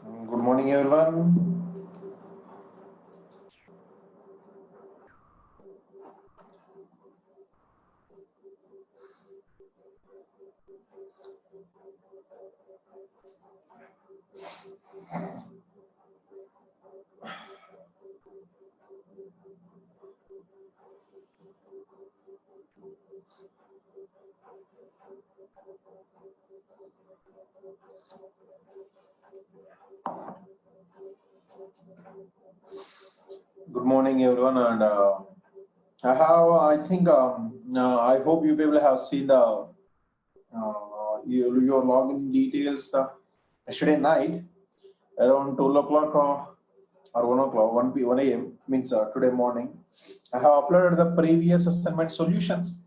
Good morning, everyone. Good morning, everyone. And I think, I hope you people have seen your login details yesterday night around 12 o'clock or 1 o'clock, 1 a.m. means today morning. I have uploaded the previous assignment solutions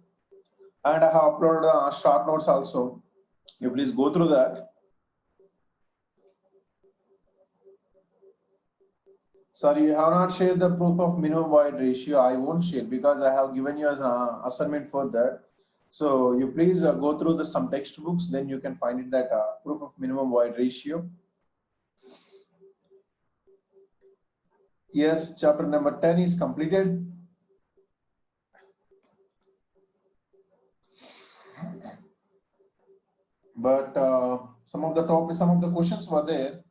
and I have uploaded short notes also. You please go through that. Sorry, you have not shared the proof of minimum void ratio. I won't share because I have given you as an assignment for that. So you please go through some textbooks, then you can find it that proof of minimum void ratio. Yes, chapter number 10 is completed. But some of the questions were there.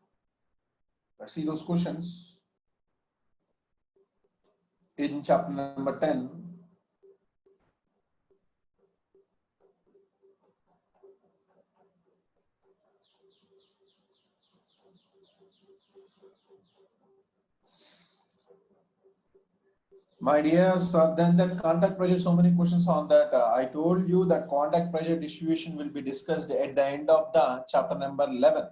Let's see those questions in chapter number 10. My dear sir, then that contact pressure, so many questions on that. I told you that contact pressure distribution will be discussed at the end of the chapter number 11.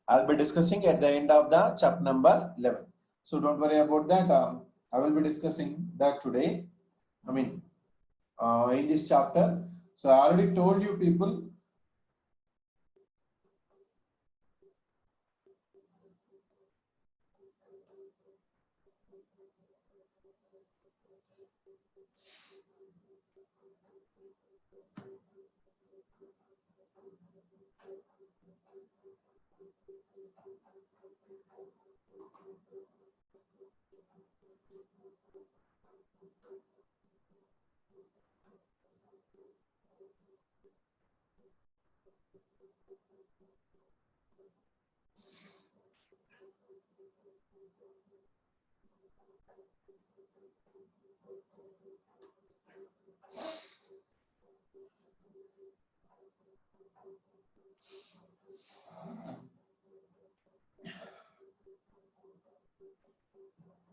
I'll be discussing at the end of the chapter number 11. So don't worry about that. I will be discussing that today. In this chapter. So I already told you people.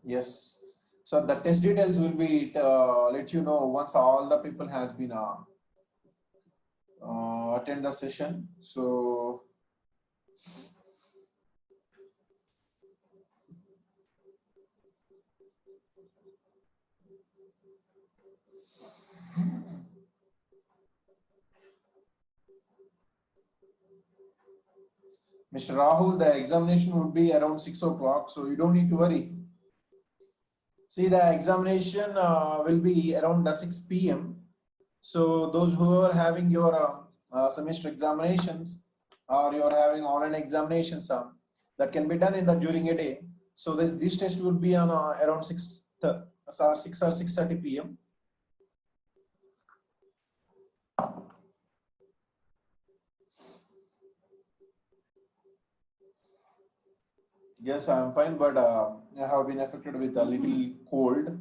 Yes. So the test details will be let you know once all the people has been attend the session. So Mr. Rahul, the examination would be around 6 o'clock, so you don't need to worry. See, the examination will be around 6 p.m. So those who are having your semester examinations or you are having online examinations, that can be done in the during a day. So this test would be on around 6 or 6:30 p.m. Yes, I am fine, but I have been affected with a little cold.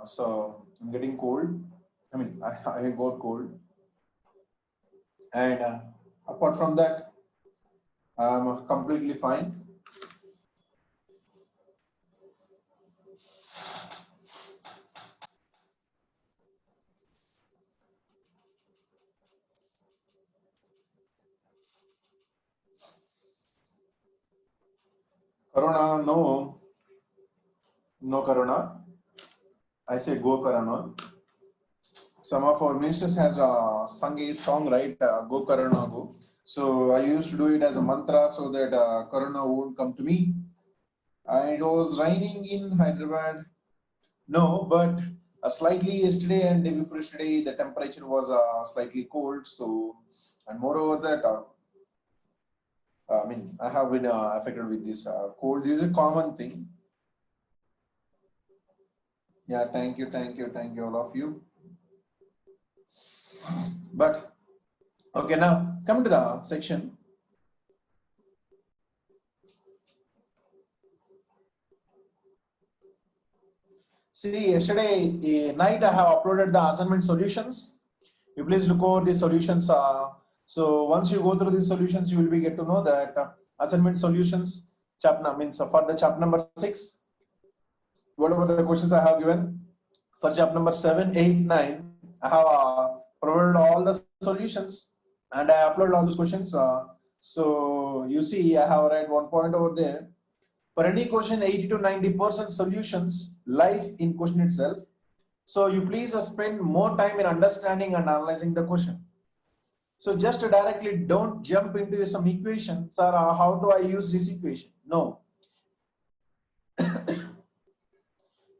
So I'm getting cold. I got cold. And apart from that, I'm completely fine. Corona, no Corona. I say go Corona. Some of our ministers has sung a song, right? Go Corona, go. So I used to do it as a mantra so that Corona won't come to me. It was raining in Hyderabad. No, but slightly yesterday and day before yesterday, the temperature was slightly cold. So, and moreover that I mean, I have been affected with this cold. This is a common thing. Yeah, thank you, all of you. But okay, now come to the section. See, yesterday night I have uploaded the assignment solutions. You please look over the solutions. So once you go through these solutions, you will be get to know that assignment solutions chapter means for the chapter number 6. Whatever the questions I have given for chapter number 7, 8, 9, I have provided all the solutions and I upload all those questions. So you see, I have write one point over there. For any question, 80 to 90% solutions lies in question itself. So you please spend more time in understanding and analyzing the question. So just directly don't jump into some equation. Sir, how do I use this equation? No.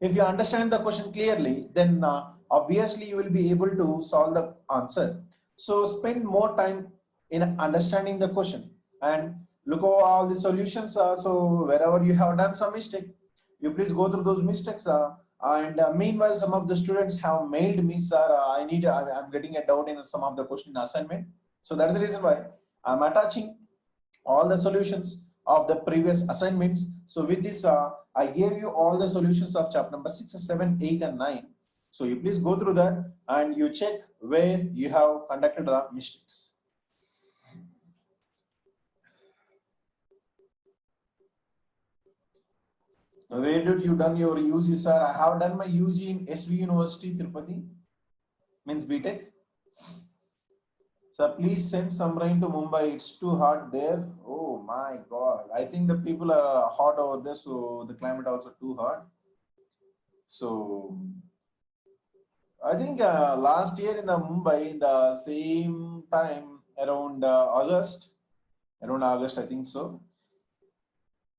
If you understand the question clearly, then obviously you will be able to solve the answer. So spend more time in understanding the question and look over all the solutions. So wherever you have done some mistake, you please go through those mistakes. And meanwhile, some of the students have mailed me, sir, I'm getting a doubt in some of the question assignment. So that's the reason why I'm attaching all the solutions of the previous assignments. So with this, I gave you all the solutions of chapter number 6, 7, 8, and 9. So you please go through that and you check where you have conducted the mistakes. Where did you done your UG, sir? I have done my UG in SV University, Tirupati, means BTech. Sir, please send some rain to Mumbai. It's too hot there. Oh my God. I think the people are hot over there, so the climate also too hot. So I think last year in the Mumbai, the same time around August, I think so.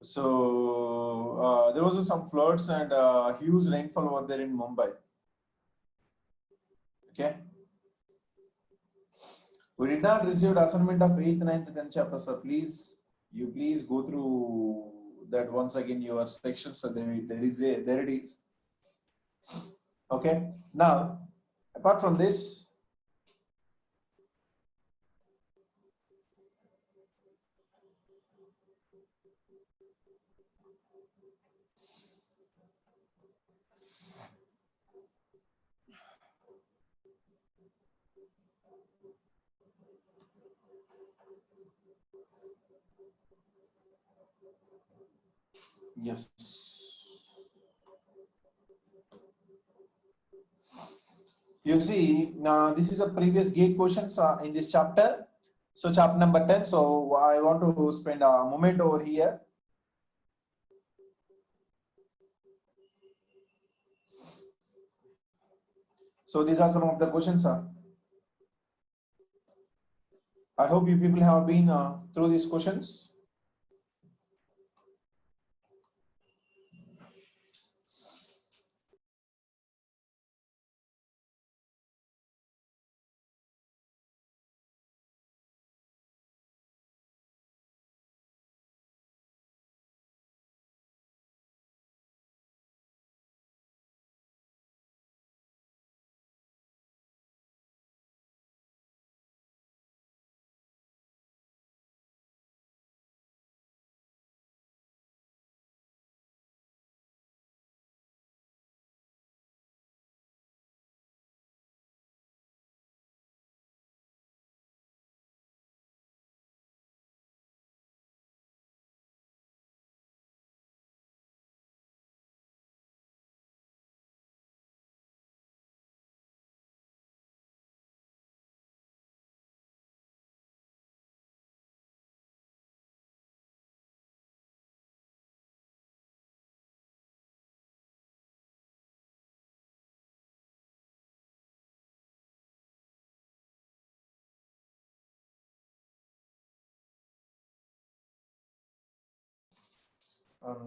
So there was some floods and huge rainfall over there in Mumbai. Okay. We did not receive assignment of 8th, 9th, 10th chapter, sir. Please go through that once again, your sections. So there it is. Okay. Now, apart from this, yes. You see, this is a previous gate questions in this chapter. So chapter number 10. So I want to spend a moment over here. So these are some of the questions. I hope you people have been through these questions.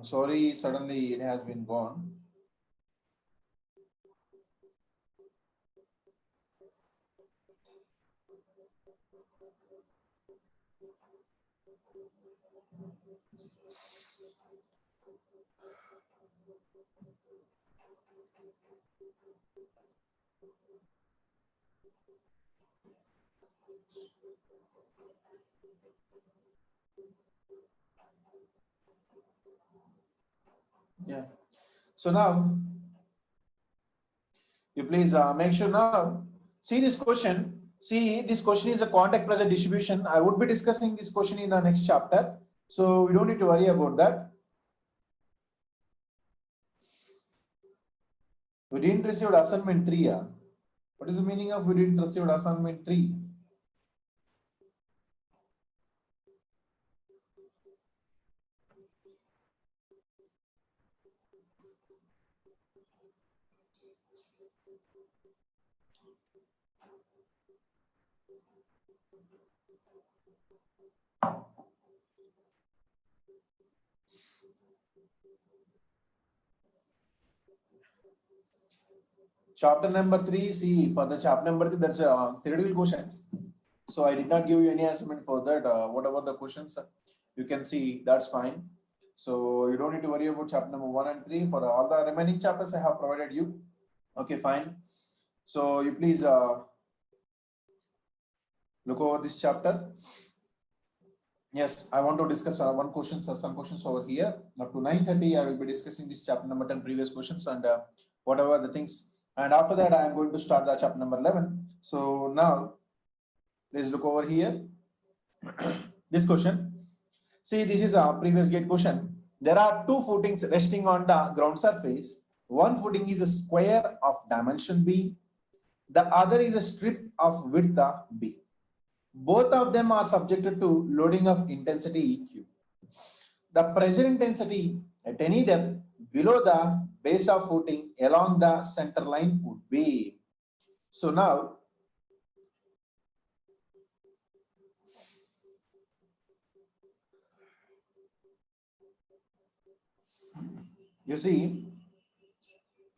Sorry, suddenly it has been gone. Yeah. So now you please make sure now. See this question. See, this question is a contact pressure distribution. I would be discussing this question in the next chapter. So we don't need to worry about that. We didn't receive assignment 3. Yeah? What is the meaning of we didn't receive assignment 3? Chapter number 3, see, for the chapter number 3, that's theoretical questions. So I did not give you any assignment for that. Whatever the questions you can see, that's fine. So you don't need to worry about chapter number 1 and 3. For all the remaining chapters, I have provided you. Okay, fine. So you please look over this chapter. Yes, I want to discuss some questions over here. Up to 9:30, I will be discussing this chapter number 10 previous questions and whatever the things. And after that, I am going to start the chapter number 11. So now, please look over here. This question. See, this is a previous gate question. There are two footings resting on the ground surface. One footing is a square of dimension B. The other is a strip of width B. Both of them are subjected to loading of intensity Q. The pressure intensity at any depth below the base of footing along the center line would be. So now, you see,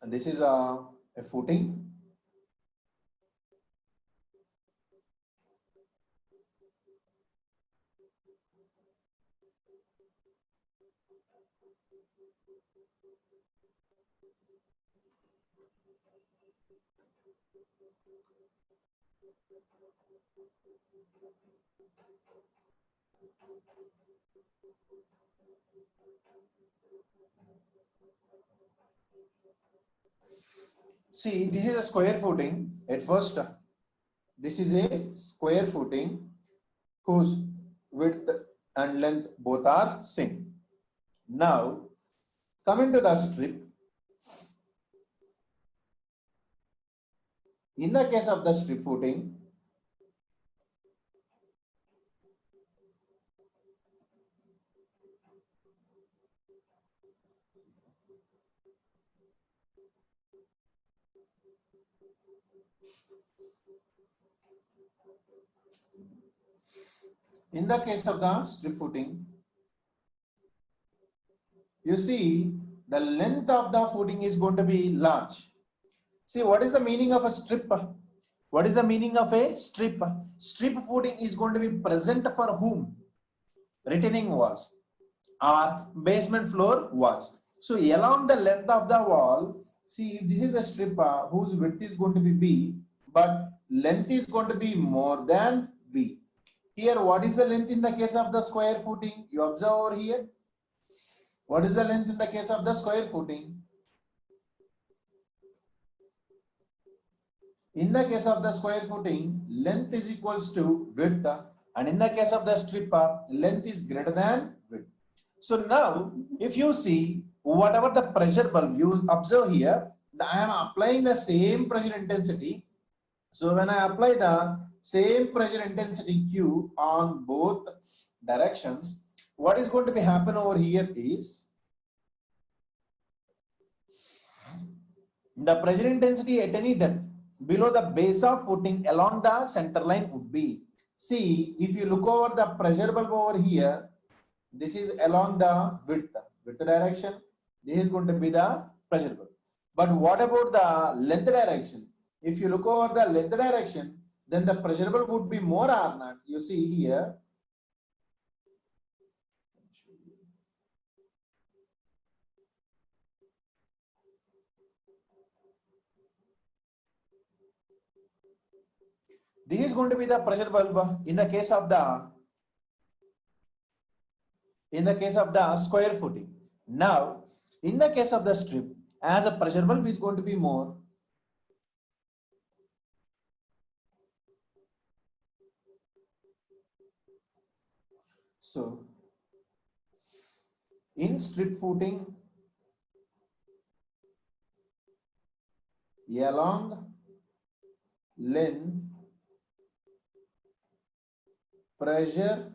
this is a footing. See, this is a square footing. At first, this is a square footing whose width and length both are same. Now, coming to the strip. In the case of the strip footing, you see the length of the footing is going to be large. See, what is the meaning of a strip? What is the meaning of a strip? Strip footing is going to be present for whom? Retaining walls or basement floor walls. So along the length of the wall, see, this is a strip whose width is going to be B, but length is going to be more than B. Here, what is the length in the case of the square footing? You observe over here. What is the length in the case of the square footing? In the case of the square footing, length is equals to width, and in the case of the strip, length is greater than width. So now, if you see whatever the pressure bulb you observe here, I am applying the same pressure intensity. So when I apply the same pressure intensity Q on both directions, what is going to be happen over here is the pressure intensity at any depth below the base of footing along the center line would be. See, if you look over the pressure bulb over here, this is along the width direction. This is going to be the pressure bulb. But what about the length direction? If you look over the length direction, then the pressure bulb would be more or not. You see here. This is going to be the pressure bulb in the case of the square footing. Now, In the case of the strip, as a pressure bulb is going to be more, so in strip footing, along length pressure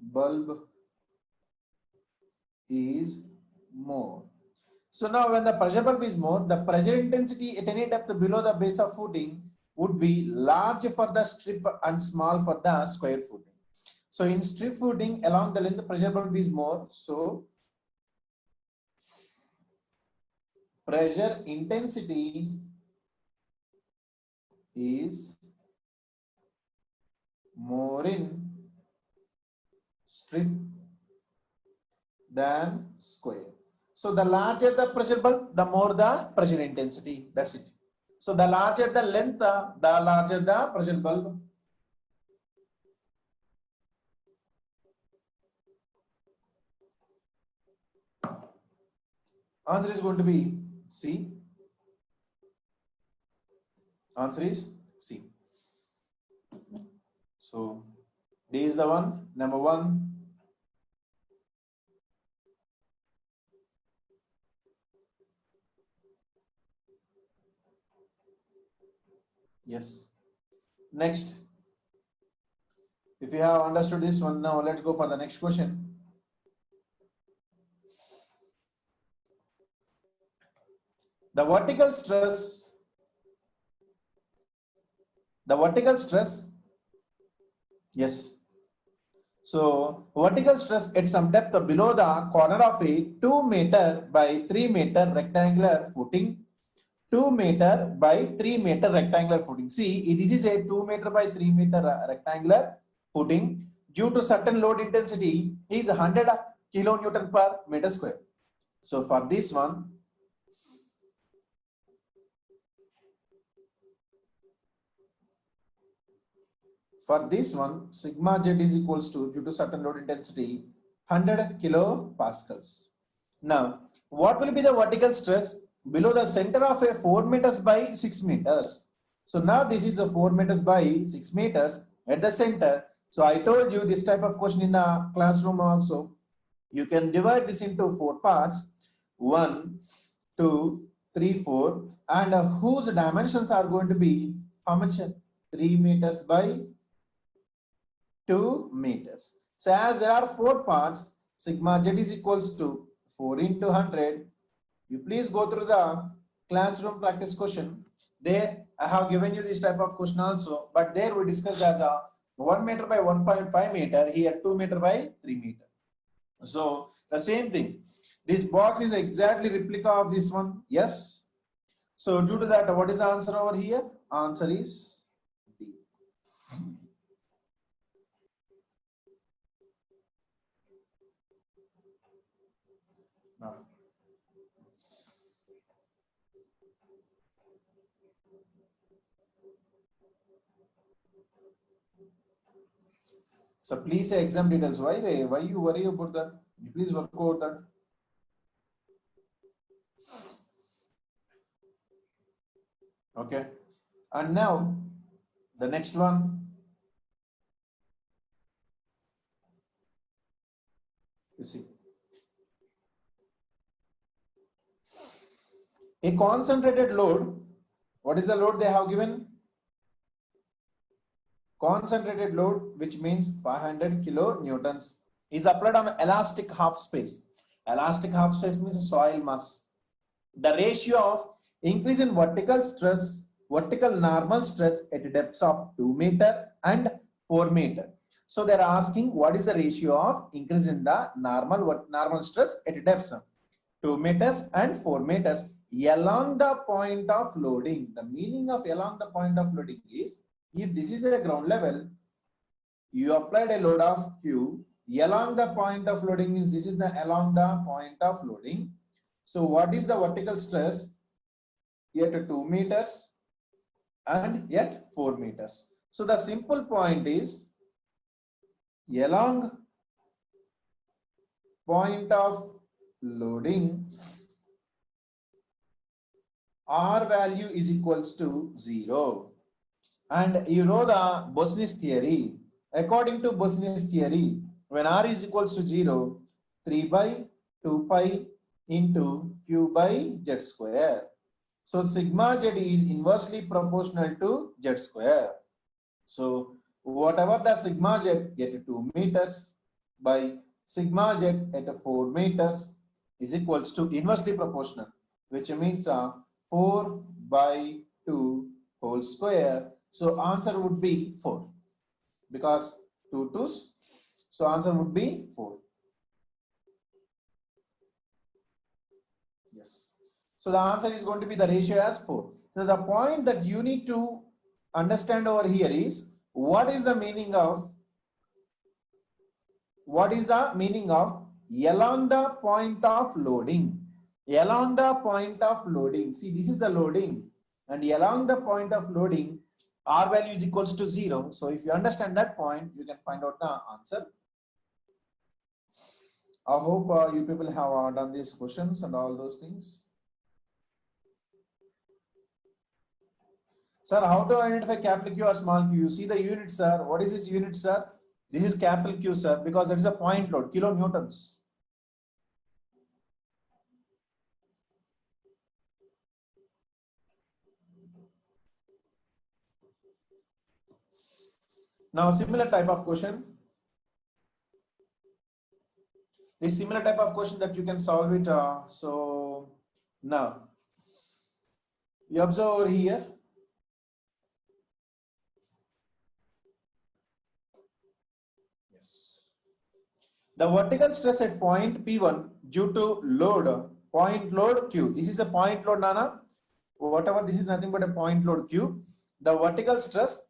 bulb is more. So now when the pressure bulb is more, the pressure intensity at any depth below the base of footing would be large for the strip and small for the square footing. So in strip footing, along the length, the pressure bulb is more. So pressure intensity is more in strip than square. So the larger the pressure bulb, the more the pressure intensity. That's it. So the larger the length, the larger the pressure bulb. Answer is going to be C. Answer is C. So D is the one, number one. Yes. Next. If you have understood this one, now let's go for the next question. The vertical stress, yes. So vertical stress at some depth below the corner of a 2 meter by 3 meter rectangular footing. 2 meter by 3 meter rectangular footing. See, this is a 2 meter by 3 meter rectangular footing. Due to certain load intensity is 100 kilonewton per meter square. So for this one, sigma z is equals to, due to certain load intensity, 100 kilopascals. Now, what will be the vertical stress below the center of a 4 meters by 6 meters? So now this is the 4 meters by 6 meters at the center. So I told you this type of question in the classroom also. You can divide this into 4 parts. 1, 2, 3, 4. And whose dimensions are going to be how much? 3 meters by 2 meters. So as there are 4 parts, sigma z is equals to 4 into 100. You please go through the classroom practice question. There I have given you this type of question also, but there we discussed as a 1 meter by 1.5 meter, here 2 meter by 3 meter. So the same thing. This box is exactly replica of this one. Yes. So due to that, what is the answer over here? Answer is D. So please say exam details. Why you worry about that? You please work out that. Okay. And now the next one. You see. A concentrated load. What is the load they have given? Concentrated load, which means 500 kilonewtons, is applied on elastic half space. Elastic half space means soil mass. The ratio of increase in vertical stress, vertical normal stress at depths of 2 meter and 4 meter. So they are asking what is the ratio of increase in the normal stress at depths of 2 meters and 4 meters along the point of loading. The meaning of along the point of loading is, if this is a ground level, you applied a load of Q along the point of loading, means this is the along the point of loading. So what is the vertical stress at 2 meters and at 4 meters? So the simple point is, along point of loading, R value is equals to 0. And you know the Bosnis theory. According to Bosnis theory, when R is equals to 0, 3 by 2 pi into Q by Z square. So sigma Z is inversely proportional to Z square. So whatever the sigma Z at 2 meters by sigma Z at 4 meters is equals to inversely proportional, which means 4 by 2 whole square. So answer would be 4 because 2 2's. So answer would be 4. Yes. So the answer is going to be the ratio as 4. So the point that you need to understand over here is what is the meaning of along the point of loading. Along the point of loading. See, this is the loading, and along the point of loading, R value is equals to 0. So if you understand that point, you can find out the answer. I hope you people have done these questions and all those things. Sir, how to identify capital Q or small q? You see the unit, sir. What is this unit, sir? This is capital Q, sir, because it is a point load, kilonewtons. Now, similar type of question. This similar type of question that you can solve it. So now you observe over here. Yes. The vertical stress at point P1 due to load, point load Q. This is a point load, Nana. Whatever, this is nothing but a point load Q. The vertical stress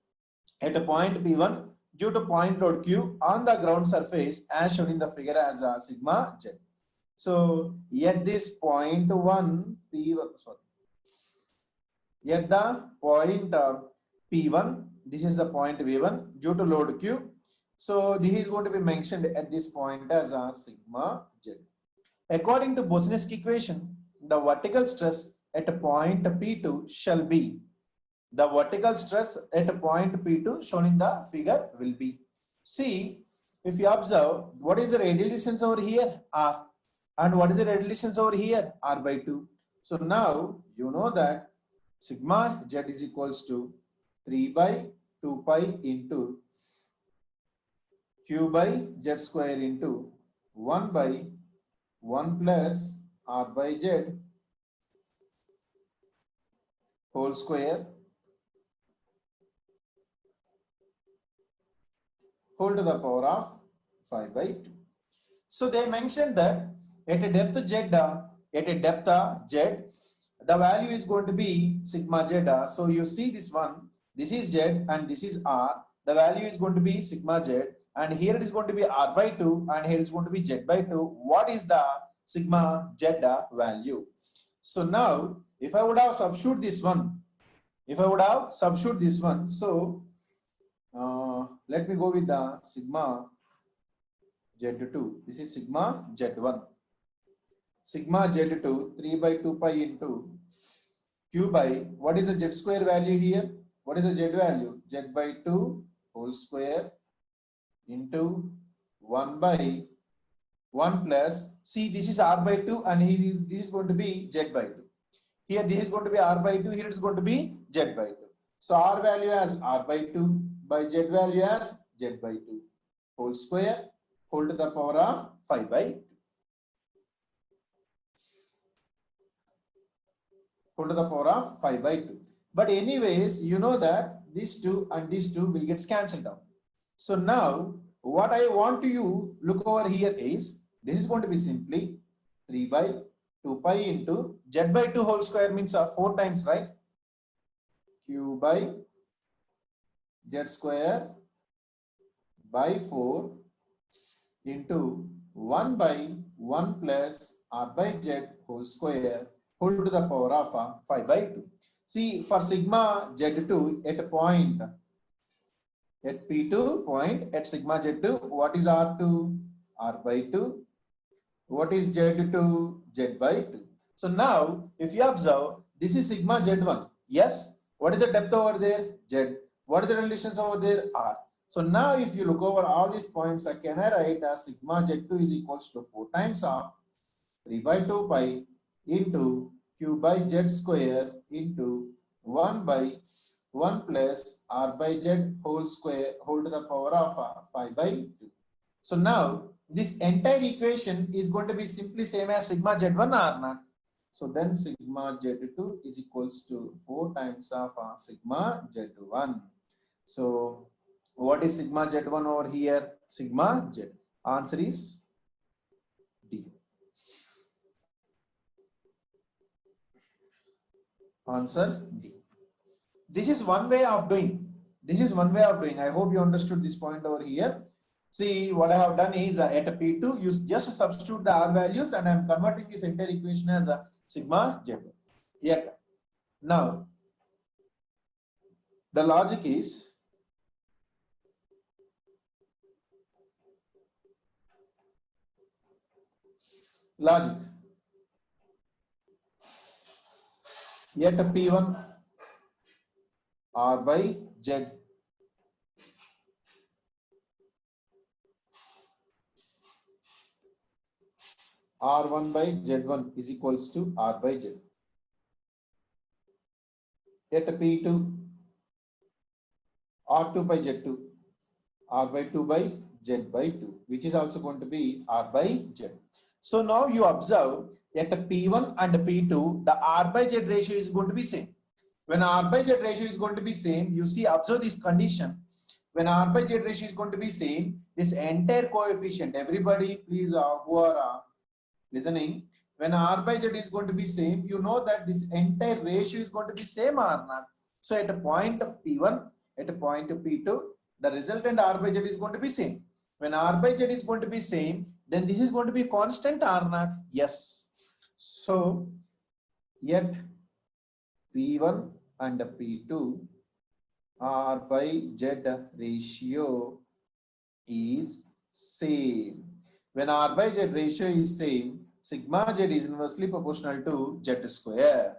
at a point P1 due to point load Q on the ground surface as shown in the figure as a sigma Z. So at this point 1 P1, sorry, at the point P1, this is the point V1 due to load Q. So this is going to be mentioned at this point as a sigma Z. According to Bosniak equation, the vertical stress at a point P2 shall be, the vertical stress at a point P2 shown in the figure will be. See, if you observe, what is the radial distance over here? R. And what is the radial distance over here? R by 2. So now you know that sigma Z is equals to 3 by 2 pi into Q by Z square into 1 by 1 plus R by Z whole square whole to the power of 5 by 2. So they mentioned that at a depth Z, the value is going to be sigma Z. So you see this one, this is Z and this is R. The value is going to be sigma Z, and here it is going to be R by 2 and here is going to be Z by 2. What is the sigma Z value? So now if I would have substitute this one, so let me go with the sigma Z2. This is sigma Z1. Sigma Z2 3 by 2 pi into Q by, what is the Z square value here? What is the Z value? Z by 2 whole square into 1 by 1 plus, see this is R by 2 and this is going to be Z by 2. Here this is going to be R by 2, here it is going to be Z by 2. So R value as R by 2 by Z value as Z by 2 whole square whole to the power of 5 by 2. Whole to the power of 5 by 2. But anyways, you know that these two and these two will get cancelled out. So now what I want you look over here is, this is going to be simply 3 by 2 pi into Z by 2 whole square means 4 times, right? Q by Z square by 4 into 1 by 1 plus R by Z whole square whole to the power of 5 by 2. See, for sigma Z2 at a point, at P2 point, at sigma Z2, what is R2? R by 2 What is Z2? Z by 2. So now, if you observe, this is sigma Z1. Yes. What is the depth over there? Z. What is the relations over there? R. So now, if you look over all these points, can I write as sigma Z2 is equals to 4 times of 3 by 2 pi into Q by Z square into 1 by 1 plus R by Z whole square whole to the power of 5 by 2. So now, this entire equation is going to be simply same as sigma Z1 R naught. So then sigma Z2 is equals to 4 times of sigma Z1. So what is sigma Z1 over here? Sigma Z. Answer is D. Answer D. This is one way of doing. This is one way of doing. I hope you understood this point over here. See, what I have done is at P2, you just substitute the R values and I am converting this entire equation as a sigma Z. Yet, now, the logic is logic. Yet P1 R by Z. R1 by Z1 is equals to R by Z. Yet P2 R2 by Z2, R by 2 by Z by 2, which is also going to be R by Z. So now you observe at P1 and P2, the R by Z ratio is going to be same. When R by Z ratio is going to be same, you see, observe this condition. When R by Z ratio is going to be same, this entire coefficient, everybody please who are listening, when R by Z is going to be same, you know that this entire ratio is going to be same R naught. So at a point of P1, at a point of P2, the resultant R by Z is going to be same. When R by Z is going to be same, then this is going to be constant R naught. Yes. So yet P1 and P2 R by Z ratio is same. When R by Z ratio is same, sigma Z is inversely proportional to Z square.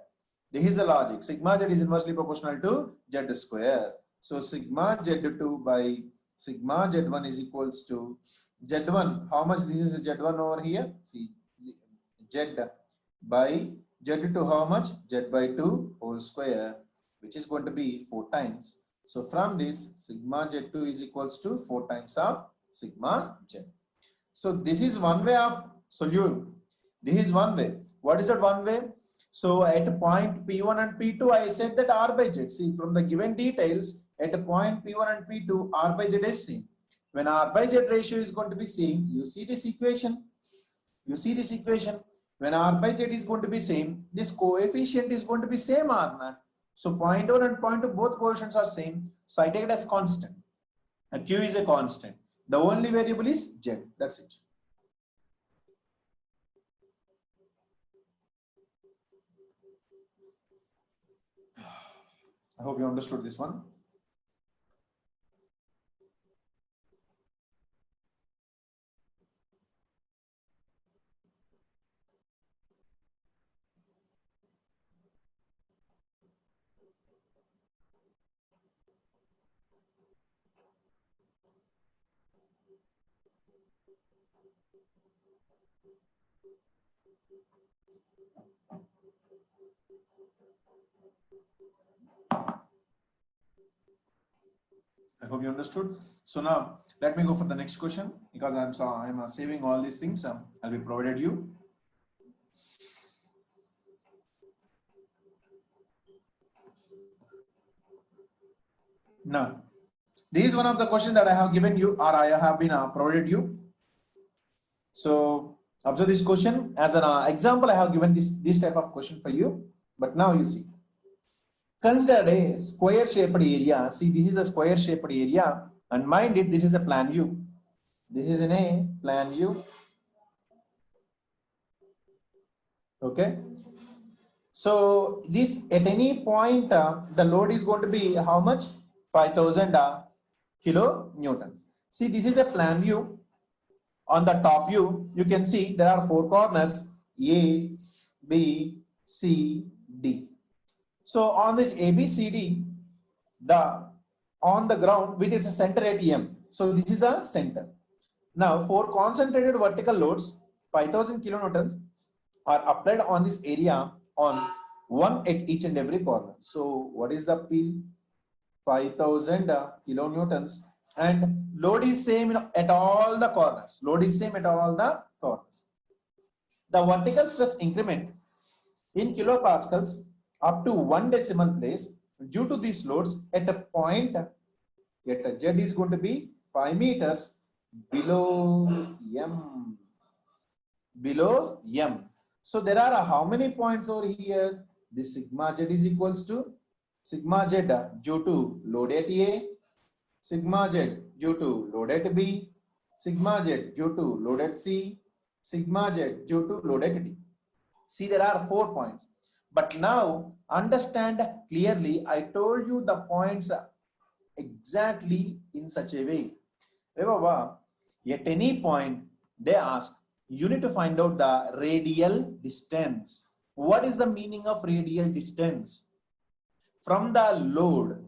This is the logic. Sigma Z is inversely proportional to Z square. So sigma Z2 by sigma Z1 is equals to Z1. How much this is Z1 over here? See, Z by Z2 how much? Z by 2 whole square, which is going to be 4 times. So from this, sigma Z2 is equals to 4 times of sigma Z. So this is one way of solute. This is one way. What is that one way? So at point P1 and P2, I said that R by Z. See, from the given details, at a point P1 and P2, R by Z is same. When R by Z ratio is going to be same, you see this equation. You see this equation. When R by Z is going to be same, this coefficient is going to be same R naught. So point 1 and point 2, both coefficients are same. So I take it as constant. And Q is a constant. The only variable is Z. That's it. I hope you understood this one. I hope you understood. So now let me go for the next question because I'm saving all these things. I'll be provided you. Now, this is one of the questions that I have given you or I have been provided you. So observe this question as an example. I have given this type of question for you. But now you see. Consider a square shaped area. See, this is a square shaped area, and mind it, this is a plan view. This is in a plan view. Okay. So this at any point, the load is going to be how much? 5,000 kilonewtons. See, this is a plan view. On the top view, you can see there are four corners A, B, C, D. So on this A, B, C, D, on the ground with its center at M. So this is a center. Now for concentrated vertical loads, 5000 kilonewtons are applied on this area on one at each and every corner. So what is the P? 5000 kilonewtons, and load is same at all the corners. Load is same at all the corners. The vertical stress increment in kilopascals up to 1 decimal place due to these loads at a point at a Z is going to be 5 meters below M. Below M. So there are how many points over here? This sigma Z is equals to sigma Z due to load at A, sigma Z due to load at B, sigma Z due to load at C, sigma Z due to load at D. See, there are 4 points. But now understand clearly, I told you the points exactly in such a way. Remember, at any point they ask, you need to find out the radial distance. What is the meaning of radial distance? From the load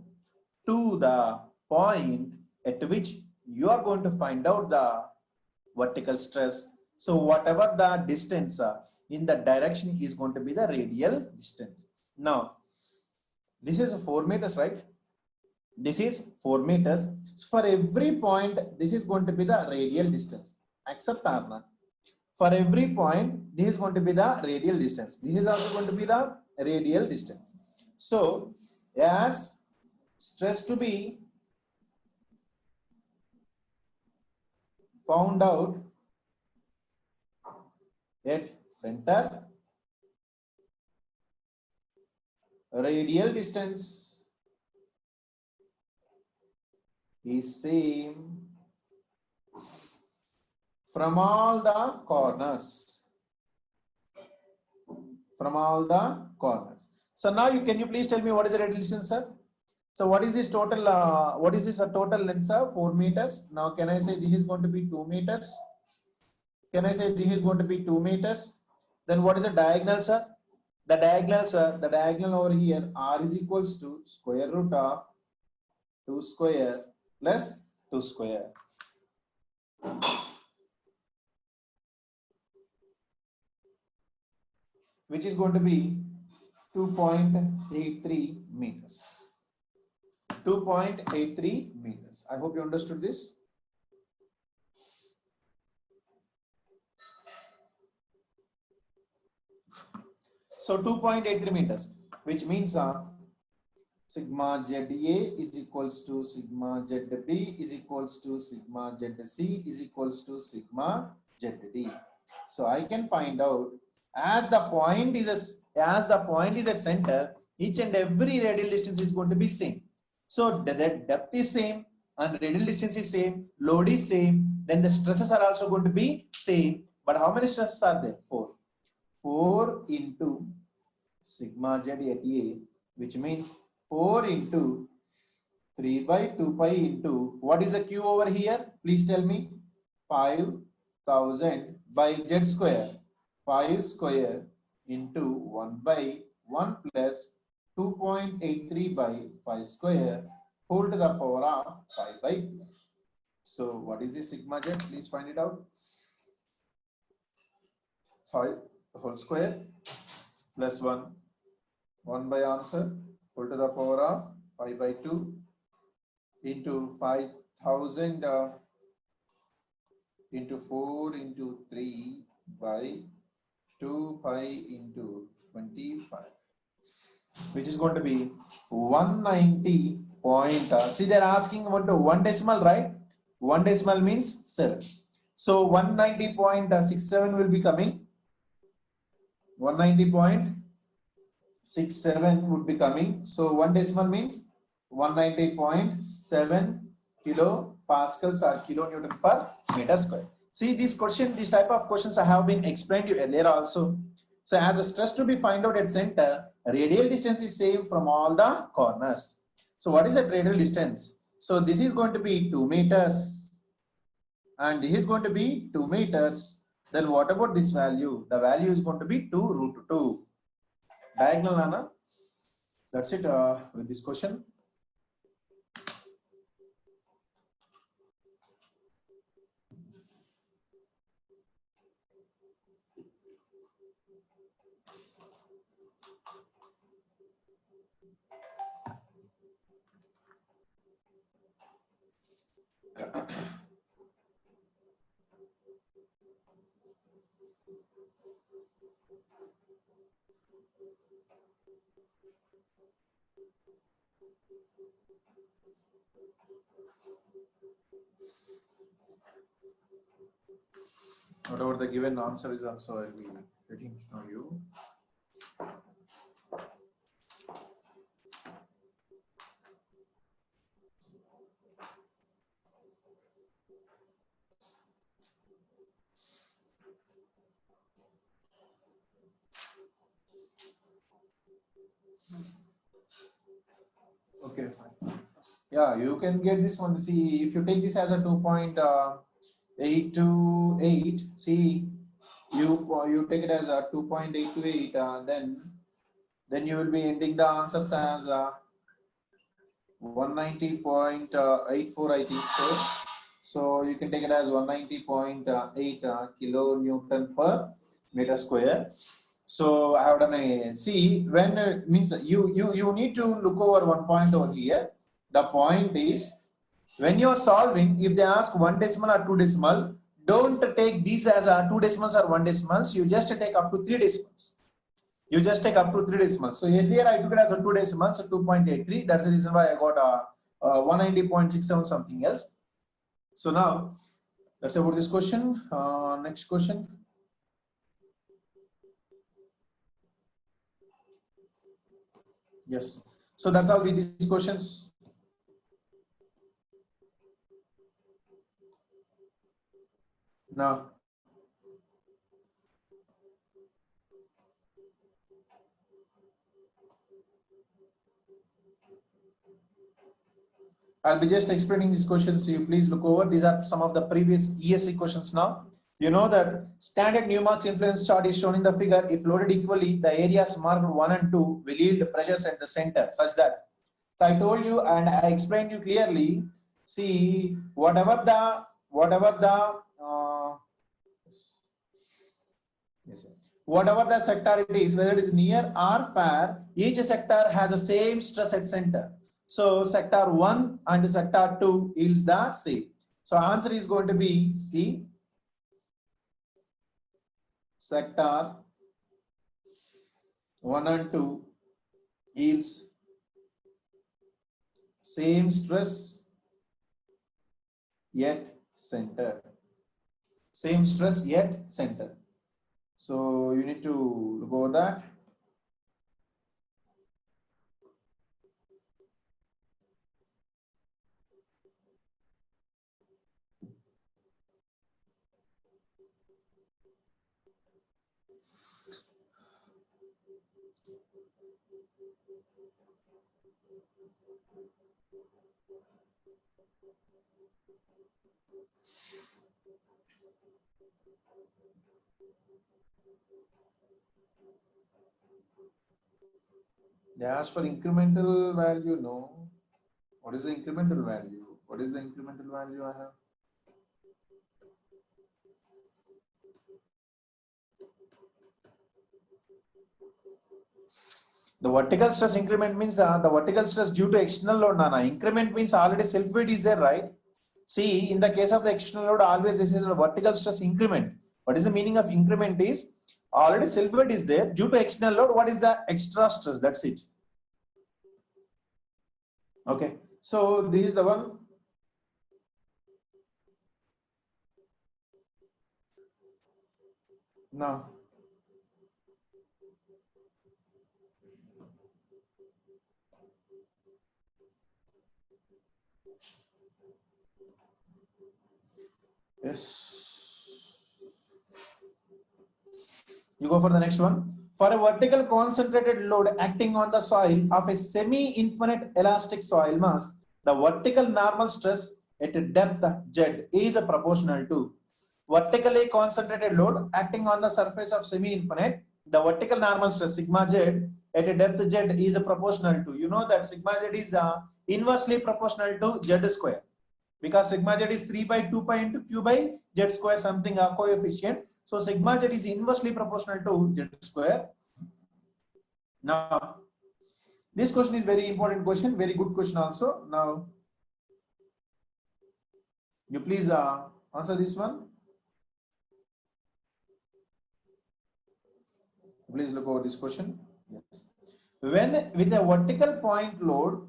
to the point at which you are going to find out the vertical stress. So whatever the distance in the direction is going to be the radial distance. Now, this is 4 meters, right? This is 4 meters. For every point, this is going to be the radial distance, except R0. For every point, this is going to be the radial distance. This is also going to be the radial distance. So, as stress to be found out at center, radial distance is same from all the corners. From all the corners. So now can you please tell me what is the radial distance, sir? So what is this total? What is this a total length, sir? 4 meters. Now can I say this is going to be 2 meters? Can I say this is going to be 2 meters? Then what is the diagonal, sir? The diagonal, sir, the diagonal over here, R is equals to square root of 2 square plus 2 square. Which is going to be 2.83 meters. 2.83 meters. I hope you understood this. So 2.83 meters, which means sigma ZA is equals to sigma ZB is equals to sigma ZC is equals to sigma ZD. So I can find out as the point is at center, each and every radial distance is going to be same. So the depth is same and radial distance is same, load is same, then the stresses are also going to be same. But how many stresses are there? 4. 4 into sigma Z at A, which means 4 into 3 by 2 pi into, what is the Q over here? Please tell me. 5000 by Z square. 5 square into 1 by 1 plus 2.83 by 5 square whole to the power of 5 by 2. So what is the sigma Z? Please find it out. 5 whole square plus 1 by answer whole to the power of 5 by 2 into 5000 into 4 into 3 by 2 pi into 25, which is going to be 190 point. See, they're asking about the 1 decimal, right? 1 decimal means 7. So 190.67 will be coming. 190.67 would be coming. So 1 decimal means 190.7 kilopascals or kilonewton per meter square. See, this type of questions I have been explained to you earlier also. So as a stress to be find out at center, radial distance is same from all the corners. So what is that radial distance? So this is going to be 2 meters and he is going to be 2 meters. Then what about this value? The value is going to be 2 root 2. Diagonal, Nana. That's it with this question. Whatever the given answer is also, I will be letting know you. Okay, fine. Yeah, you can get this one. See, if you take this as a 2.828, see, you take it as a 2.828, then you will be ending the answers as 190.84, I think so. So you can take it as 190.8 kilonewton per meter square. So I have done a, see, when means you need to look over one point over here. The point is, when you are solving, if they ask 1 decimal or 2 decimal, don't take these as 2 decimals or 1 decimals. You just take up to 3 decimals. You just take up to 3 decimals. So earlier I took it as a 2 decimals, so 2.83. That's the reason why I got 190.67 something else. So now that's about this question. Next question. Yes. So that's all with these questions. Now, I'll be just explaining these questions, so you please look over. These are some of the previous ESE questions now. You know that standard Newmark's influence chart is shown in the figure. If loaded equally, the areas marked 1 and 2 will yield pressures at the center such that. So I told you and I explained you clearly. See, whatever the sector it is, whether it is near or far, each sector has the same stress at center. So sector 1 and sector 2 yields the same. So answer is going to be C. Sector 1 and 2 yields same stress yet center. Same stress yet center. So you need to look over that. They ask for incremental value. No. What is the incremental value? What is the incremental value I have? The vertical stress increment means the vertical stress due to external load, Nana. Increment means already self weight is there, right? See, in the case of the external load, always this is a vertical stress increment. What is the meaning of increment is already self weight is there. Due to external load, what is the extra stress? That's it. Okay. So this is the one. Now. Yes. You go for the next one. For a vertical concentrated load acting on the soil of a semi-infinite elastic soil mass, the vertical normal stress at a depth z is proportional to vertically concentrated load acting on the surface of semi-infinite. The vertical normal stress sigma z at a depth z is proportional to, you know that sigma z is inversely proportional to z square, because sigma z is 3 by 2 pi into q by z square, something coefficient. So sigma z is inversely proportional to z square. Now this question is very important question, very good question also. Now you please answer this one. Please look over this question. Yes. When with a vertical point load,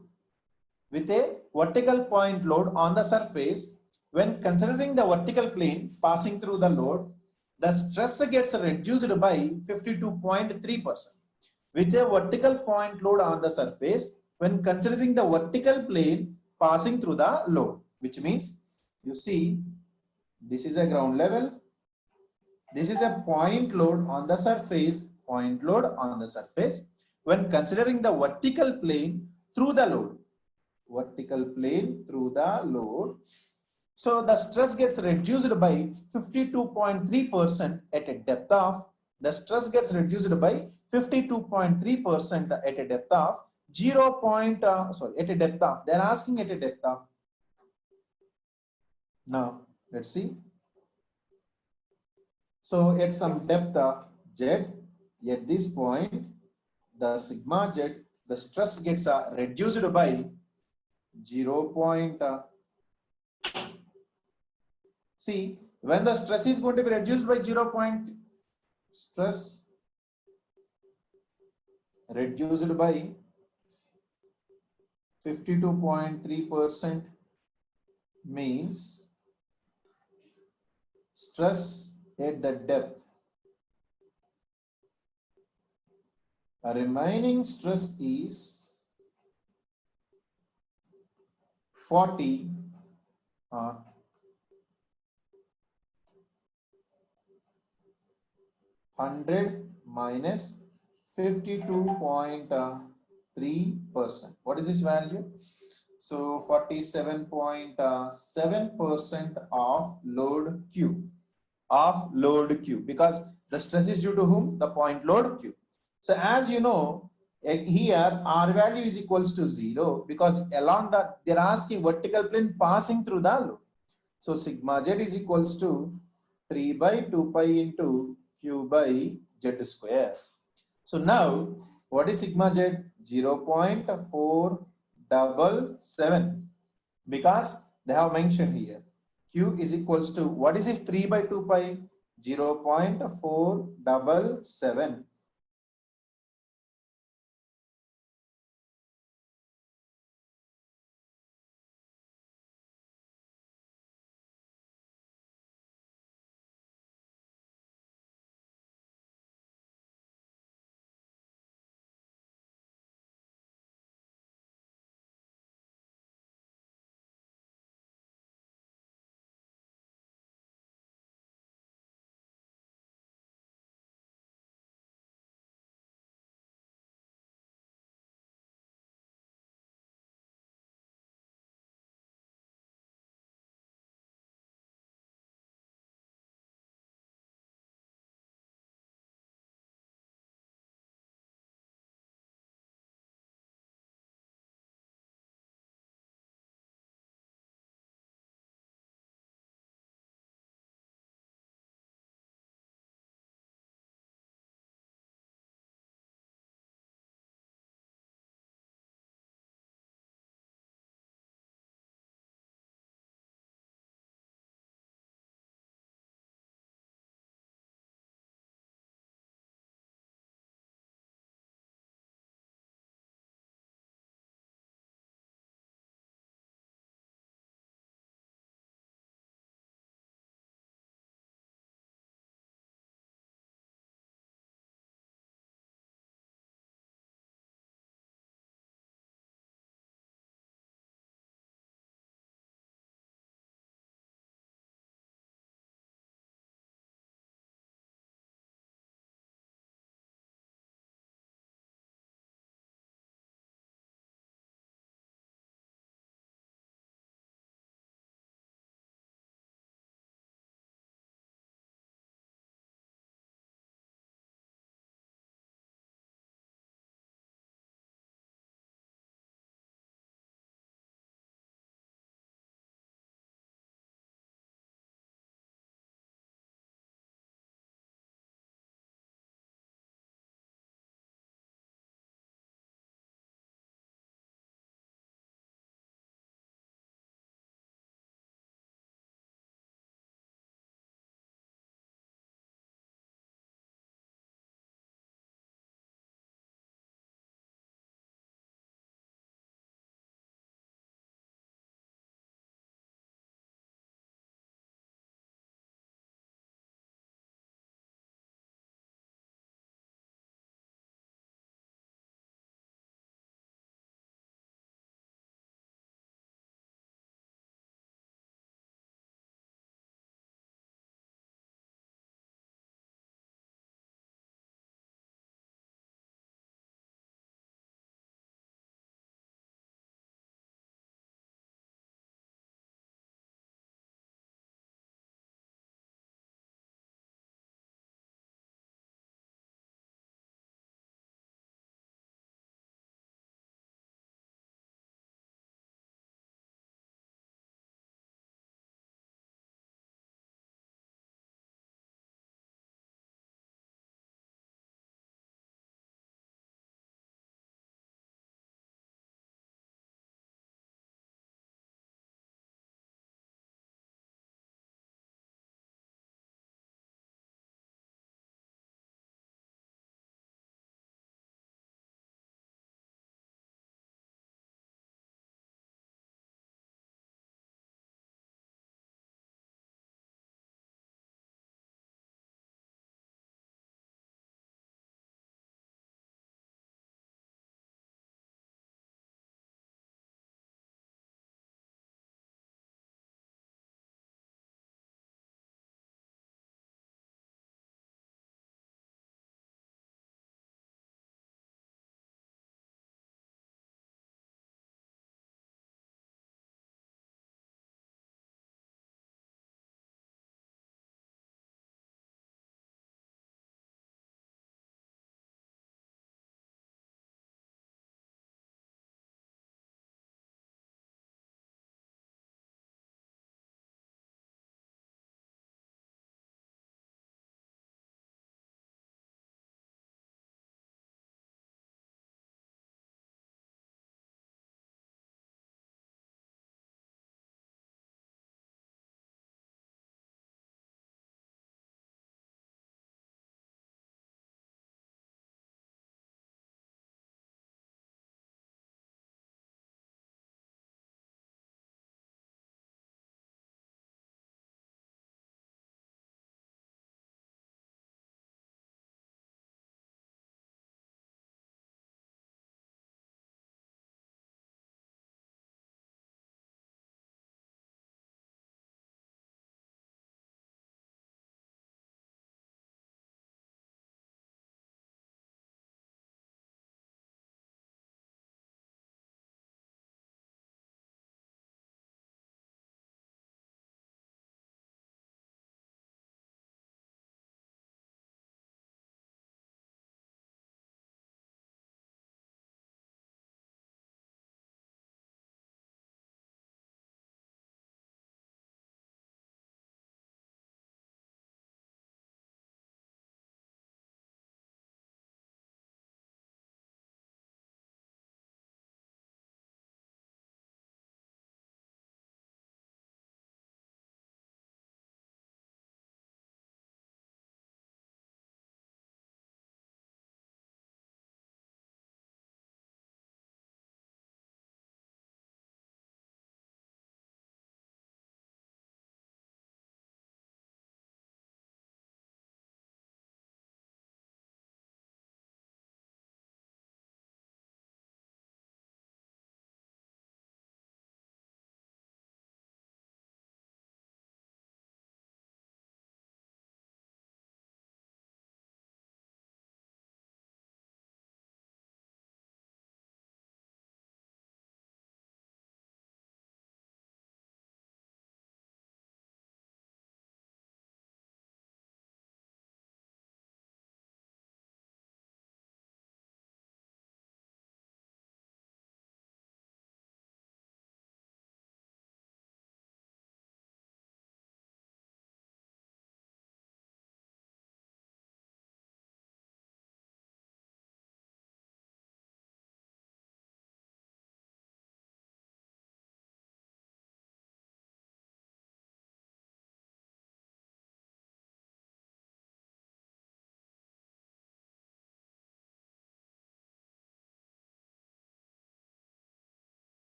on the surface, when considering the vertical plane passing through the load, the stress gets reduced by 52.3%. With a vertical point load on the surface, when considering the vertical plane passing through the load, which means, you see, this is a ground level, this is a point load on the surface, when considering the vertical plane through the load, so the stress gets reduced by 52.3% at a depth of, at a depth of 0. At a depth of, they are asking at a depth of. Now let's see. So at some depth of z, at this point, the sigma z, the stress gets reduced by 0. See, when the stress is going to be reduced by 0. Stress reduced by 52.3% means stress at the depth, a remaining stress is 40 100 minus 52.3%. What is this value? So 47.7% of load Q. Because the stress is due to whom? The point load Q. So as you know, here R value is equals to 0, because along that they're asking vertical plane passing through the load. So sigma z is equals to 3 by 2 pi into q by z square. So now what is sigma z? 0.477, because they have mentioned here q is equals to, what is this 3 by 2 pi? 0.477.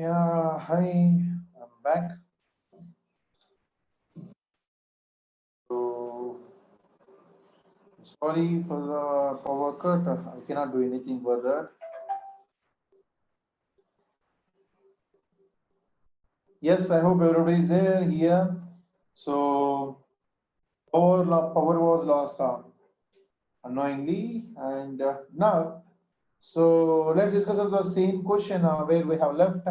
Yeah, hi, I'm back. So sorry for the power cut. I cannot do anything for that. Yes, I hope everybody is there here. So power was lost unknowingly, and now. So let's discuss the same question where we have left.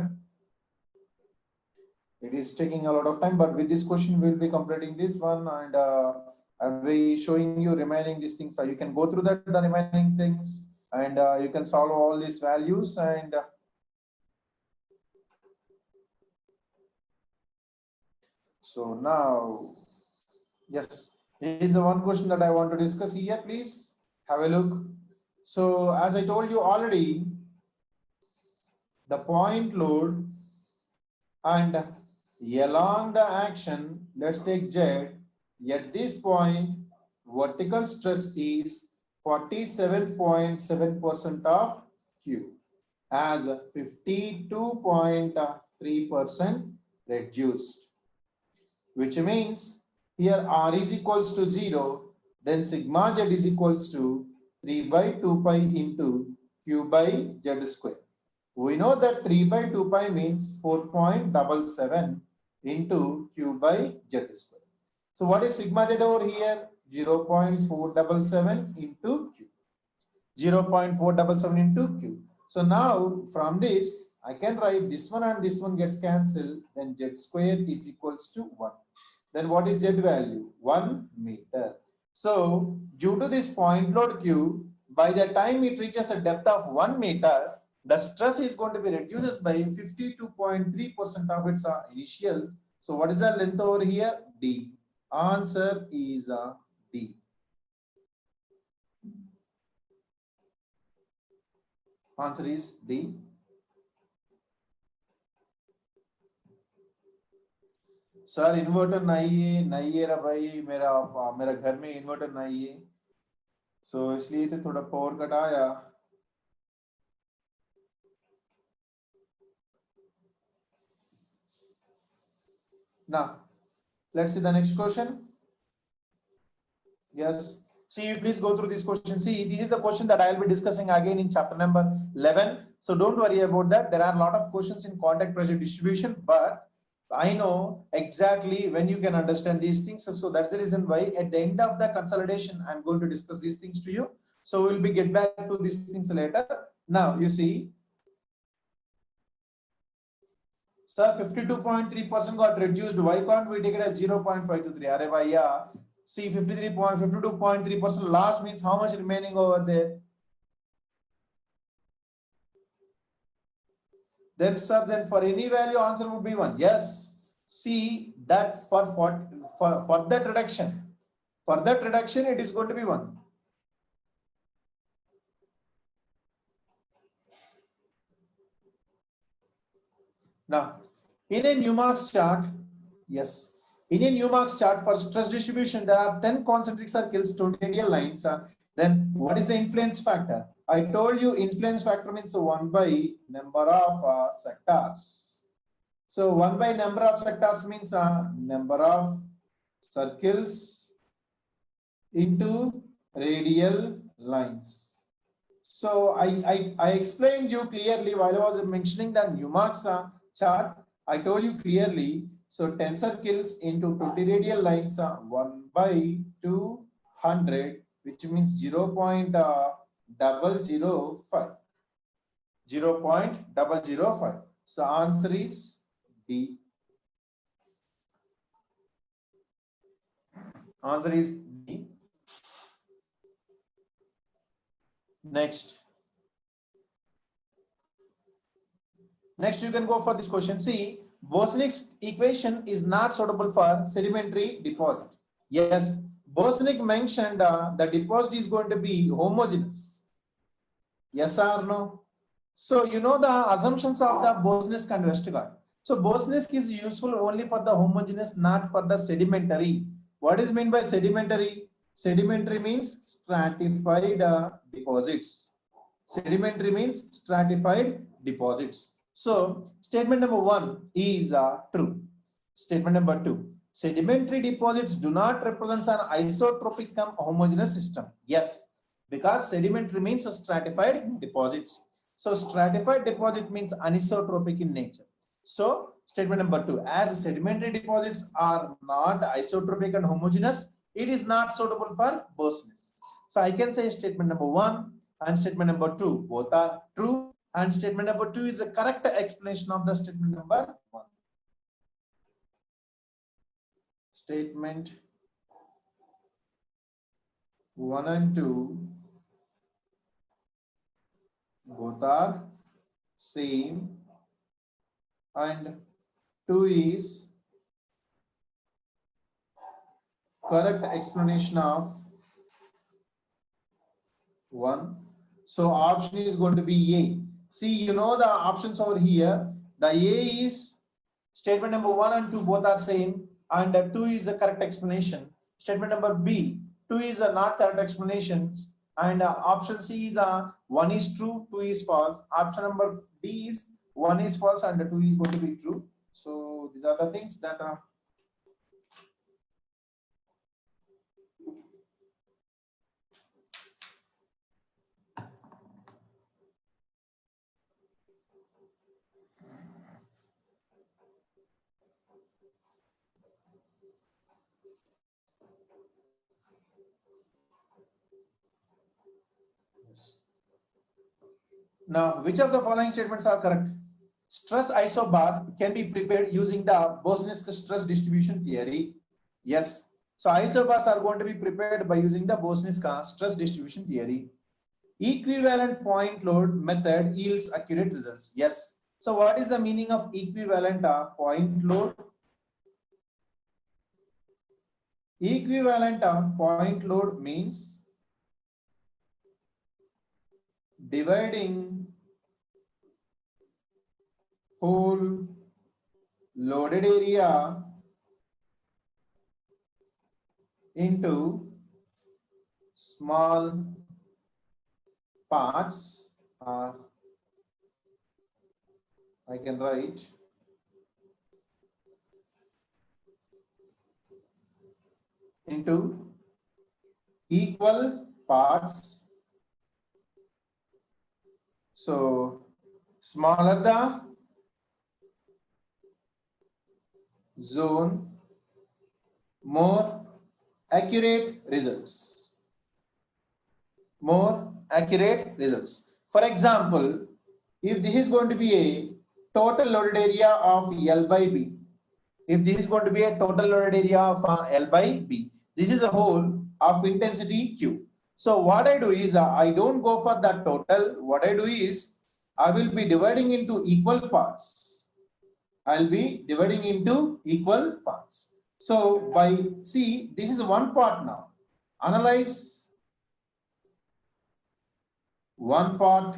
It is taking a lot of time, but with this question, we'll be completing this one, and I'll be showing you remaining these things. So you can go through that, the remaining things, and you can solve all these values. And so now, yes, here is the one question that I want to discuss here. Please have a look. So as I told you already, the point load and along the action, let's take Z. At this point, vertical stress is 47.7% of Q as 52.3% reduced, which means here R is equals to 0, then sigma Z is equals to 3 by 2 pi into Q by Z square. We know that 3 by 2 pi means 4.77 into Q by Z square. So what is sigma Z over here? 0.477 into Q. 0.477 into Q. So now from this, I can write this one and this one gets cancelled. Then Z square is equals to 1. Then what is Z value? 1 meter. So due to this point load Q, by the time it reaches a depth of 1 meter, the stress is going to be reduced by 52.3% of its initial. So what is the length over here? D. Answer is D. Answer is D. Sir inverter नहीं है रा भाई मेरा मेरा घर में inverter नहीं है सो इसलिए तो थोड़ा पावर कट आया now let's see the next question. Yes, see, you please go through this question. See, this is the question that I'll be discussing again in chapter number 11, so don't worry about that. There are a lot of questions in contact pressure distribution, but I know exactly when you can understand these things. So that's the reason why at the end of the consolidation, I'm going to discuss these things to you. So we'll be get back to these things later. Now you see, sir, 52.3% got reduced. Why can't we take it as 0.523? Arey bhaiya, see 52.3% loss means how much remaining over there? Then sir, then for any value answer would be 1. Yes. See that for that reduction, it is going to be 1. Now, in a Newmark's chart, yes, in a Newmark's chart for stress distribution, there are 10 concentric circles, 20 radial lines. Then what is the influence factor? I told you influence factor means 1 by number of sectors. So 1 by number of sectors means number of circles into radial lines. So I explained you clearly while I was mentioning that Newmark's chart. I told you clearly. So 10 circles into 20 radial lines, 1 by 200, which means 0.005. 0.005. So answer is D. Answer is D. Next you can go for this question. See, Bosnick's equation is not suitable for sedimentary deposit. Yes, Bosnick mentioned the deposit is going to be homogeneous. Yes or no? So you know the assumptions of the Bosnick and Westergaard. So Bosnick is useful only for the homogeneous, not for the sedimentary. What is meant by sedimentary? Sedimentary means stratified deposits. Sedimentary means stratified deposits. So statement number 1 is true. Statement number 2, sedimentary deposits do not represent an isotropic cum homogeneous system. Yes, because sedimentary means stratified deposits. So stratified deposit means anisotropic in nature. So statement number 2, as sedimentary deposits are not isotropic and homogeneous, it is not suitable for Bosnis. So I can say statement number 1 and statement number 2 both are true, and statement number 2 is the correct explanation of the statement number 1. Statement 1 and 2 both are same, and 2 is correct explanation of 1. So option is going to be A. See, you know the options over here. The A is statement number 1 and 2 both are same, and 2 is the correct explanation. Statement number B, 2 is a not correct explanations, and option C is 1 is true, 2 is false. Option number D is 1 is false and 2 is going to be true. So these are the things that are. Now, which of the following statements are correct? Stress isobar can be prepared using the Bosnian stress distribution theory. Yes. So isobars are going to be prepared by using the Bosnian stress distribution theory. Equivalent point load method yields accurate results. Yes. So what is the meaning of equivalent point load? Equivalent point load means dividing whole loaded area into small parts, I can write into equal parts. So smaller the zone, more accurate results. More accurate results. For example, if this is going to be a total loaded area of L by B, if this is going to be a total loaded area of L by B, this is a whole of intensity Q. So what I do is I don't go for the total. What I do is I will be dividing into equal parts. I'll be dividing into equal parts. So by see, this is one part now. Analyze one part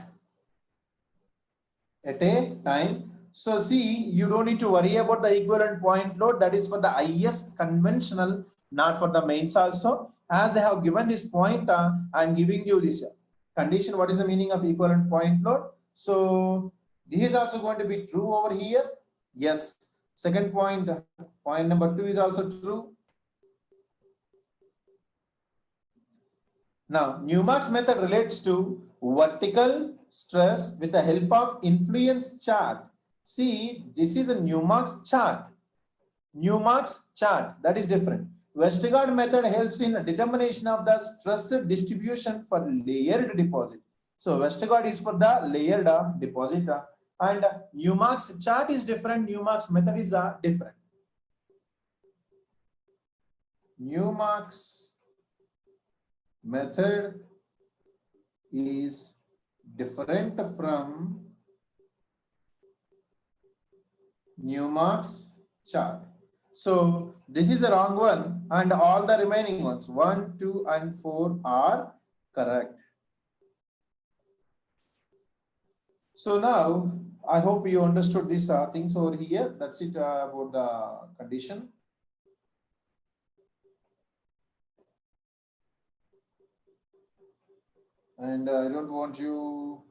at a time. So see, you don't need to worry about the equivalent point load. That is for the IS conventional, not for the mains also. As I have given this point, I'm giving you this condition. What is the meaning of equivalent point load? So this is also going to be true over here. Yes. Second point, point number 2 is also true. Now, Newmark's method relates to vertical stress with the help of influence chart. See, this is a Newmark's chart. Newmark's chart, that is different. Westergaard method helps in determination of the stress distribution for layered deposit. So Westergaard is for the layered deposit, and Newmark's chart is different. Newmark's method is different. Newmark's method is different from Newmark's chart. So this is the wrong one, and all the remaining ones 1, 2 and 4 are correct. So now I hope you understood these things over here. That's it about the condition. And I don't want you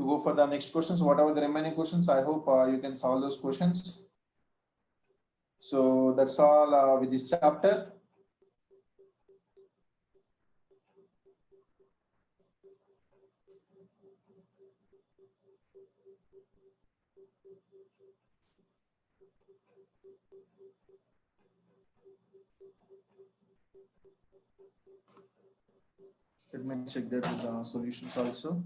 to go for the next questions. Whatever the remaining questions, I hope you can solve those questions. So that's all with this chapter. Let me check that with the solutions also.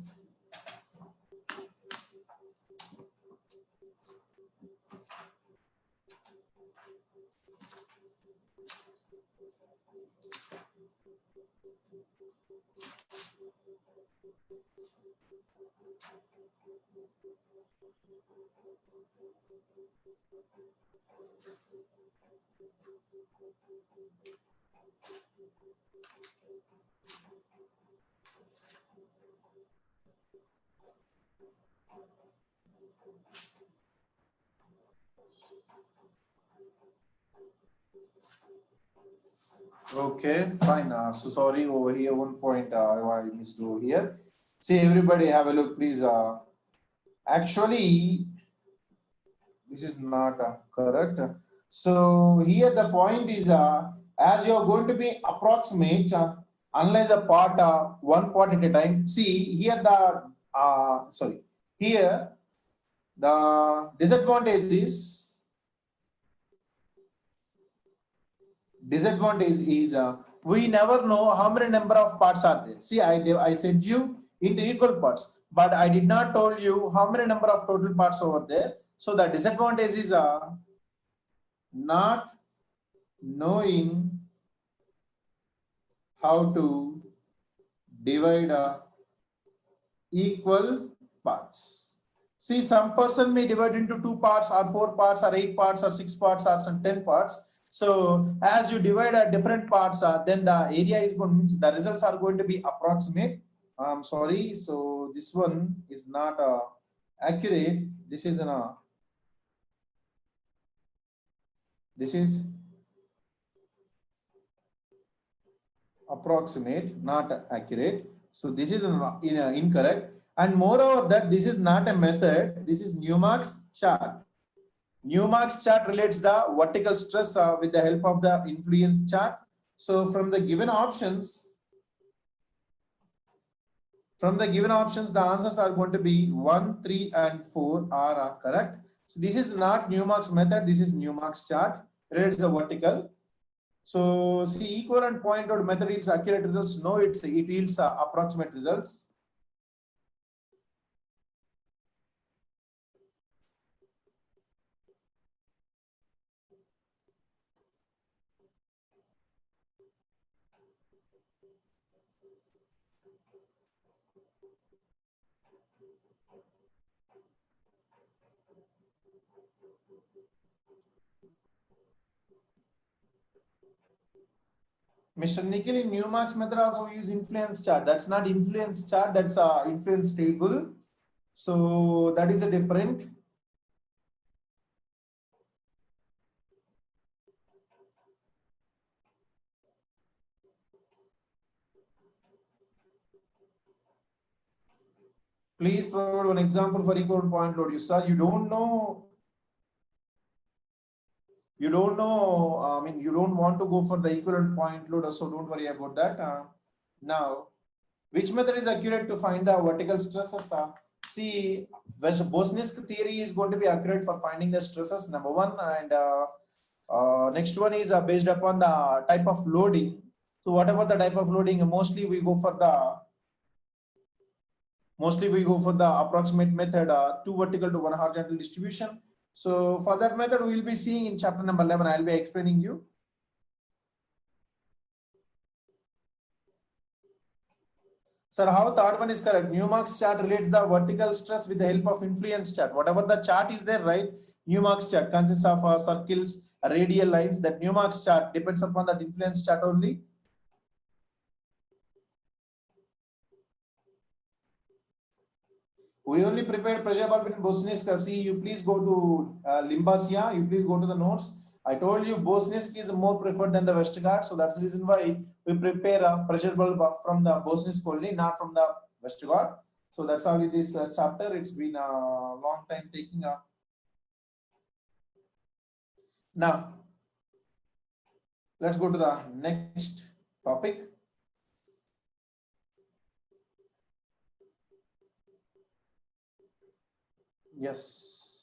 Okay, fine. So sorry, over here one point I missed over here. See, everybody have a look, please. Actually, this is not correct. So here the point is, as you are going to be approximate, analyze a part, one part at a time. See here the here the disadvantage is we never know how many number of parts are there. See, I said you into equal parts, but I did not told you how many number of total parts over there. So the disadvantage is not knowing how to divide equal parts. See, some person may divide into 2 parts or 4 parts or 8 parts or 6 parts or some 10 parts. So as you divide different parts, then the area is going, the results are going to be approximate. I'm sorry, so this one is not accurate. This is approximate, not accurate. So this is incorrect. And moreover that this is not a method, this is Newmark's chart. Newmark's chart relates the vertical stress with the help of the influence chart. So from the given options, the answers are going to be 1, 3, and 4 are correct. So this is not Newmark's method, this is Newmark's chart. Relates the vertical. So see, equivalent point cloud method yields accurate results. No, it yields approximate results. Mr. Nikhil, in Newmark's method also use influence chart. That's not influence chart, that's influence table. So that is a different. Please provide one example for equivalent point load. You saw you don't know. I mean, you don't want to go for the equivalent point load, so don't worry about that. Now, which method is accurate to find the vertical stresses? See, Bosnisk theory is going to be accurate for finding the stresses, number one, and next one is based upon the type of loading. So whatever the type of loading, mostly we go for the approximate method, 2 vertical to 1 horizontal distribution. So for that method, we will be seeing in chapter number 11. I'll be explaining you. Sir, how third one is correct? Newmark's chart relates the vertical stress with the help of influence chart. Whatever the chart is there, right? Newmark's chart consists of circles, radial lines. That Newmark's chart depends upon that influence chart only. We only prepared pressure bulb in Bosnisk. See, you please go to Limbasia. You please go to the notes. I told you Bosnisk is more preferred than the Westergaard. So that's the reason why we prepare a pressure bulb from the Bosnisk only, not from the Westergaard. So that's how it is chapter. It's been a long time taking up. Now, let's go to the next topic. Yes.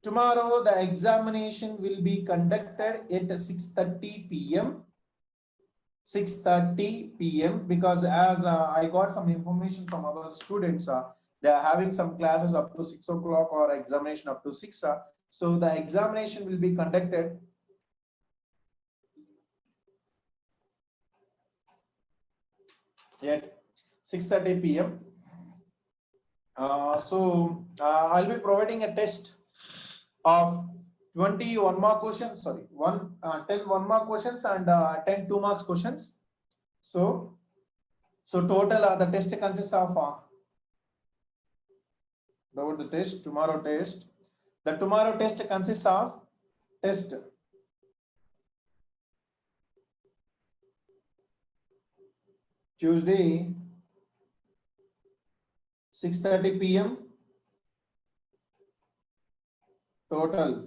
Tomorrow, the examination will be conducted at 6:30 p.m. 6:30 p.m. because as I got some information from our students, they are having some classes up to 6 o'clock or examination up to 6. So the examination will be conducted at 6:30 p.m. I'll be providing a test of 21 mark questions, 10 1 mark questions and 10 2 marks questions. So total the test consists of the test, tomorrow test. The tomorrow test consists of test Tuesday 6:30 p.m. Total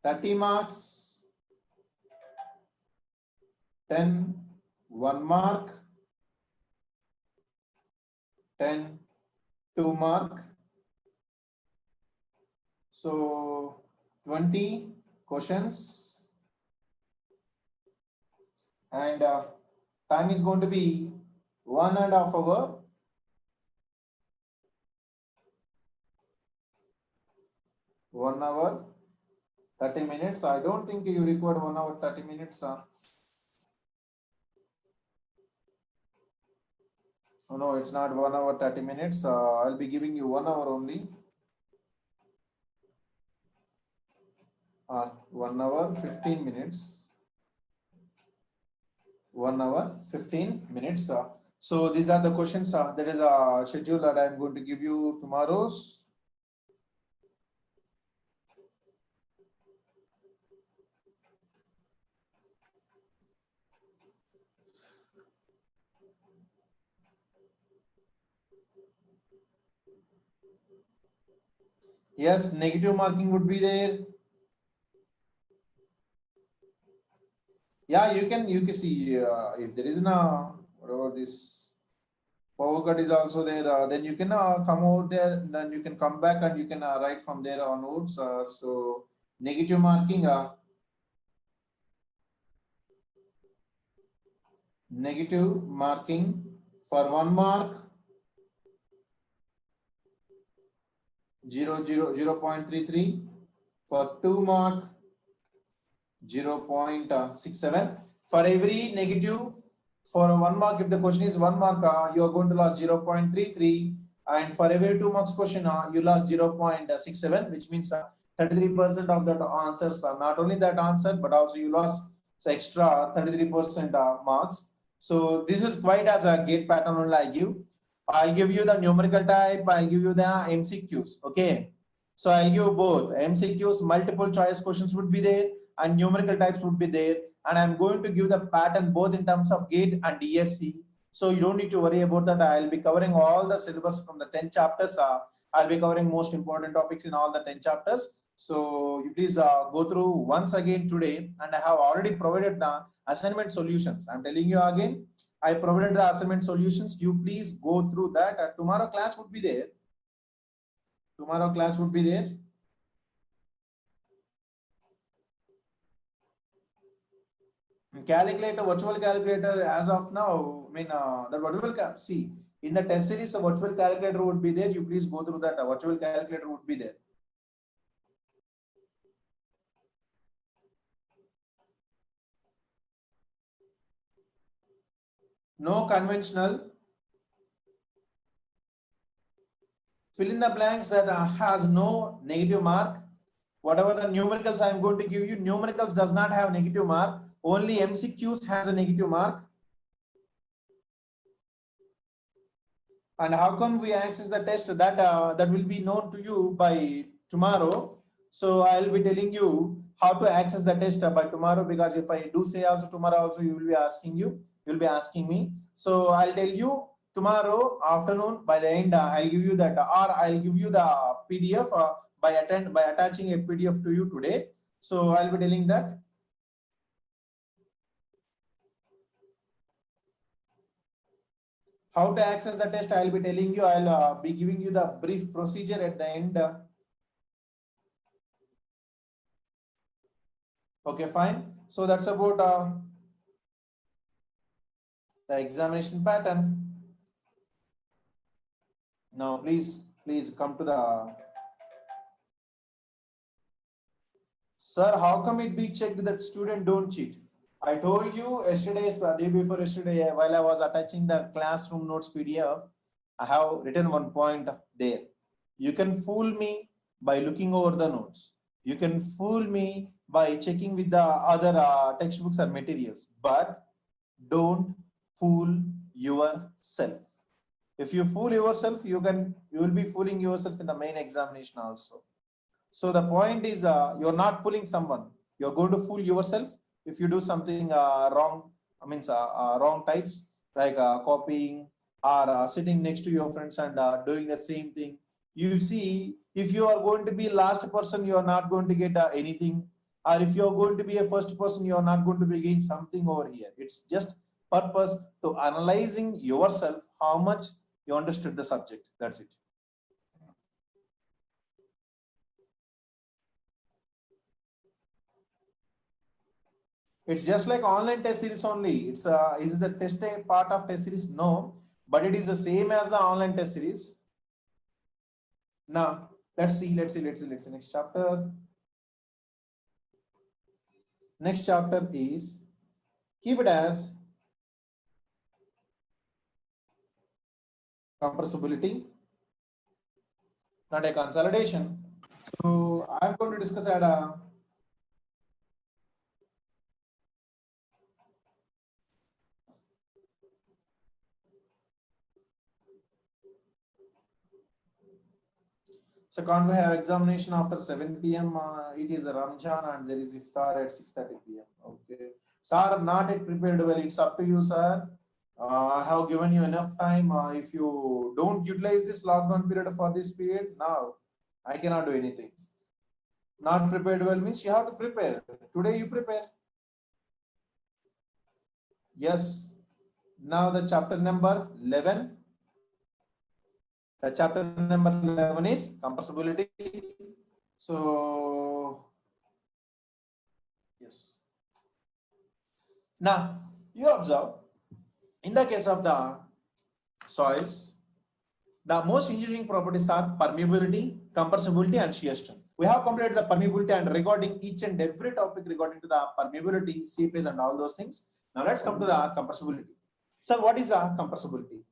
30 marks, 10 1 mark, 10 2 mark. So 20 questions, and time is going to be 1.5 hours. 1 hour 30 minutes. I don't think you require 1 hour 30 minutes. Oh, no, it's not 1 hour 30 minutes. I'll be giving you 1 hour only. 1 hour 15 minutes. 1 hour 15 minutes. So these are the questions. There is a schedule that I'm going to give you tomorrow's. Yes, negative marking would be there. Yeah, you can see if there is whatever this power cut is also there, then you can come over there, then you can come back and you can write from there onwards. So negative marking, for 1 mark 0.33, for 2 mark 0.67. For every negative, for 1 mark, if the question is 1 mark, you are going to lose 0.33, and for every 2 marks question, you lost 0.67, which means 33% of that answers. Not only that answer, but also you lost extra 33% marks. So this is quite as a gate pattern only I give. I'll give you the numerical type, I'll give you the MCQs. Okay. So I'll give both MCQs, multiple choice questions would be there, and numerical types would be there. And I'm going to give the pattern both in terms of GATE and ESC. So you don't need to worry about that. I'll be covering all the syllabus from the 10 chapters. I'll be covering most important topics in all the 10 chapters. So you please go through once again today. And I have already provided the assignment solutions. I'm telling you again, I provided the assignment solutions. You please go through that. Tomorrow class would be there. Tomorrow class would be there. Calculator, virtual calculator, as of now, I mean, the virtual, see, in the test series, a virtual calculator would be there. You please go through that. A virtual calculator would be there. No conventional. Fill in the blanks that has no negative mark. Whatever the numericals I'm going to give you, numericals does not have negative mark. Only MCQs has a negative mark. And how come we access the test? That that will be known to you by tomorrow. So I'll be telling you how to access the test by tomorrow, because if I do say also tomorrow also, you will be asking me. So I'll tell you tomorrow afternoon by the end, I'll give you that, or I'll give you the PDF by attaching a PDF to you today. So I'll be telling that. How to access the test, I'll be telling you. I'll be giving you the brief procedure at the end. Okay, fine. So that's about the examination pattern. Now, please come to the. Sir, how come it be checked that student don't cheat? I told you yesterday, day before yesterday, while I was attaching the classroom notes PDF, I have written one point there. You can fool me by looking over the notes. You can fool me by checking with the other textbooks or materials, but don't fool yourself. If you fool yourself, you will be fooling yourself in the main examination also. So the point is, you're not fooling someone. You're going to fool yourself if you do something wrong. Wrong types like copying or sitting next to your friends and doing the same thing. You see, if you are going to be last person, you are not going to get anything. Or if you are going to be a first person, you are not going to be getting something over here. It's just purpose to analyzing yourself, how much you understood the subject. That's it. It's just like online test series only. It's is the test a part of test series? No, but it is the same as the online test series. Now let's see next chapter. Next chapter is, keep it as compressibility, not a consolidation. So I'm going to discuss at so can't we have examination after 7 p.m. It is a Ramzan and there is iftar at 6:30 p.m. Okay. Sir, not yet prepared well. It's up to you, sir. I have given you enough time. If you don't utilize this lockdown period for this period, now I cannot do anything. Not prepared well means you have to prepare. Today you prepare. Yes. Now the chapter number 11. The chapter number 11 is compressibility. So, yes. Now, you observe, in the case of the soils, the most engineering properties are permeability, compressibility, and shear strength. We have completed the permeability and regarding each and every topic regarding to the permeability, seepage, and all those things. Now, let's come to the compressibility. So, what is the compressibility?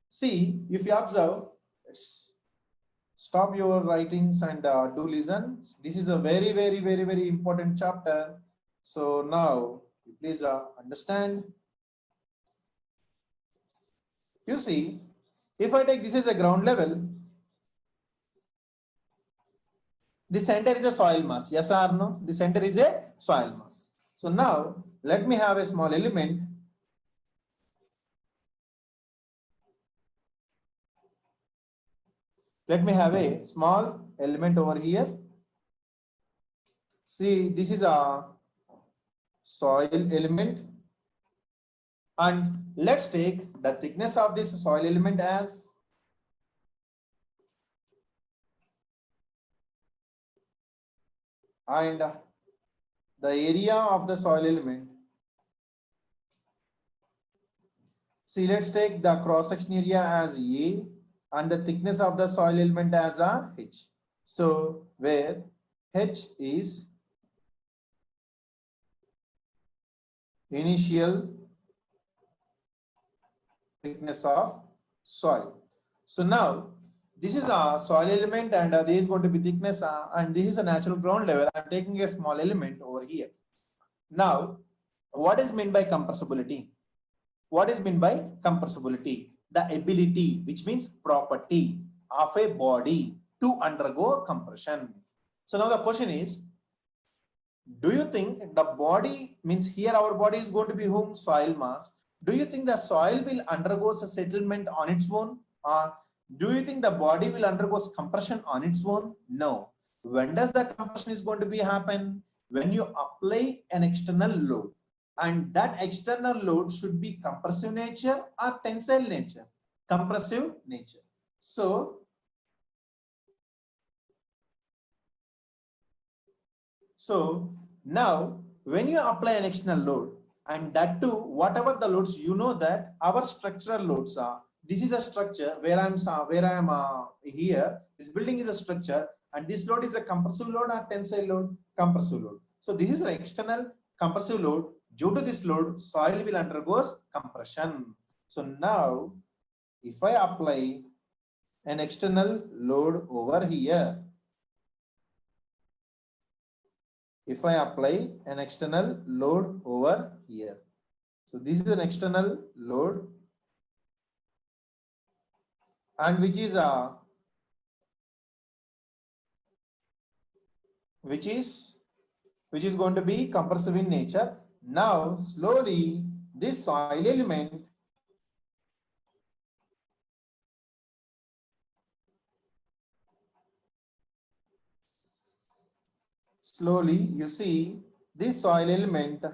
See, if you observe, stop your writings and do listen. This is a very, very, very, very important chapter. So now please understand. You see, if I take this as a ground level, the center is a soil mass. Yes or no? The center is a soil mass. So now let me have a small element. Let me have a small element over here. See, this is a soil element. And let's take the thickness of this soil element as and the area of the soil element. See, let's take the cross-section area as A and the thickness of the soil element as a H. So, where H is initial thickness of soil. So now this is a soil element and this is going to be thickness and this is a natural ground level. I'm taking a small element over here. Now, what is meant by compressibility? What is meant by compressibility? The ability, which means property of a body to undergo compression. So now the question is, do you think the body means here our body is going to be whom? Soil mass. Do you think the soil will undergo a settlement on its own? Or do you think the body will undergo compression on its own? No. When does the compression is going to be happen? When you apply an external load. And that external load should be compressive nature or tensile nature. Compressive nature. So now when you apply an external load, and that too, whatever the loads, you know that our structural loads are, this is a structure where I am here, this building is a structure, and this load is a compressive load or tensile load? Compressive load. So this is an external compressive load. Due to this load, soil will undergo compression. So now, if I apply an external load over here, if I apply an external load over here, so this is an external load, and which is going to be compressive in nature. Now slowly this soil element you see this soil element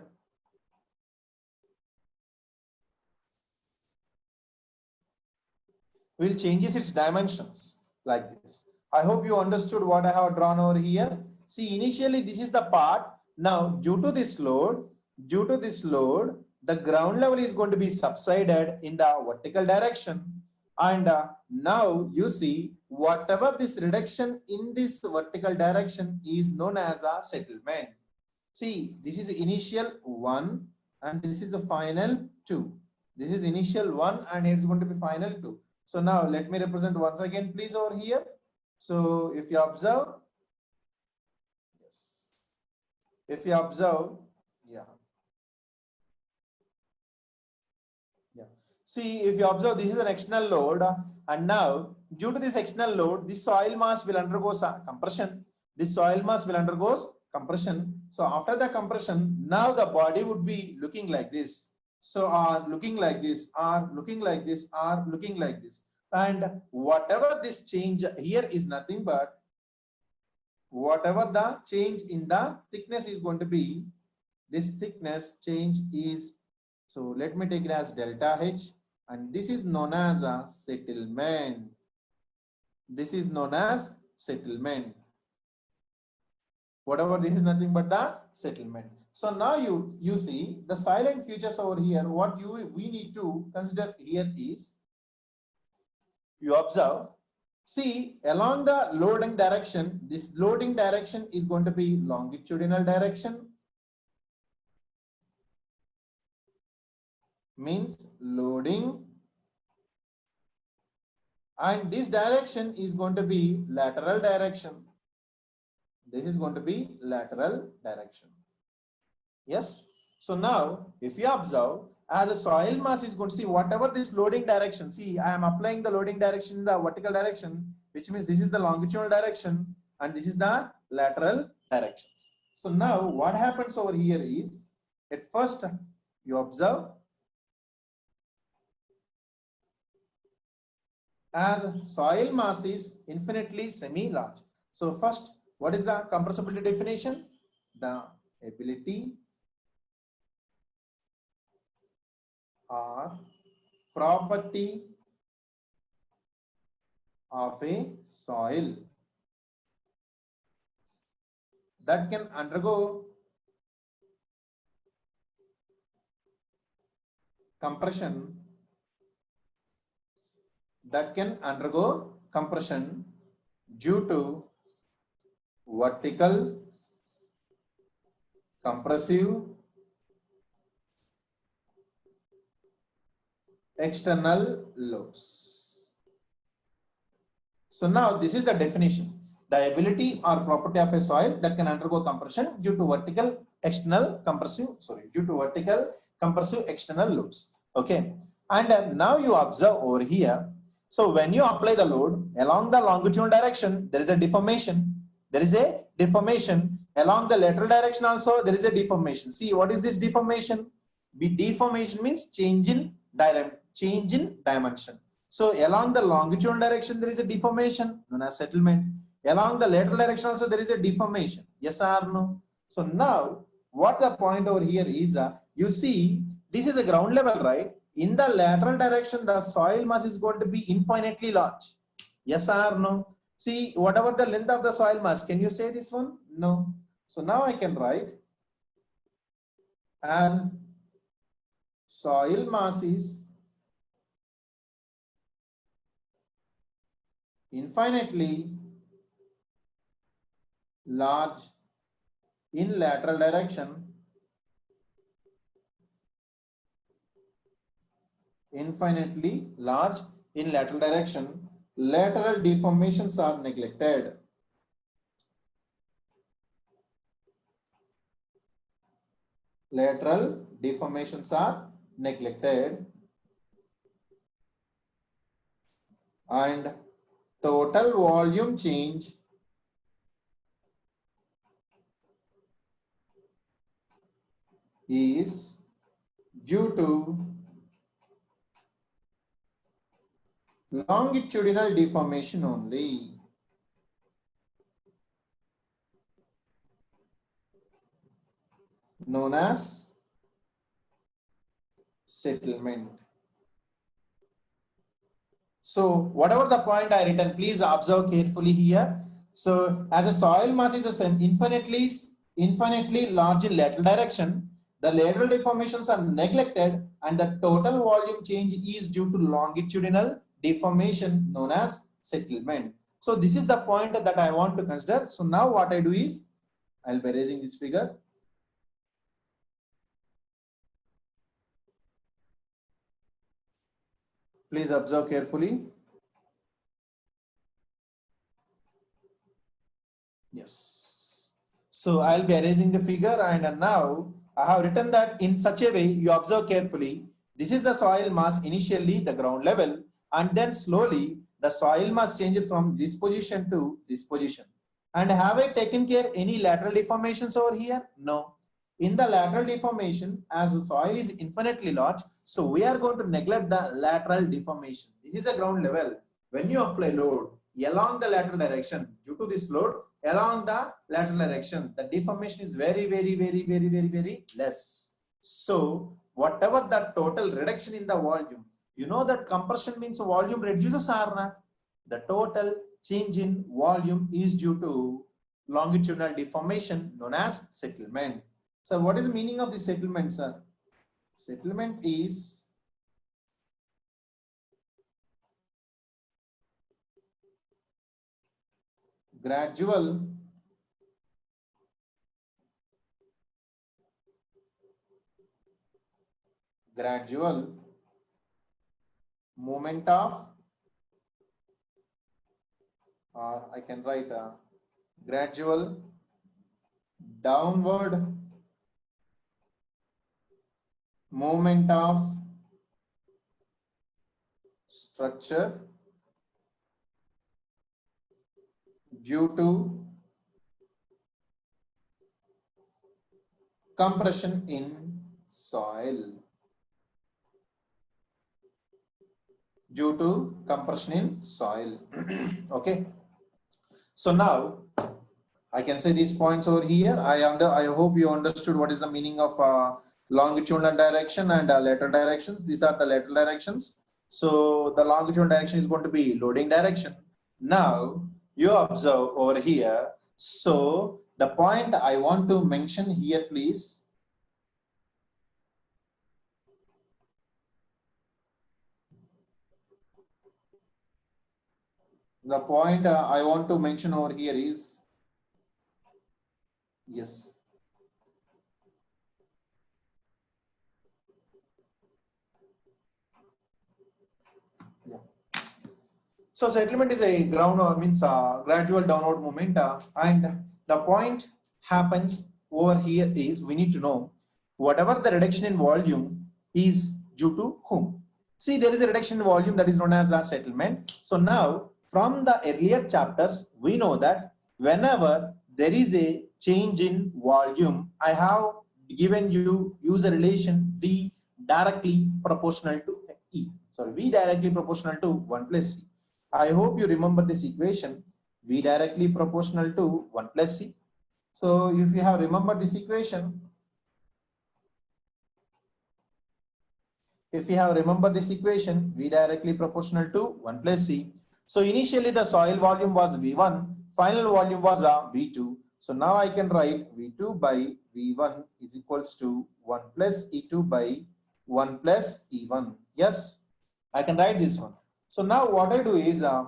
will changes its dimensions like this. I hope you understood what I have drawn over here. See, initially this is the part. Now due to this load, the ground level is going to be subsided in the vertical direction. And now you see whatever this reduction in this vertical direction is known as a settlement. See, this is initial 1 and this is the final 2. This is initial 1 and it's going to be final 2. So now let me represent once again, please, over here. So if you observe, yes, if you observe, see, if you observe, this is an external load, and now due to this external load, this soil mass will undergo compression. This soil mass will undergo compression. So after the compression, now the body would be looking like this. So looking like this, looking like this, looking like this. And whatever this change here is nothing but whatever the change in the thickness is going to be, this thickness change is, so let me take it as delta H, and this is known as a settlement. This is known as settlement. Whatever, this is nothing but the settlement. So now you see the silent features over here. What we need to consider here is, you observe, see, along the loading direction, this loading direction is going to be longitudinal direction. Means loading, and this direction is going to be lateral direction. This is going to be lateral direction. Yes. So now if you observe, as a soil mass is going to see whatever this loading direction, see, I am applying the loading direction in the vertical direction, which means this is the longitudinal direction and this is the lateral directions. So now what happens over here is, at first you observe, as soil mass is infinitely semi-large. So first, what is the compressibility definition? The ability or property of a soil that can undergo compression, due to vertical compressive external loads. So now this is the definition: the ability or property of a soil that can undergo compression due to vertical compressive external loads. Okay, and now you observe over here. So when you apply the load along the longitudinal direction, there is a deformation. Along the lateral direction also there is a deformation. See, what is this deformation? Deformation means change in dimension. So along the longitudinal direction there is a deformation known as settlement. Along the lateral direction also there is a deformation. Yes or no? So now what the point over here is, you see this is a ground level, right? In the lateral direction the soil mass is going to be infinitely large. Yes or no? See, whatever the length of the soil mass, can you say this one? No. So now I can write as soil mass is infinitely large in lateral direction, infinitely large in lateral direction, lateral deformations are neglected. Lateral deformations are neglected and total volume change is due to longitudinal deformation only. Known as settlement. So whatever the point I written, please observe carefully here. So as a soil mass is infinitely large in lateral direction, the lateral deformations are neglected and the total volume change is due to longitudinal deformation known as settlement. So this is the point that I want to consider. So now what I do is I'll be erasing this figure. Please observe carefully. Yes. So I'll be erasing the figure, and now I have written that in such a way you observe carefully. This is the soil mass initially the ground level, and then slowly the soil mass changed from this position to this position. And have I taken care any lateral deformations over here? No. In the lateral deformation, as the soil is infinitely large, so we are going to neglect the lateral deformation. This is a ground level. When you apply load along the lateral direction, due to this load along the lateral direction, the deformation is very less. So whatever the total reduction in the volume, you know that compression means volume reduces or not? The total change in volume is due to longitudinal deformation known as settlement. So what is the meaning of the settlement, sir? Settlement is gradual movement of, or I can write a gradual downward movement of structure due to compression in soil. Due to compression in soil. Okay. So now I can say these points over here. I hope you understood what is the meaning of longitudinal direction and lateral directions. These are the lateral directions. So the longitudinal direction is going to be loading direction. Now you observe over here. So the point I want to mention here, please. The point I want to mention over here is, yes. Yeah. So settlement is a gradual downward movement, and the point happens over here is we need to know whatever the reduction in volume is due to whom. See, there is a reduction in volume that is known as a settlement. So now from the earlier chapters, we know that whenever there is a change in volume, I have given you use a relation V directly proportional to E. Sorry, V directly proportional to 1 plus C. I hope you remember this equation, V directly proportional to 1 plus C. So if you have remembered this equation, V directly proportional to 1 plus C. So initially the soil volume was V1, final volume was V2. So now I can write V2 by V1 is equals to 1 plus E2 by 1 plus E1. Yes, I can write this one. So now what I do is I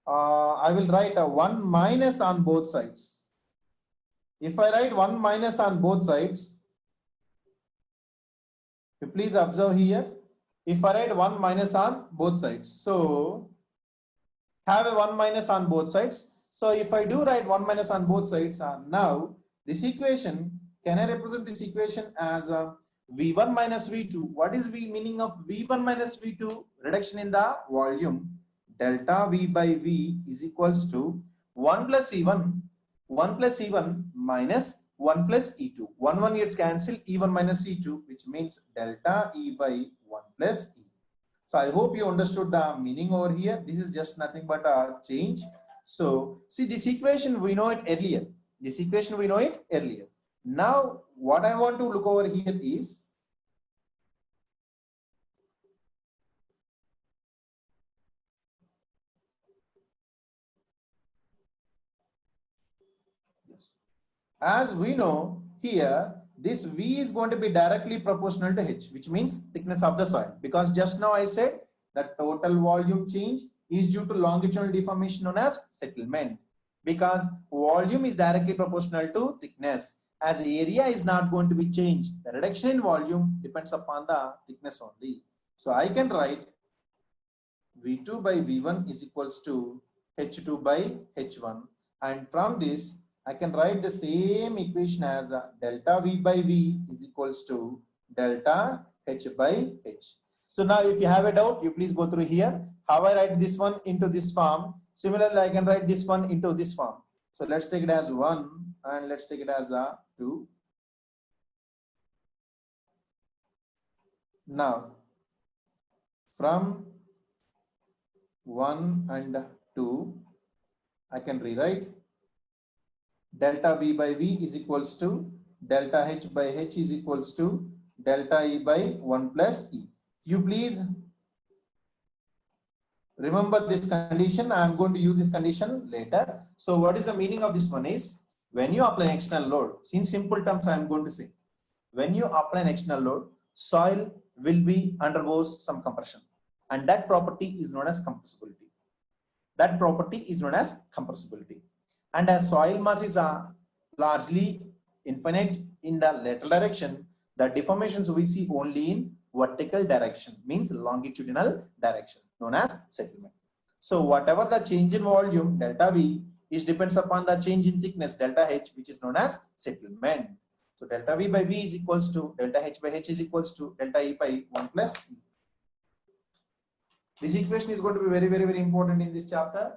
will write a 1 minus on both sides. If I write 1 minus on both sides, you please observe here. If I write 1 minus on both sides, so have a 1 minus on both sides. So if I do write 1 minus on both sides, now this equation, can I represent this equation as V1 minus V2? What is the meaning of V1 minus V2? Reduction in the volume. Delta V by V is equals to 1 plus E1, 1 plus E1 minus 1 plus E2. 1 gets cancelled, E1 minus E2, which means delta E by 1 plus E. So I hope you understood the meaning over here. This is just nothing but a change. So see, this equation we know it earlier. Now what I want to look over here is as we know here, this V is going to be directly proportional to H, which means thickness of the soil. Because just now I said that total volume change is due to longitudinal deformation known as settlement. Because volume is directly proportional to thickness. As area is not going to be changed, the reduction in volume depends upon the thickness only. So I can write V2 by V1 is equals to H2 by H1. And from this, I can write the same equation as delta V by V is equals to delta H by H. So now if you have a doubt, you please go through here. How I write this one into this form. Similarly, I can write this one into this form. So let's take it as 1 and let's take it as 2. Now, from 1 and 2, I can rewrite delta V by V is equals to delta H by H is equals to delta E by 1 plus E. You please remember this condition. I am going to use this condition later. So what is the meaning of this one is, when you apply external load, in simple terms I am going to say, when you apply an external load, soil will be undergoes some compression, and that property is known as compressibility. And as soil mass is largely infinite in the lateral direction, the deformations we see only in vertical direction, means longitudinal direction, known as settlement. So whatever the change in volume, delta V, is depends upon the change in thickness, delta H, which is known as settlement. So delta V by V is equals to delta H by H is equals to delta E by 1 plus E. This equation is going to be very, very, very important in this chapter.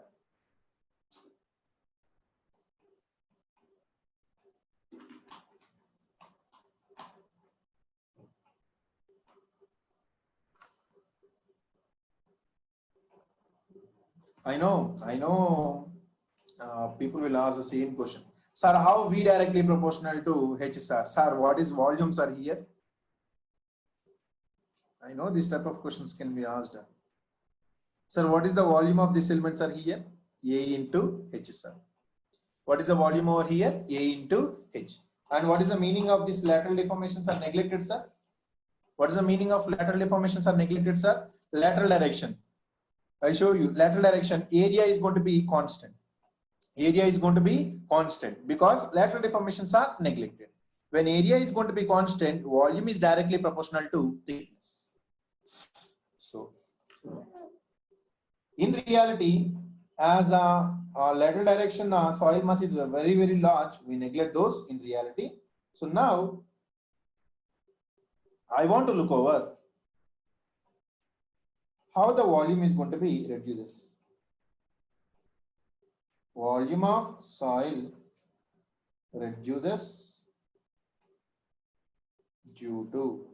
I know, people will ask the same question. Sir, how V directly proportional to H, sir? Sir, what is volumes are here? I know this type of questions can be asked. Sir, what is the volume of these elements are here? A into H, sir. What is the volume over here? A into H. And what is the meaning of these lateral deformations are neglected, sir? What is the meaning of lateral deformations are neglected, sir? Lateral direction. I show you lateral direction, area is going to be constant. Because lateral deformations are neglected. When area is going to be constant, volume is directly proportional to thickness. So, in reality, as a lateral direction, soil mass is very, very large. We neglect those in reality. So now, I want to look over how the volume is going to be reduced. Volume of soil reduces due to?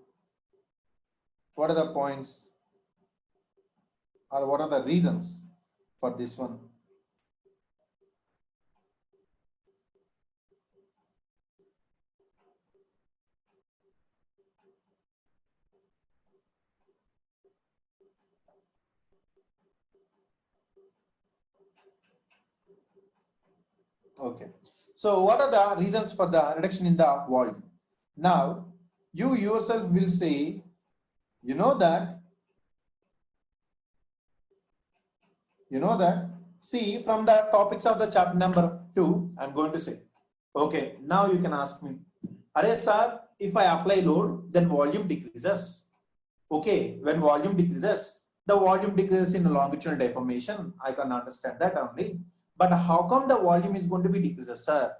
What are the points or what are the reasons for this one? Okay. So what are the reasons for the reduction in the volume? Now, you yourself will say, you know that, see from the topics of the chapter number 2, I'm going to say, okay, now you can ask me, Arey sir, if I apply load, then volume decreases. Okay, when volume decreases, the volume decreases in longitudinal deformation. I can understand that only. But how come the volume is going to be decreases, sir?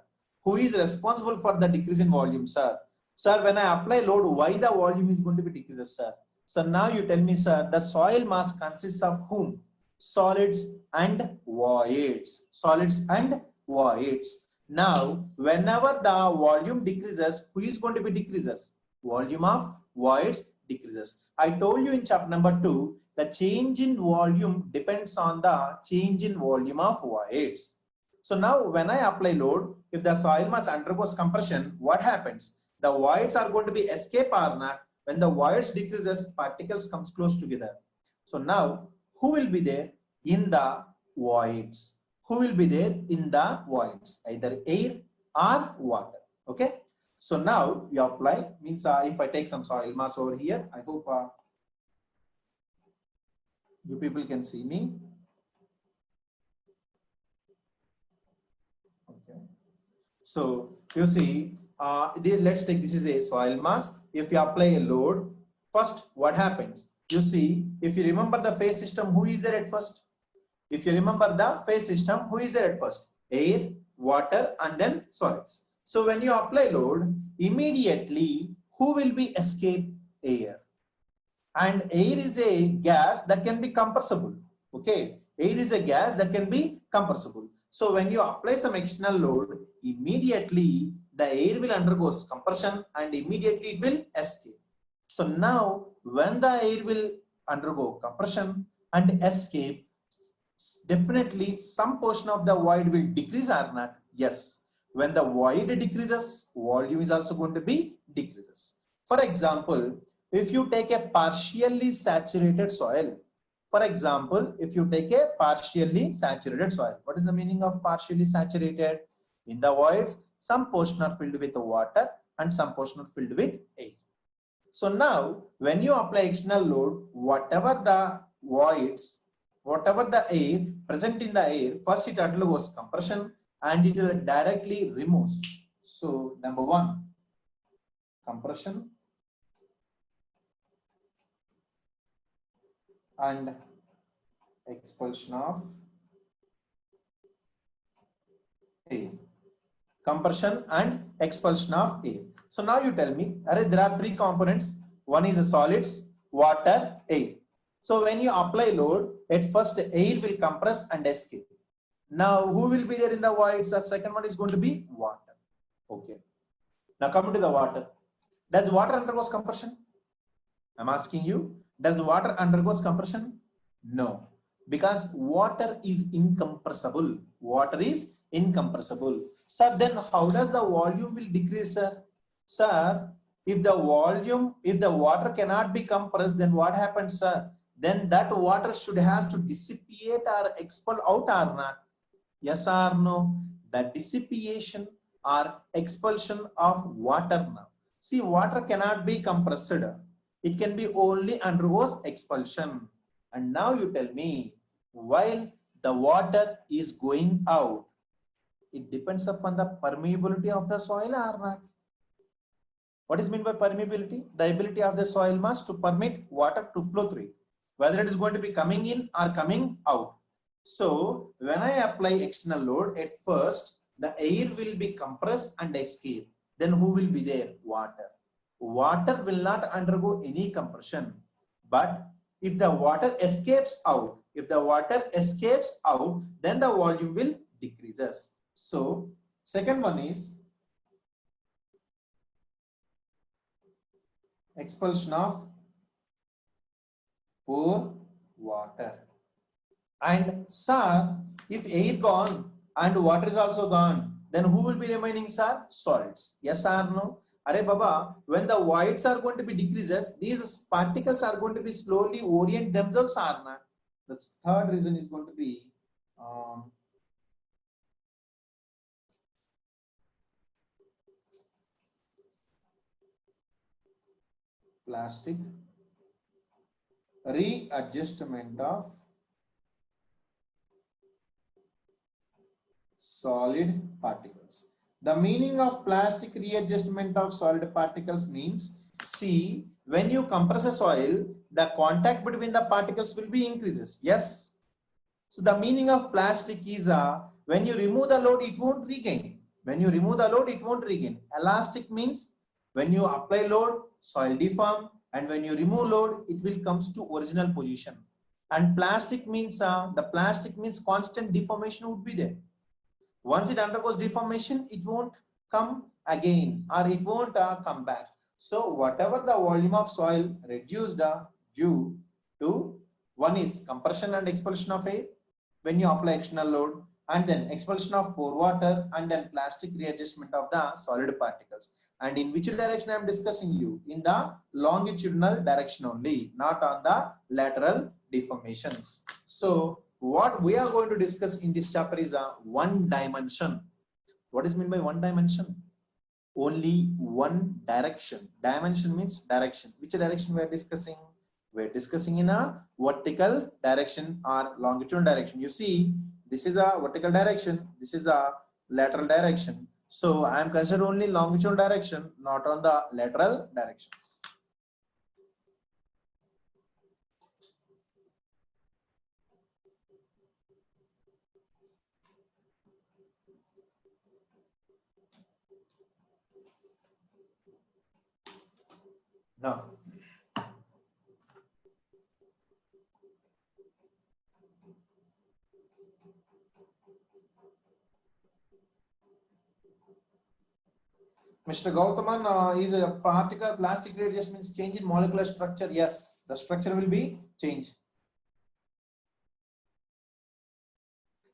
Who is responsible for the decrease in volume, sir? Sir, when I apply load, why the volume is going to be decreases, sir? So now you tell me, sir, the soil mass consists of whom? Solids and voids. Solids and voids. Now, whenever the volume decreases, who is going to be decreases? Volume of voids decreases. I told you in chapter number 2, the change in volume depends on the change in volume of voids. So now when I apply load, if the soil mass undergoes compression, what happens? The voids are going to be escape or not. When the voids decreases, particles comes close together. So now who will be there in the voids? Who will be there in the voids? Either air or water. Okay. So now you apply, means if I take some soil mass over here, I hope you people can see me. Okay. So you see, let's take this is a soil mass. If you apply a load, first what happens? You see, if you remember the phase system, who is there at first? If you remember the phase system, who is there at first? Air, water, and then solids. So when you apply load, immediately who will be escape? Air. And air is a gas that can be compressible. Okay, air is a gas that can be compressible. So when you apply some external load, immediately the air will undergo compression and immediately it will escape. So now when the air will undergo compression and escape, definitely some portion of the void will decrease or not? Yes. When the void decreases, volume is also going to be decreases. For example, if you take a partially saturated soil, for example, if you take a partially saturated soil, what is the meaning of partially saturated? In the voids, some portion are filled with water and some portion are filled with air. So now when you apply external load, whatever the voids, whatever the air present in the air, first it undergoes compression and it will directly remove. So number 1, compression and expulsion of air. Compression and expulsion of air. So now you tell me, there are 3 components. One is the solids, water, air. So when you apply load, at first air will compress and escape. Now who will be there in the voids? The second one is going to be water. Okay. Now coming to the water. Does water undergoes compression? I'm asking you, does water undergoes compression? No, because water is incompressible. Water is incompressible. Sir, then how does the volume will decrease, sir? Sir, if the water cannot be compressed, then what happens, sir? Then that water should has to dissipate or expel out or not? Yes or no? The dissipation or expulsion of water now. See, water cannot be compressed. It can be only undergoes expulsion. And now you tell me, while the water is going out, it depends upon the permeability of the soil or not. What is meant by permeability? The ability of the soil mass to permit water to flow through it, whether it is going to be coming in or coming out. So when I apply external load, at first the air will be compressed and escape. Then who will be there? Water. Water will not undergo any compression. But if the water escapes out, then the volume will decreases. So second one is expulsion of pore water. And sir, if air gone and water is also gone, then who will be remaining, sir? Solids. Yes or no? Are Baba, when the voids are going to be decreases, these particles are going to be slowly orient themselves or not? The third reason is going to be plastic readjustment of solid particles. The meaning of plastic readjustment of solid particles means, see, when you compress a soil, the contact between the particles will be increases. Yes. So the meaning of plastic is when you remove the load, it won't regain. When you remove the load, it won't regain. Elastic means when you apply load, soil deform, and when you remove load, it will comes to original position. And plastic means the plastic means constant deformation would be there. Once it undergoes deformation, it won't come again or it won't come back. So whatever the volume of soil reduced due to, one is compression and expulsion of air when you apply external load, and then expulsion of pore water, and then plastic readjustment of the solid particles. And in which direction I am discussing you? In the longitudinal direction only, not on the lateral deformations. So what we are going to discuss in this chapter is a one dimension. What is meant by one dimension? Only one direction. Dimension means direction. Which direction we are discussing? We are discussing in a vertical direction or longitudinal direction. You see, this is a vertical direction, this is a lateral direction. So I am considered only longitudinal direction, not on the lateral direction. Now, Mr. Gautaman, is a particle plastic readjustment means change in molecular structure? Yes, the structure will be changed.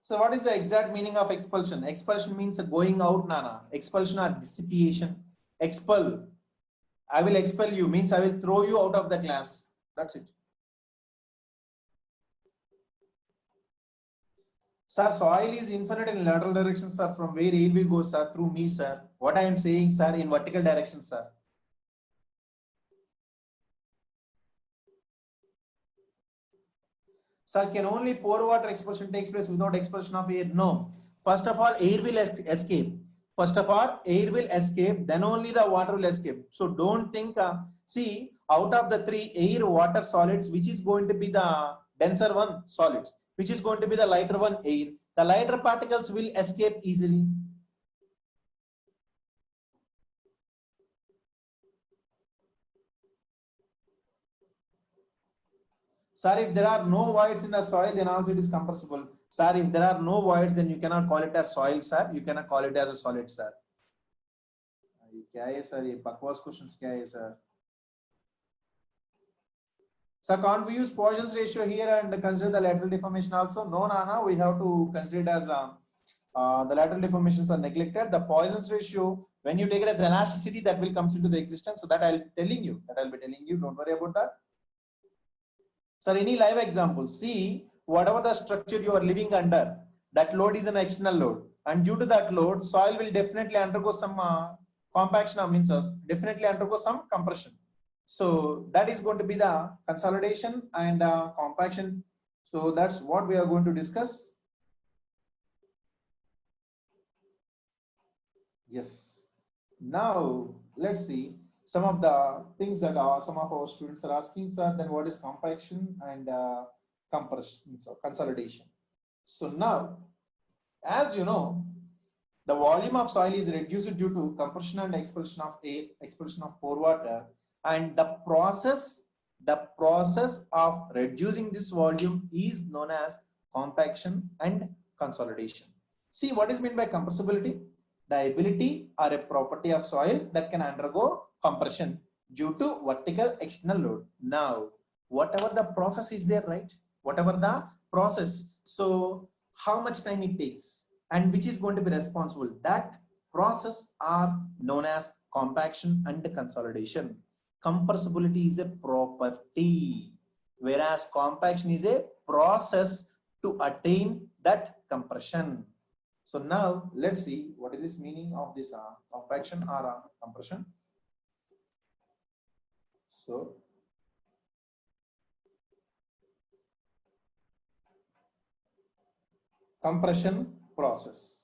So what is the exact meaning of expulsion? Expulsion means going out, Nana. Expulsion or dissipation. Expel. I will expel you means I will throw you out of the class. That's it. Sir, soil is infinite in lateral direction, sir. From where air will go, sir? Through me, sir. What I am saying, sir, in vertical direction, sir. Sir, can only pore water expulsion takes place without expulsion of air? No. First of all, air will escape. First of all, air will escape, then only the water will escape. So don't think, see, out of the three, air, water, solids, which is going to be the denser one? Solids. Which is going to be the lighter one? Air. The lighter particles will escape easily. Sir, if there are no voids in the soil, then also it is compressible. Sir, if there are no voids, then you cannot call it as soil, sir. You cannot call it as a solid, sir. क्या है sir? ये बकवास questions क्या है sir? So can't we use Poisson's ratio here and consider the lateral deformation also? No, Nana, we have to consider it as the lateral deformations are neglected. The Poisson's ratio, when you take it as elasticity, that will come into the existence. So that I'll be telling you. Don't worry about that. Sir, any live example? See, whatever the structure you are living under, that load is an external load, and due to that load, soil will definitely undergo some compaction, means definitely undergo some compression. So that is going to be the consolidation and compaction. So that's what we are going to discuss. Yes. Now let's see some of the things that some of our students are asking, sir. Then what is compaction and compression, so consolidation? So now, as you know, the volume of soil is reduced due to compression and expulsion of air, expulsion of pore water, and the process of reducing this volume is known as compaction and consolidation. See, what is meant by compressibility? The ability or a property of soil that can undergo compression. due to vertical external load. Now, whatever the process is there, right? Whatever the process, so how much time it takes and which is going to be responsible, that process are known as compaction and consolidation. Compressibility is a property, whereas compaction is a process to attain that compression. So now let's see what is this meaning of this compaction or compression. So compression process.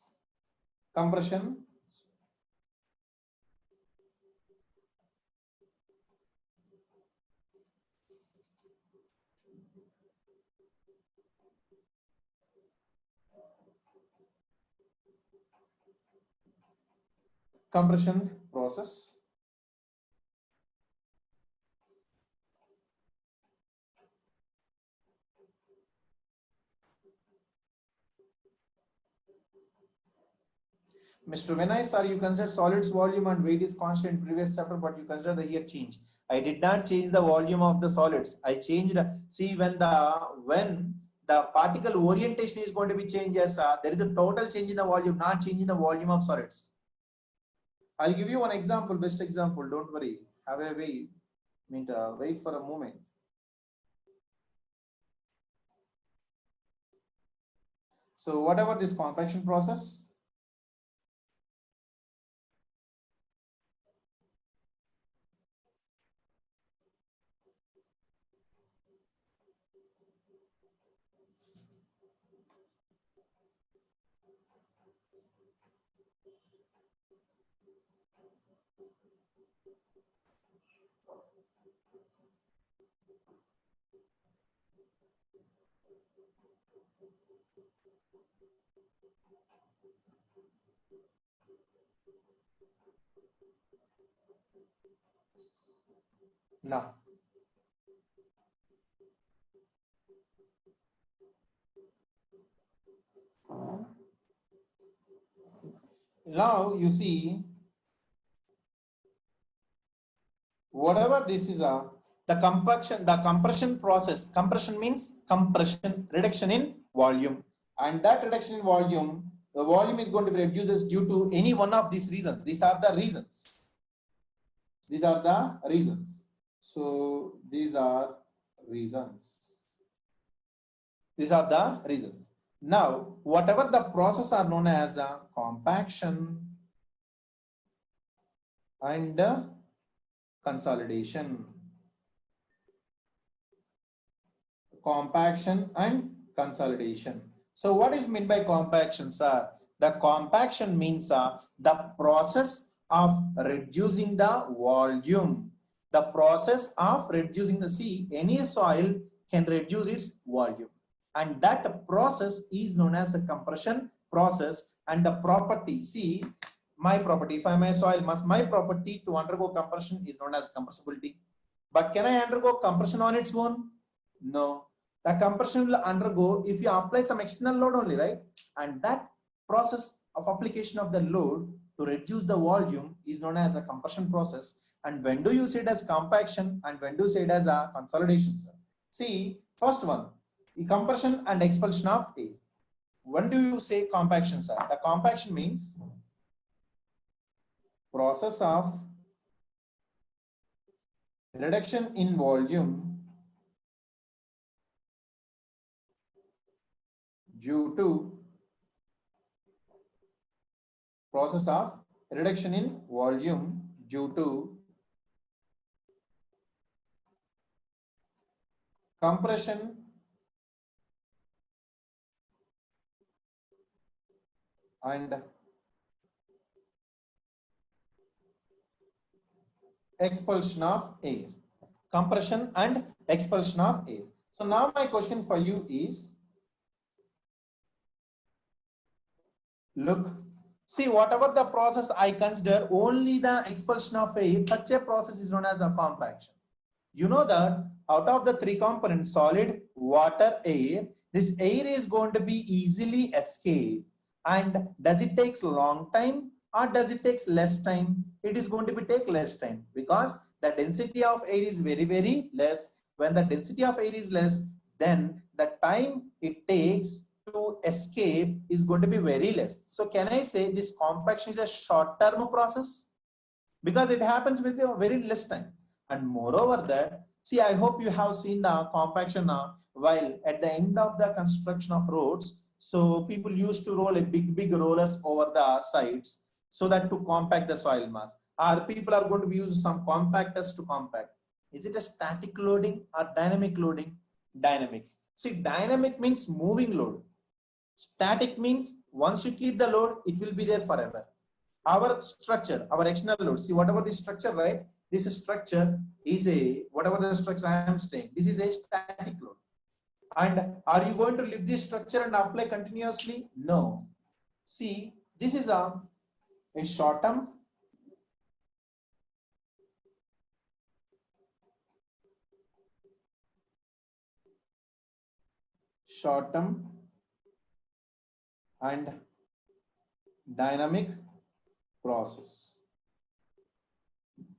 Compression process. Mr. Vinay sir, you consider solids volume and weight is constant in previous chapter, but you consider the here change. I did not change the volume of the solids. I changed, see when the particle orientation is going to be changed, yes, there is a total change in the volume, not change in the volume of solids. I'll give you one example, best example, don't worry. Have a wait, wait for a moment. So whatever this compaction process, now. Now you see, whatever this is the compression process. Compression means compression, reduction in volume, and that reduction in volume, the volume is going to be reduced due to any one of these reasons. These are the reasons. These are the reasons. So these are reasons. These are the reasons. Now, whatever the process are known as a compaction and consolidation. Compaction and consolidation. So what is meant by compaction, sir? The compaction means the process of reducing the volume. The process of reducing the any soil can reduce its volume, and that process is known as a compression process. And the property, see, my property, if I am a soil mass, my property to undergo compression is known as compressibility. But can I undergo compression on its own? No. The compression will undergo if you apply some external load only, right? And that process of application of the load to reduce the volume is known as a compression process. And when do you say it as compaction and when do you say it as a consolidation, sir? See, first one, the compression and expulsion of air. When do you say compaction, sir? The compaction means process of reduction in volume due to process of reduction in volume due to compression and expulsion of air. Compression and expulsion of air. So now my question for you is, look, see, whatever the process I consider only the expulsion of air, such a process is known as a compaction. You know that out of the three components, solid, water, air, this air is going to be easily escape. And does it takes long time or does it takes less time? It is going to be take less time because the density of air is very, very less. When the density of air is less, then the time it takes to escape is going to be very less. So can I say this compaction is a short-term process? Because it happens with a very less time. And moreover that, see, I hope you have seen the compaction now, while at the end of the construction of roads, so people used to roll a big rollers over the sides so that to compact the soil mass. Or people are going to use some compactors to compact. Is it a static loading or dynamic loading? Dynamic. See, dynamic means moving load. Static means once you keep the load, it will be there forever. Our structure, our external load, see whatever the structure, right? This structure is a, whatever the structure I am saying, this is a static load. And are you going to lift this structure and apply continuously? No. See, this is a short-term and dynamic process.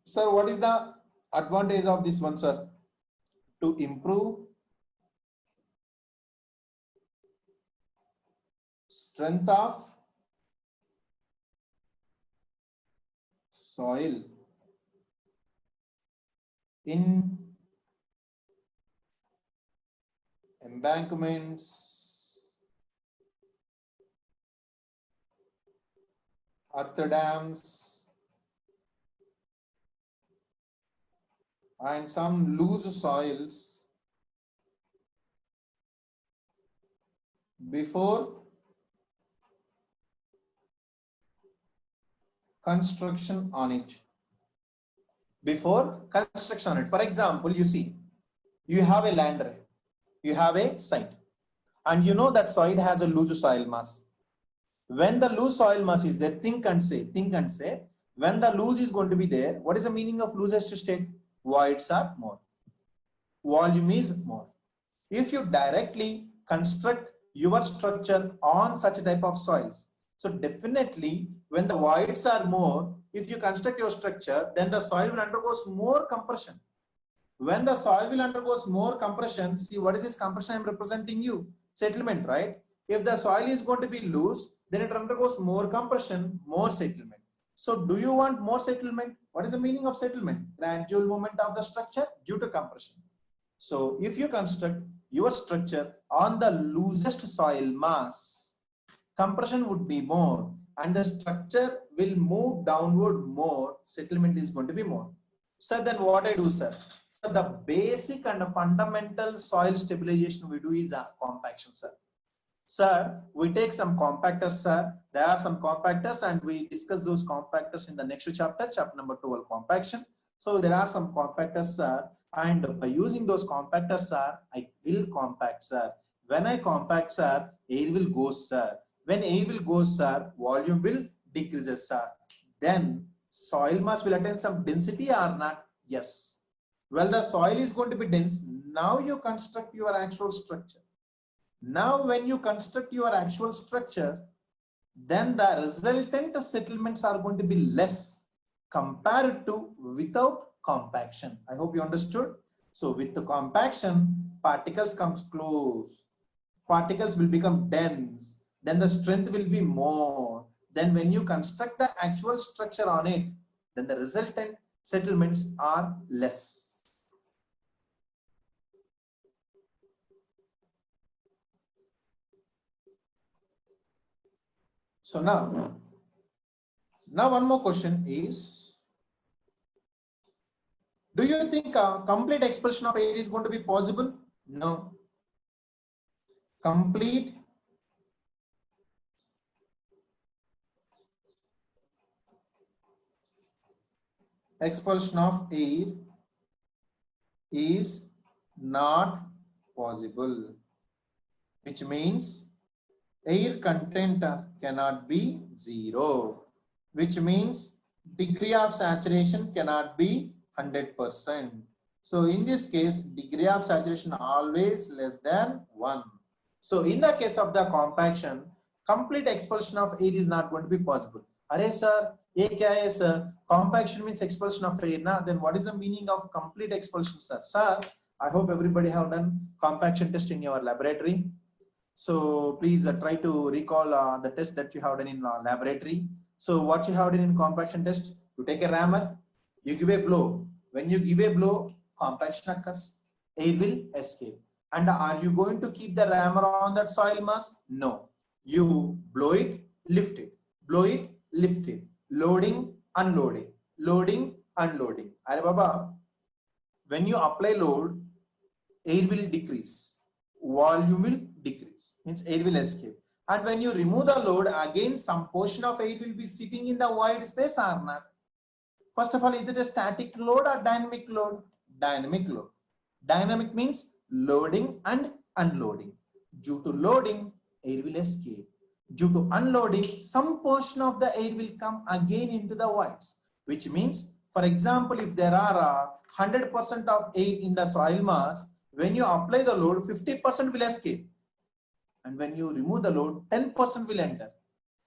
Sir, what is the advantage of this one, sir? To improve strength of soil in embankments, earth dams, and some loose soils before construction on it. Before construction on it. For example, you see, you have a land, you have a site, and you know that soil has a loose soil mass. When the loose soil mass is there, think and say, when the loose is going to be there, what is the meaning of loosest state? Voids are more. Volume is more. If you directly construct your structure on such a type of soils, so definitely when the voids are more, if you construct your structure, then the soil will undergo more compression. When the soil will undergo more compression, see what is this compression I am representing you? Settlement, right? If the soil is going to be loose, then it undergoes more compression, more settlement. So do you want more settlement? What is the meaning of settlement? Gradual movement of the structure due to compression. So if you construct your structure on the loosest soil mass, compression would be more and the structure will move downward more, settlement is going to be more. So then what I do, sir? So the basic and the fundamental soil stabilization we do is a compaction, sir. Sir, we take some compactors, sir. There are some compactors and we discuss those compactors in the next chapter, chapter number 12, compaction. So there are some compactors, sir. And by using those compactors, sir, I will compact, sir. When I compact, sir, air will go, sir. When air will go, sir, volume will decrease, sir. Then soil mass will attain some density or not? Yes. Well, the soil is going to be dense. Now you construct your actual structure. Now, when you construct your actual structure, then the resultant settlements are going to be less compared to without compaction. I hope you understood. So with the compaction, particles comes close. Particles will become dense. Then the strength will be more. Then when you construct the actual structure on it, then the resultant settlements are less. So now one more question is, do you think a complete expulsion of air is going to be possible? No. Complete expulsion of air is not possible, which means air content cannot be 0, which means degree of saturation cannot be 100%. So in this case, degree of saturation always less than 1. So in the case of the compaction, complete expulsion of air is not going to be possible. Arey sir, ये क्या है sir? Compaction means expulsion of air ना? Then what is the meaning of complete expulsion sir? Sir, I hope everybody have done compaction test in your laboratory. So please try to recall the test that you have done in laboratory. So what you have done in compaction test, you take a rammer, you give a blow. When you give a blow, compaction occurs, air will escape. And are you going to keep the rammer on that soil mass? No. You blow it, lift it, blow it, lift it, loading, unloading, loading, unloading. Are Baba, when you apply load, air will decrease, volume will decrease, means air will escape. And when you remove the load, again some portion of air will be sitting in the void space or not. First of all, is it a static load or dynamic load? Dynamic load. Dynamic means loading and unloading. Due to loading, air will escape. Due to unloading, some portion of the air will come again into the voids, which means, for example, if there are 100% of air in the soil mass, when you apply the load, 50% will escape. And when you remove the load, 10% will enter.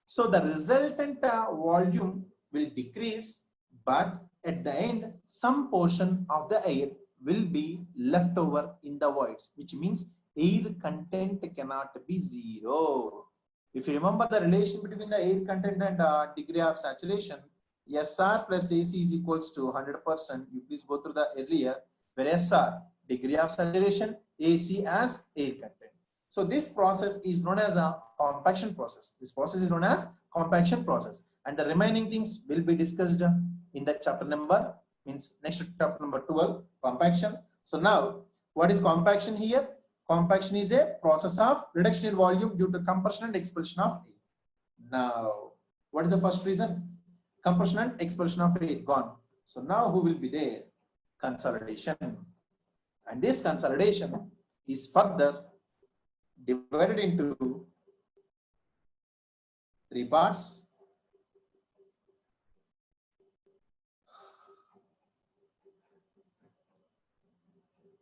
So the resultant volume will decrease, but at the end, some portion of the air will be left over in the voids, which means air content cannot be zero. If you remember the relation between the air content and degree of saturation, SR plus AC is equals to 100%. You please go through the earlier, where SR, degree of saturation, AC as air content. So this process is known as a compaction process. This process is known as compaction process. And the remaining things will be discussed in the chapter number, means next chapter number 12, compaction. So now, what is compaction here? Compaction is a process of reduction in volume due to compression and expulsion of air. Now, what is the first reason? Compression and expulsion of air gone. So now who will be there? Consolidation. And this consolidation is further divided into 3 parts.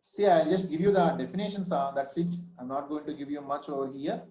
See, I'll just give you the definitions. That's it. I'm not going to give you much over here.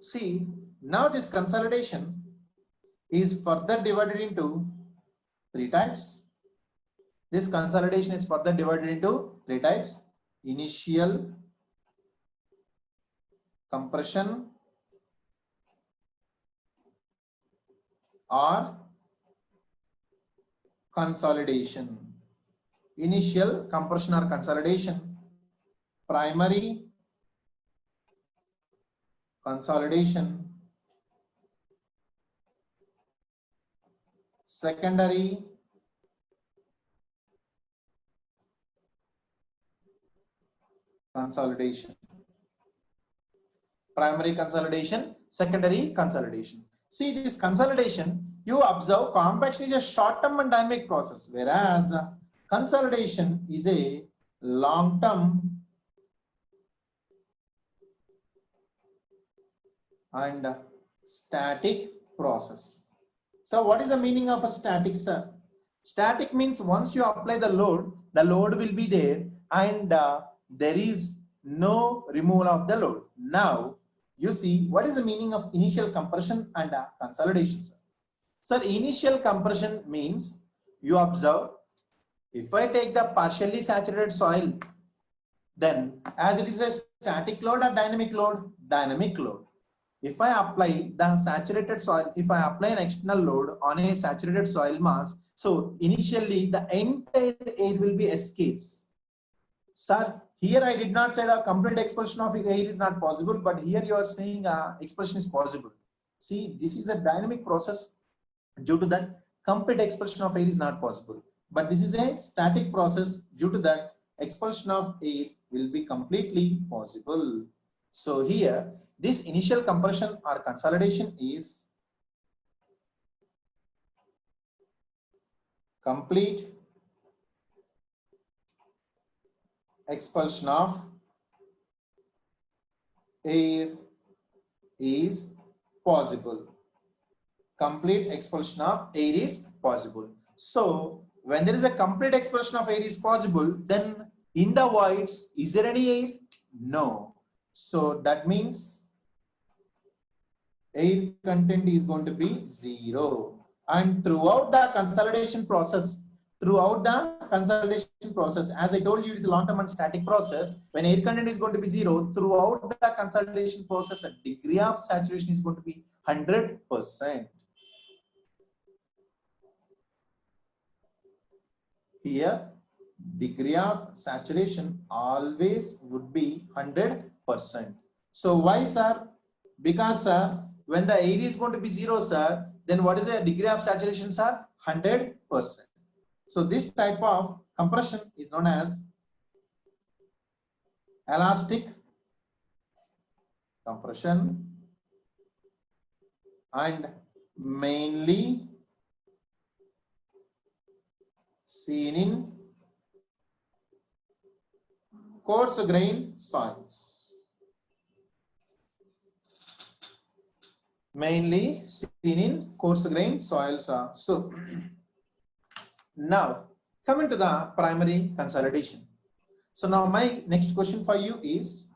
See, now this consolidation is further divided into 3 types. This consolidation is further divided into 3 types. Initial compression or consolidation. Initial compression or consolidation. Primary consolidation. Secondary consolidation. Primary consolidation, secondary consolidation. See, this consolidation, you observe compaction is a short-term and dynamic process, whereas consolidation is a long-term and static process. So what is the meaning of a static, sir? Static means once you apply the load will be there and there is no removal of the load. Now, you see, what is the meaning of initial compression and consolidation, sir? Sir, initial compression means you observe, if I take the partially saturated soil, then as it is a static load or dynamic load? Dynamic load. If I apply the saturated soil, if I apply an external load on a saturated soil mass, so initially the entire air will be escapes. Sir, here I did not say a complete expulsion of air is not possible, but here you are saying expulsion is possible. See, this is a dynamic process. Due to that, complete expulsion of air is not possible. But this is a static process. Due to that, expulsion of air will be completely possible. So here, this initial compression or consolidation is complete expulsion of air is possible. Complete expulsion of air is possible. So when there is a complete expulsion of air is possible, then in the voids, is there any air? No. So that means air content is going to be 0. And throughout the consolidation process, as I told you, it's a long-term and static process. When air content is going to be 0, throughout the consolidation process, a degree of saturation is going to be 100%. Here, degree of saturation always would be 100%. So why, sir? Because, sir, when the air is going to be 0, sir, then what is the degree of saturation, sir? 100%. So this type of compression is known as elastic compression and mainly seen in coarse grain soils. Mainly seen in coarse grain soils. So now coming to the primary consolidation. So now my next question for you is,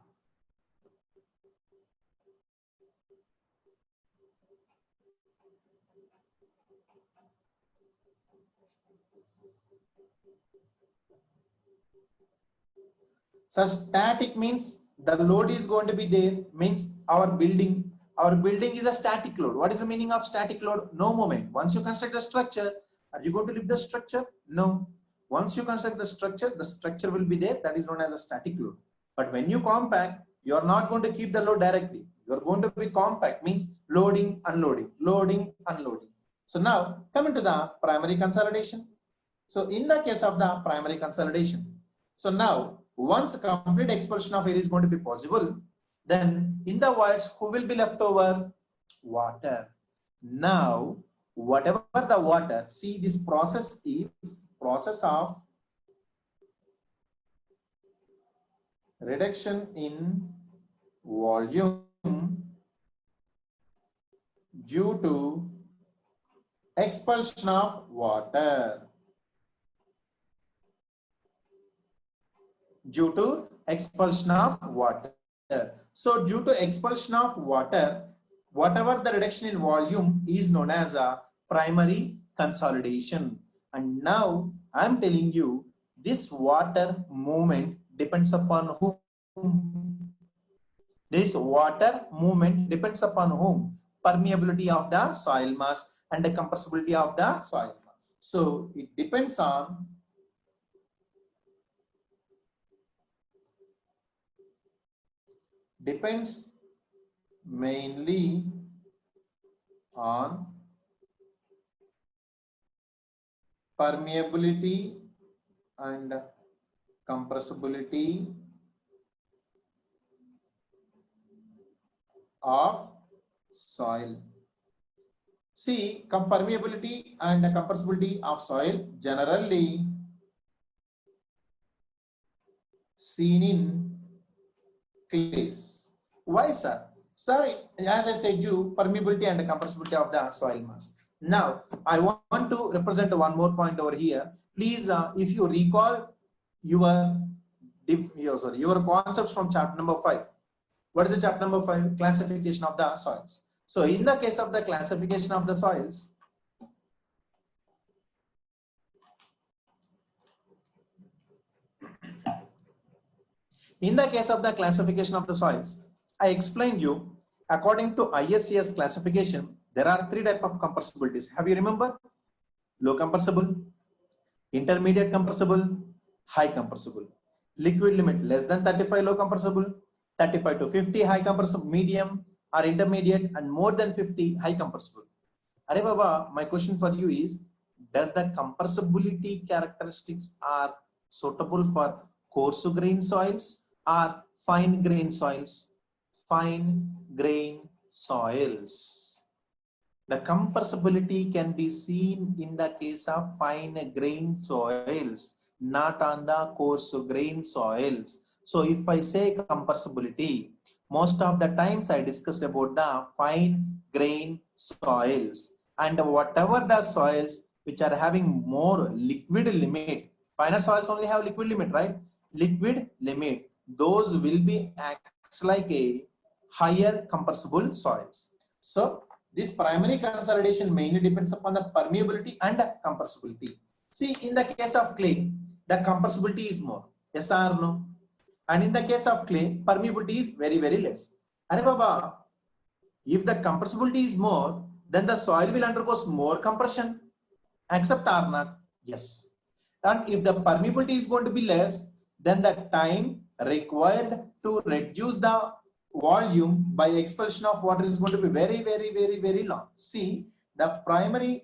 so static means the load is going to be there, means our building is a static load. What is the meaning of static load? No movement. Once you construct the structure, are you going to lift the structure? No. Once you construct the structure will be there. That is known as a static load. But when you compact, you are not going to keep the load directly. You are going to be compact, means loading, unloading, loading, unloading. So now coming to the primary consolidation. So in the case of the primary consolidation, so now once complete expulsion of air is going to be possible, then in the voids, who will be left over? Water. Now, whatever the water, see, this process is process of reduction in volume due to expulsion of water. Due to expulsion of water. So due to expulsion of water, whatever the reduction in volume is known as a primary consolidation. And now I am telling you, this water movement depends upon whom? This water movement depends upon whom? Permeability of the soil mass and the compressibility of the soil mass. So it depends mainly on permeability and compressibility of soil. See, permeability and compressibility of soil generally seen in clays. Why, sir? Sir, as I said you, permeability and compressibility of the soil mass. Now, I want to represent one more point over here. Please, if you recall your concepts from chapter number 5. What is the chapter number 5? Classification of the soils. So, in the case of the classification of the soils, I explained you, according to ISCS classification, there are 3 types of compressibilities. Have you remember? Low compressible, intermediate compressible, high compressible. Liquid limit less than 35 low compressible, 35 to 50 high compressible, medium, or intermediate, and more than 50 high compressible. Are Baba, my question for you is, does the compressibility characteristics are suitable for coarse grain soils or fine grain soils? Fine grain soils. The compressibility can be seen in the case of fine grain soils, not on the coarse grain soils. So if I say compressibility, most of the times I discussed about the fine grain soils, and whatever the soils which are having more liquid limit, finer soils only have liquid limit, right? Liquid limit, those will be acts like a higher compressible soils. So this primary consolidation mainly depends upon the permeability and compressibility. See, in the case of clay, the compressibility is more. Yes or no? And in the case of clay, permeability is very, very less. Are Baba, if the compressibility is more, then the soil will undergo more compression. Accept or not? Yes. And if the permeability is going to be less, then the time required to reduce the volume by expulsion of water is going to be very, very, very, very long. See, the primary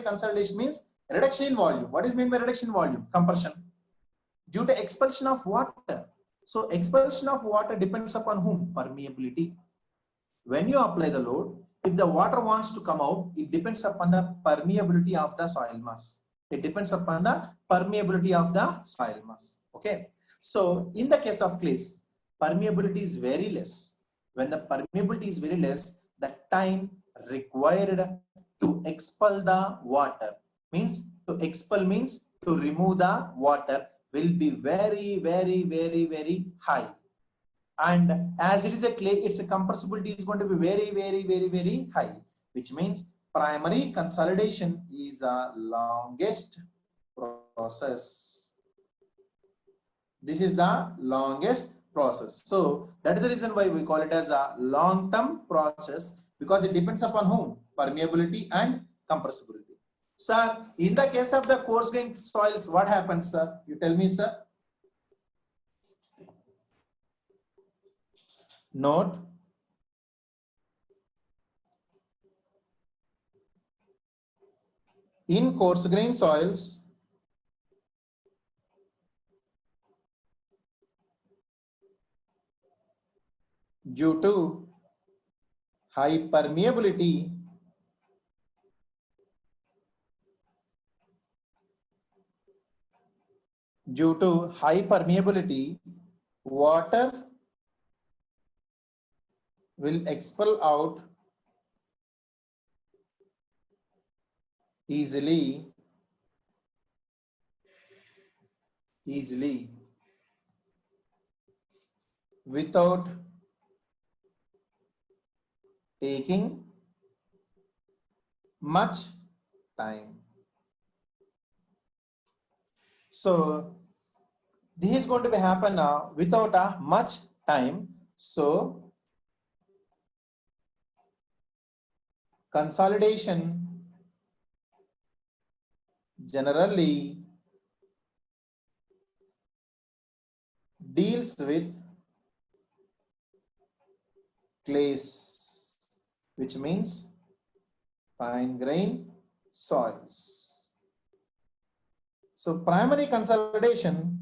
consolidation means reduction in volume. What is meant by reduction in volume? Compression. Due to expulsion of water. So expulsion of water depends upon whom? Permeability. When you apply the load, if the water wants to come out, it depends upon the permeability of the soil mass. It depends upon the permeability of the soil mass. Okay. So in the case of clays, permeability is very less. When the permeability is very less, the time required to expel the water means to remove the water will be very, very, very, very high. And as it is a clay, its compressibility is going to be very, very, very, very high, which means primary consolidation is a longest process. This is the longest process. So that is the reason why we call it as a long-term process, because it depends upon whom? Permeability and compressibility. Sir, in the case of the coarse grain soils, what happens, sir? You tell me, sir. Note, in coarse grain soils, due to high permeability, water will expel out easily without taking much time. So this is going to be happen now without much time. So consolidation generally deals with clays, which means fine grain soils. So primary consolidation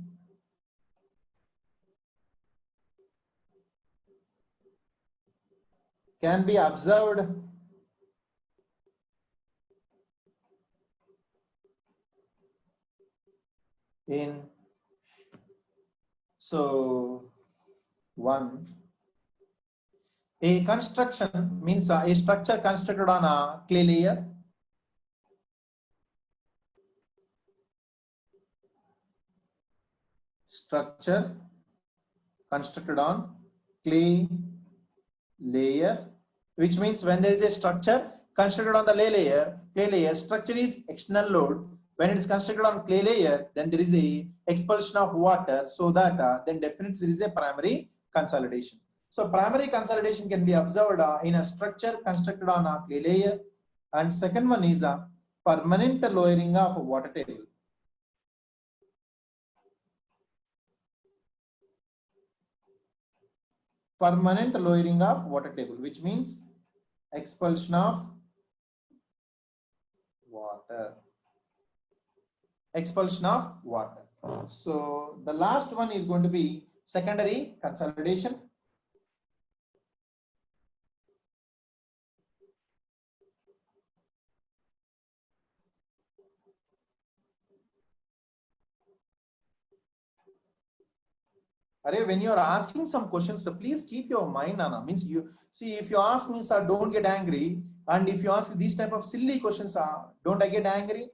can be observed in, so one, a construction means a structure constructed on a clay layer. Structure constructed on clay layer, which means when there is a structure constructed on the clay layer, structure is external load. When it is constructed on clay layer, then there is a expulsion of water, so that then definitely there is a primary consolidation. So primary consolidation can be observed in a structure constructed on a clay layer, and second one is a permanent lowering of water table. permanent lowering of water table, which means expulsion of water. Expulsion of water. So the last one is going to be secondary consolidation. When you are asking some questions, so please keep your mind on. Means you see, if you ask me, sir, don't get angry. And if you ask these type of silly questions, don't I get angry?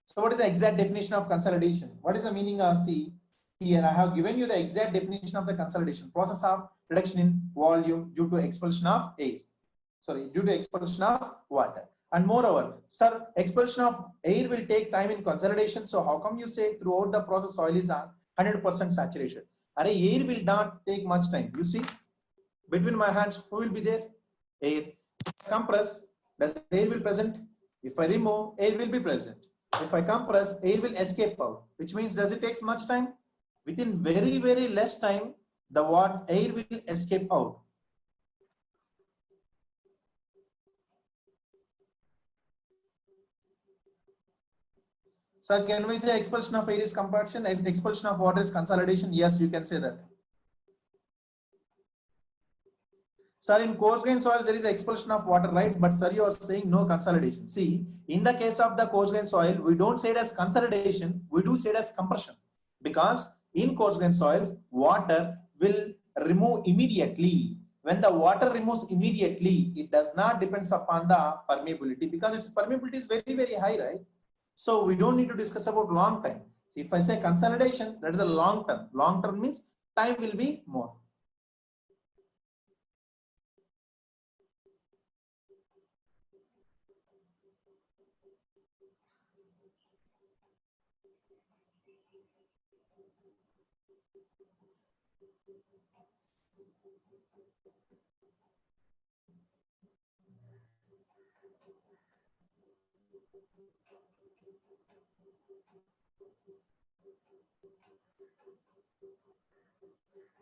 So what is the exact definition of consolidation? What is the meaning of, see, here I have given you the exact definition of the consolidation. Process of reduction in volume due to expulsion of air. Sorry, due to expulsion of water. And moreover, sir, expulsion of air will take time in consolidation. So how come you say throughout the process soil is 100% saturation? Air will not take much time. You see, between my hands, who will be there? Air. If I compress, does air will present? If I remove, air will be present. If I compress, air will escape out, which means does it take much time? Within very, very less time, the air will escape out. Sir, can we say expulsion of air is compaction, expulsion of water is consolidation? Yes, you can say that. Sir, in coarse grain soils, there is expulsion of water, right? But sir, you are saying no consolidation. See, in the case of the coarse grain soil, we don't say it as consolidation, we do say it as compression. Because in coarse grain soils, water will remove immediately. When the water removes immediately, it does not depend upon the permeability, because its permeability is very, very high, right? So we don't need to discuss about long time. So if I say consolidation, that is a long term. Long term means time will be more.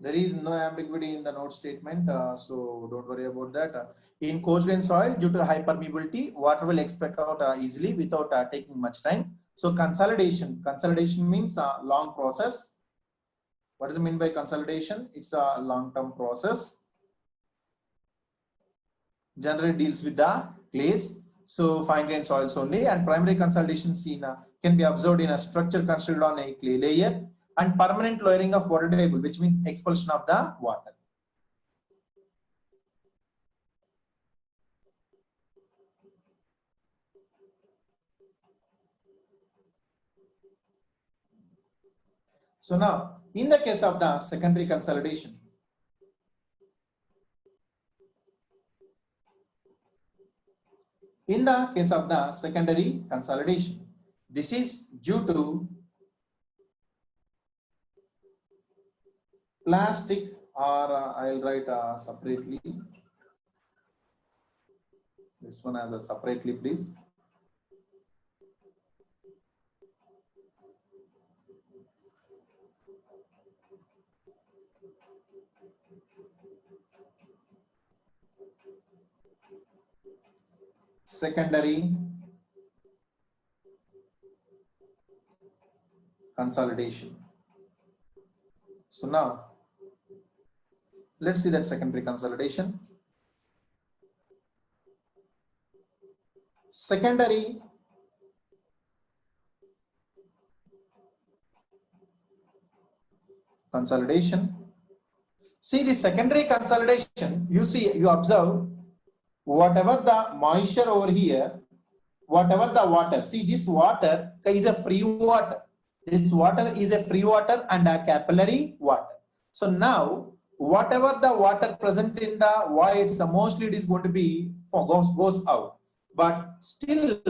There is no ambiguity in the note statement, so don't worry about that. In coarse grain soil, due to high permeability, water will expect out easily without taking much time. So consolidation means a long process. What does it mean by consolidation? It's a long-term process. Generally deals with the clays, so fine grain soils only, and primary consolidation can be observed in a structure constructed on a clay layer, and permanent lowering of water table, which means expulsion of the water. So now, in the case of the secondary consolidation, this is due to plastic, or I'll write separately. This one as a separately, please. Secondary consolidation. So now, let's see that secondary consolidation. Secondary consolidation. See, the secondary consolidation, you observe whatever the moisture over here, whatever the water, see this water is a free water. This water is a free water and a capillary water. So now, whatever the water present in the voids, mostly it is going to be goes out. But still,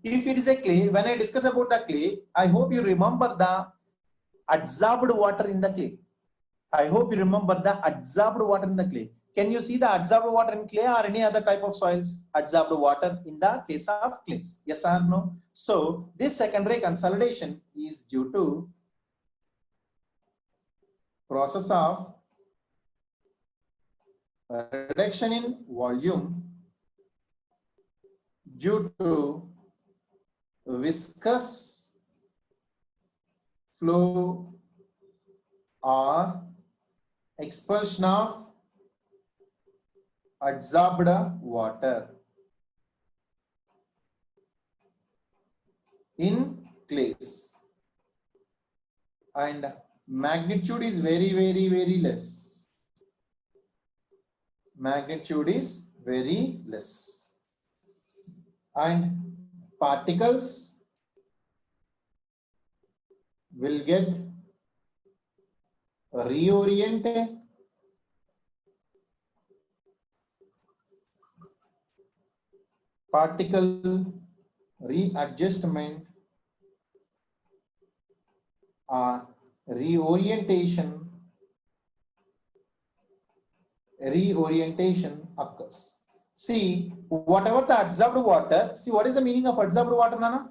if it is a clay, when I discuss about the clay, I hope you remember the adsorbed water in the clay. I hope you remember the adsorbed water in the clay. Can you see the adsorbed water in clay or any other type of soils? Adsorbed water in the case of clays. Yes or no? So this secondary consolidation is due to process of reduction in volume due to viscous flow or expulsion of adsorbed water in clays, and magnitude is very less. Magnitude is very less, and particles will get reoriented particle readjustment or reorientation occurs. See, whatever the adsorbed water, see what is the meaning of adsorbed water, Nana?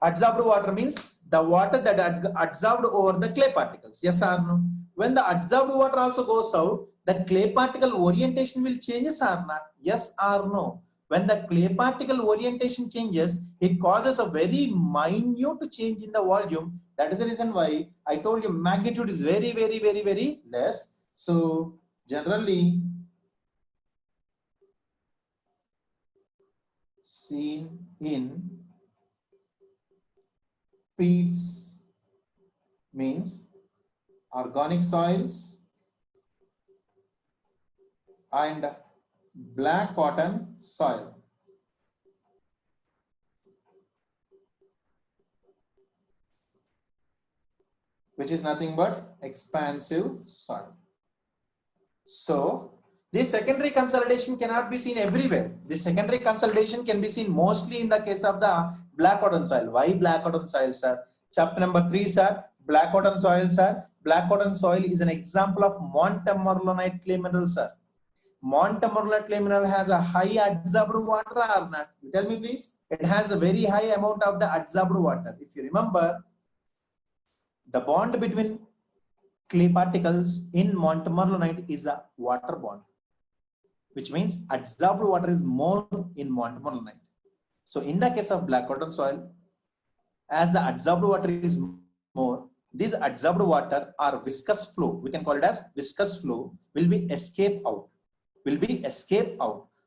Adsorbed water means the water that adsorbed over the clay particles. Yes or no? When the adsorbed water also goes out, the clay particle orientation will changes or not? Yes or no? When the clay particle orientation changes, it causes a very minute change in the volume. That is the reason why I told you magnitude is very less. So generally seen in peats means organic soils and black cotton soil, which is nothing but expansive soil. So this secondary consolidation cannot be seen everywhere. This secondary consolidation can be seen mostly in the case of the black cotton soil. Why black cotton soil, sir? Chapter number 3, sir. Black cotton soil, sir. Black cotton soil is an example of montmorillonite clay mineral, sir. Montmorillonite clay mineral has a high adsorbed water or not? You tell me please. It has a very high amount of the adsorbed water. If you remember, the bond between clay particles in montmorillonite is a water bond, which means adsorbed water is more in montmorillonite. So in the case of black cotton soil, as the adsorbed water is more, this adsorbed water or viscous flow, we can call it as viscous flow, will be escape out.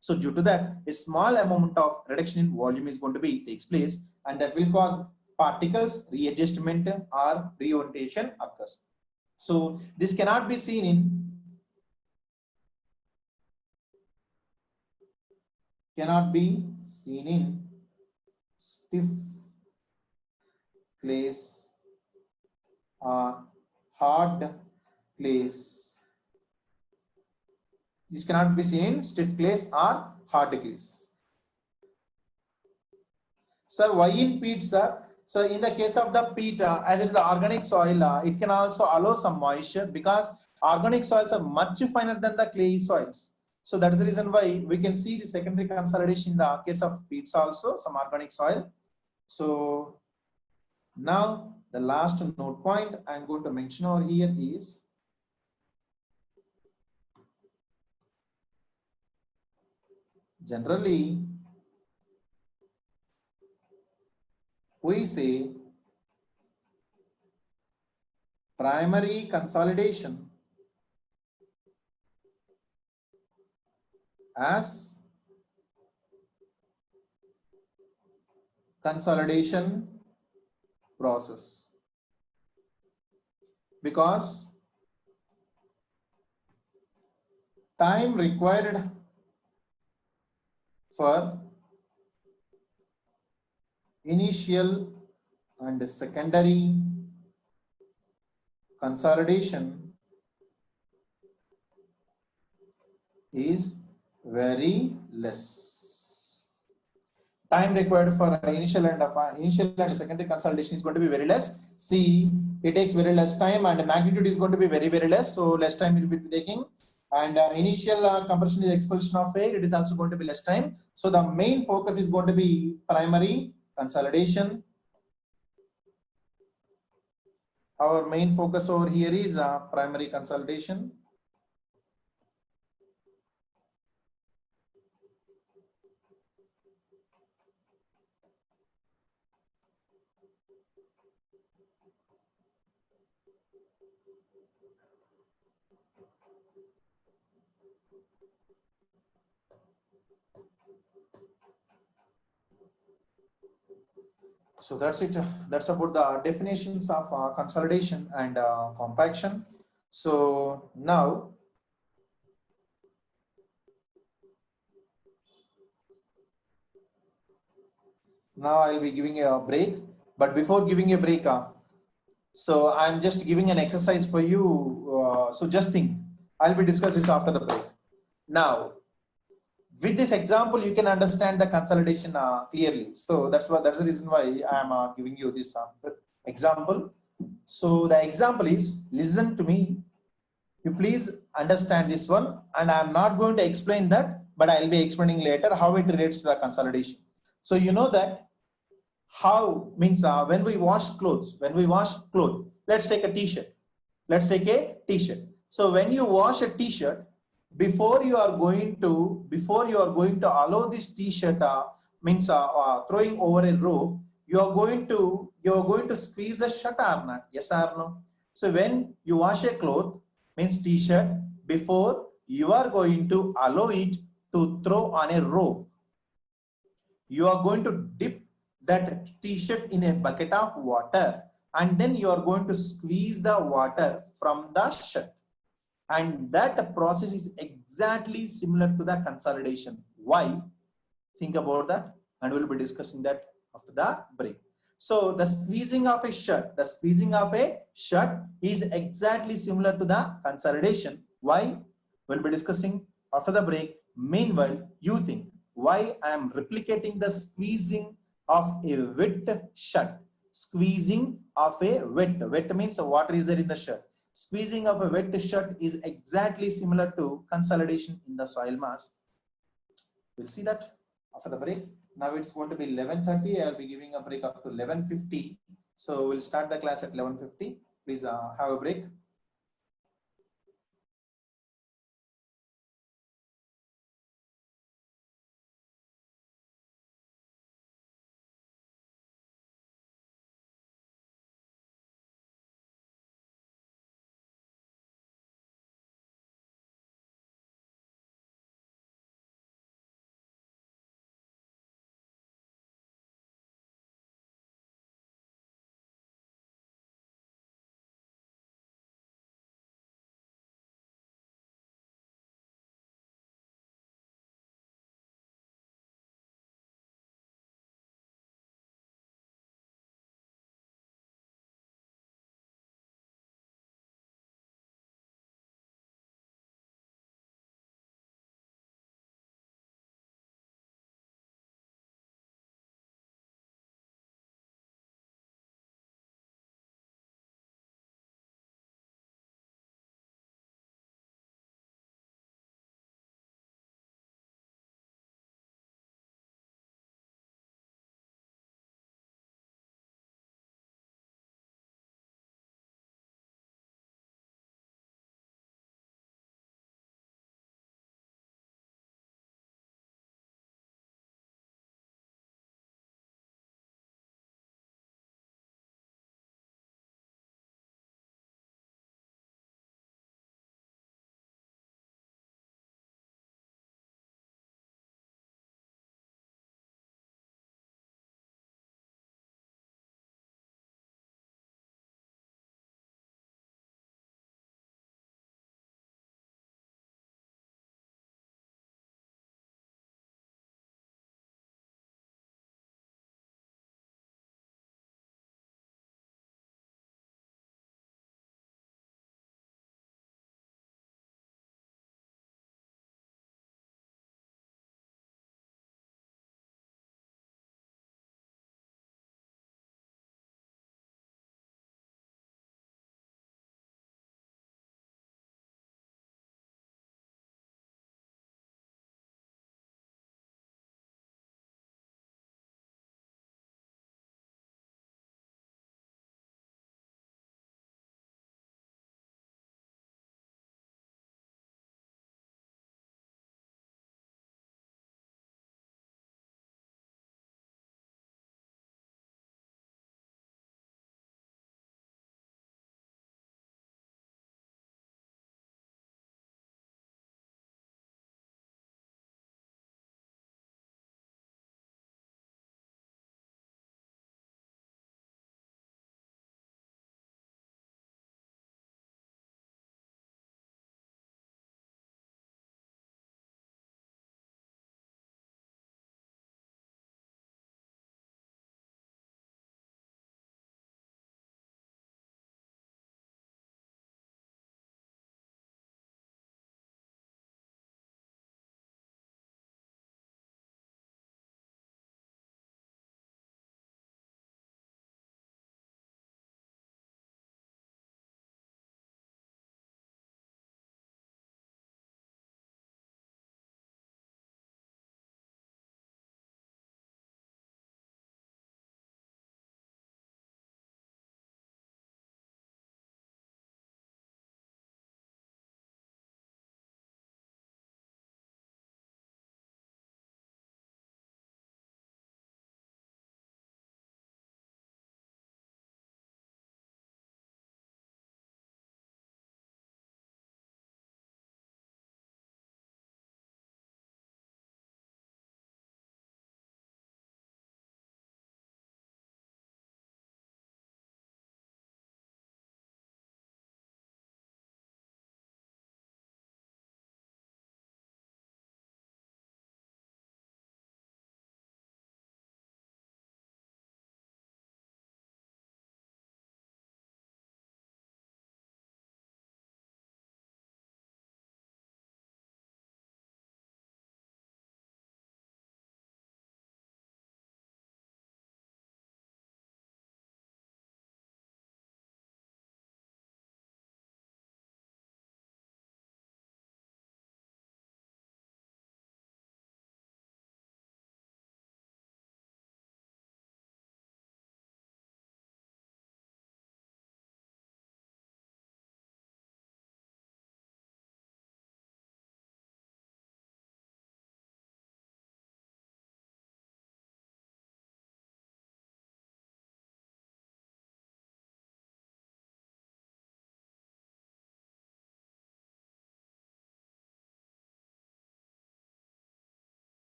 So due to that, a small amount of reduction in volume is going to be takes place, and that will cause particles readjustment or reorientation occurs. So this cannot be seen in stiff clays or hard clays. This cannot be seen in stiff clays or hard clays. Sir, why in peat, sir? So in the case of the peat, as it's the organic soil, it can also allow some moisture because organic soils are much finer than the clay soils. So that is the reason why we can see the secondary consolidation in the case of peats also, some organic soil. So now the last note point I'm going to mention over here is generally we say primary consolidation as consolidation process, because time required for initial and secondary consolidation is very less. Time required for initial and secondary consolidation is going to be very less. See, it takes very less time, and magnitude is going to be very less. So less time will be taking, and initial compression is expulsion of air. It is also going to be less time. So the main focus is going to be primary consolidation. Our main focus over here is primary consolidation. So that's it. That's about the definitions of consolidation and compaction. So now I'll be giving a break. But before giving a break, so I'm just giving an exercise for you. So just think. I'll be discussing this after the break. Now, with this example, you can understand the consolidation clearly. So that's the reason why I am giving you this example. So the example is, listen to me. You please understand this one, and I am not going to explain that, but I'll be explaining later how it relates to the consolidation. So you know that how means when we wash clothes, let's take a t-shirt. So when you wash a t-shirt, before you are going to allow this t-shirt means throwing over a rope, you are going to squeeze the shirt or not? Yes or no? So when you wash a cloth, means t-shirt, before you are going to allow it to throw on a rope, you are going to dip that t-shirt in a bucket of water, and then you are going to squeeze the water from the shirt, and that process is exactly similar to the consolidation. Why? Think about that, and we'll be discussing that after the break. So the squeezing of a shirt is exactly similar to the consolidation. Why? We'll be discussing after the break. Meanwhile, you think why I am replicating the squeezing of a wet shirt. Squeezing of a wet means water is there in the shirt. Squeezing of a wet shirt is exactly similar to consolidation in the soil mass. We'll see that after the break. Now it's going to be 11:30. I'll be giving a break up to 11:50. So we'll start the class at 11:50. Please have a break.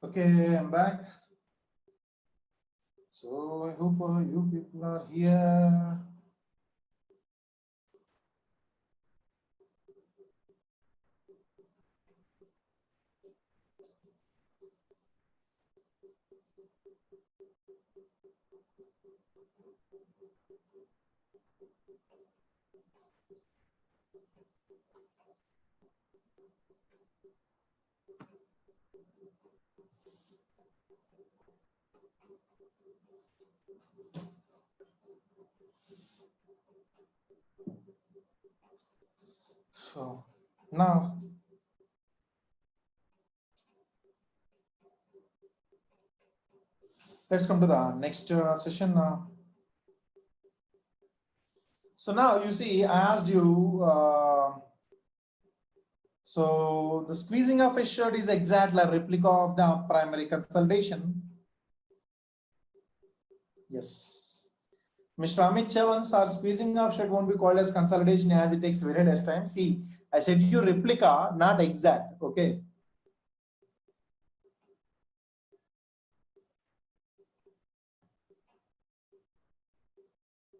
Okay, I'm back. So I hope you people are here. So now let's come to the next session. So now you see, I asked you. So the squeezing of a shirt is exactly a replica of the primary consolidation. Yes. Mr. Amit Chavans, our squeezing of shirt won't be called as consolidation as it takes very less time. See, I said you replica, not exact. Okay.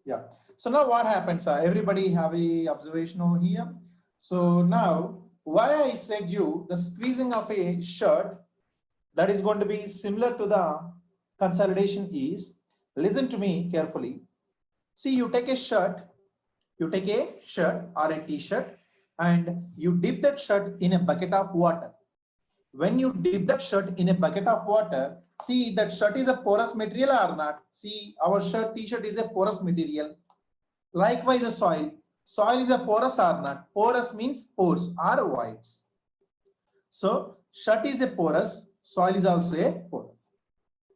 Yeah. So now what happens? Everybody have a observation over here. So now why I said you the squeezing of a shirt that is going to be similar to the consolidation is, listen to me carefully. See, you take a shirt or a t-shirt and you dip that shirt in a bucket of water. When you dip that shirt in a bucket of water, see that shirt is a porous material or not. See, our t-shirt is a porous material. Likewise, a soil. Soil is a porous or not. Porous means pores or voids. So, shirt is a porous, soil is also a porous.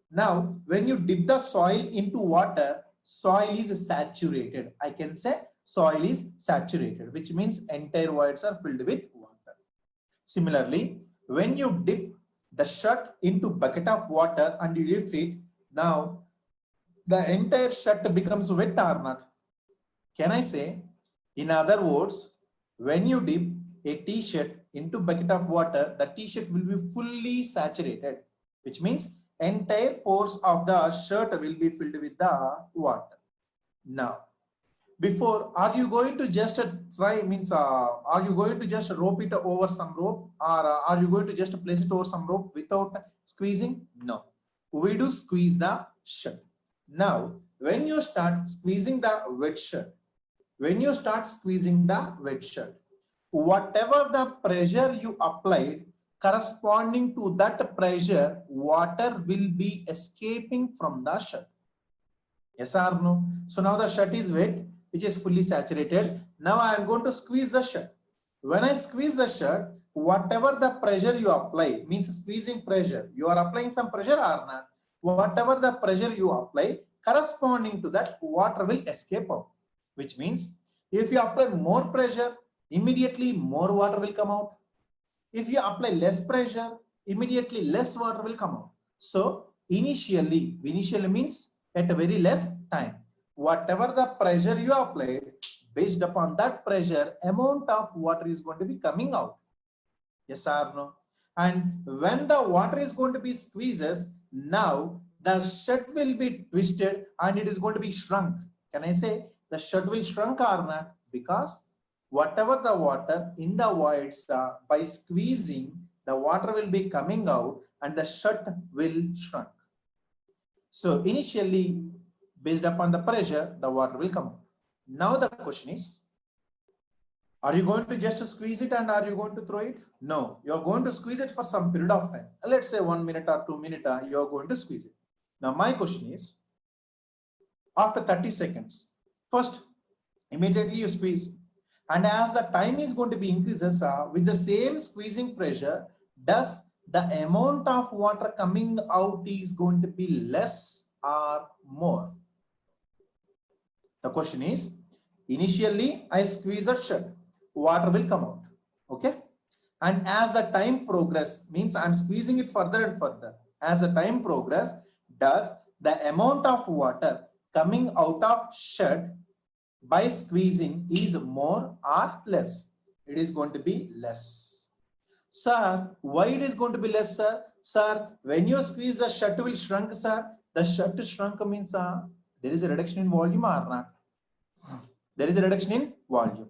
Now, when you dip the soil into water, soil is saturated. I can say soil is saturated, which means entire voids are filled with water. Similarly, when you dip the shirt into bucket of water and you lift it, now the entire shirt becomes wet or not? Can I say, in other words, when you dip a t-shirt into bucket of water, the t-shirt will be fully saturated, which means entire pores of the shirt will be filled with the water. Now, before, are you going to just try, means, are you going to just rope it over some rope, or are you going to just place it over some rope without squeezing? No, we do squeeze the shirt. Now, when you start squeezing the wet shirt, whatever the pressure you applied, corresponding to that pressure, water will be escaping from the shirt. Yes or no? So now the shirt is wet, which is fully saturated. Now I am going to squeeze the shirt. When I squeeze the shirt, whatever the pressure you apply, means squeezing pressure, you are applying some pressure or not? Whatever the pressure you apply, corresponding to that, water will escape out. Which means if you apply more pressure, immediately more water will come out. If you apply less pressure, immediately less water will come out. So initially means at a very less time, whatever the pressure you applied, based upon that pressure, amount of water is going to be coming out. Yes or no? And when the water is going to be squeezes, now the shirt will be twisted and it is going to be shrunk. Can I say the shirt will shrunk or not? Because whatever the water in the voids, by squeezing, the water will be coming out and the shirt will shrunk. So initially, based upon the pressure, the water will come out. Now the question is, are you going to just squeeze it and are you going to throw it? No, you are going to squeeze it for some period of time. Let's say 1 minute or 2 minutes, you are going to squeeze it. Now my question is, after 30 seconds, first, immediately you squeeze. And as the time is going to be increases, with the same squeezing pressure, does the amount of water coming out is going to be less or more? The question is, initially I squeeze a shirt, water will come out. Okay. And as the time progress, means I'm squeezing it further and further. As the time progress, does the amount of water coming out of shirt by squeezing is more or less? It is going to be less. Sir, why it is going to be less, sir? Sir, when you squeeze, the shirt will shrink, sir. The shirt shrunk means there is a reduction in volume or not? There is a reduction in volume.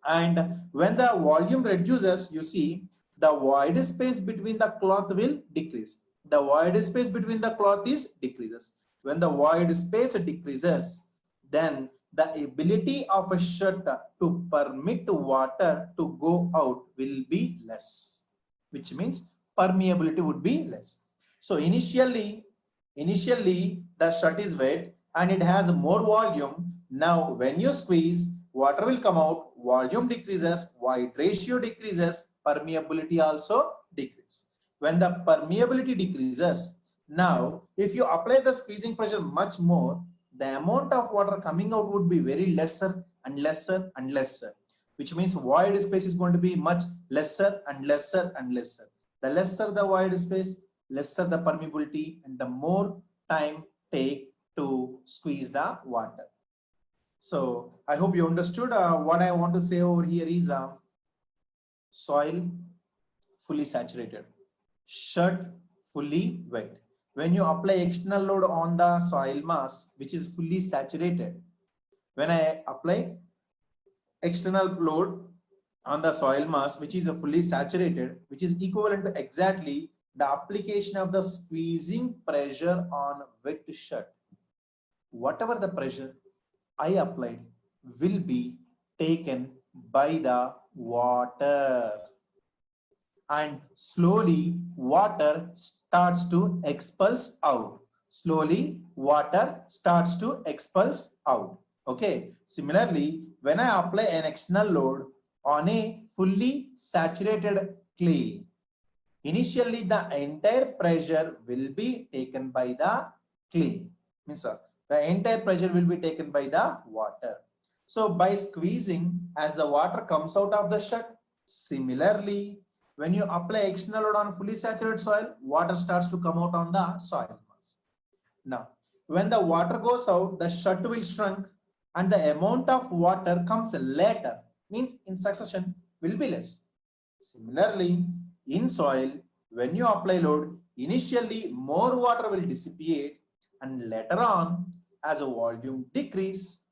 And when the volume reduces, you see the void space between the cloth will decrease. The void space between the cloth is decreases. When the void space decreases, then the ability of a shirt to permit water to go out will be less, which means permeability would be less. So initially the shirt is wet and it has more volume. Now when you squeeze, water will come out, volume decreases, void ratio decreases, permeability also decreases. When the permeability decreases, now if you apply the squeezing pressure much more, the amount of water coming out would be very lesser and lesser and lesser, which means void space is going to be much lesser and lesser and lesser. The lesser the void space, lesser the permeability, and the more time take to squeeze the water. So I hope you understood. What I want to say over here is soil fully saturated, shirt fully wet. When you apply external load on the soil mass, which is fully saturated, when I apply external load on the soil mass, which is fully saturated, which is equivalent to exactly the application of the squeezing pressure on wet shirt. Whatever the pressure I applied will be taken by the water, and slowly water starts to expulse out. Slowly water starts to expulse out. Okay. Similarly, when I apply an external load on a fully saturated clay, initially the entire pressure will be taken by the clay. Means the entire pressure will be taken by the water. So by squeezing, as the water comes out of the shirt, similarly, when you apply external load on fully saturated soil, water starts to come out on the soil mass. Now, when the water goes out, the shirt will shrink and the amount of water comes later, means in succession, will be less. Similarly, in soil, when you apply load, initially more water will dissipate, and later on, as a volume decrease,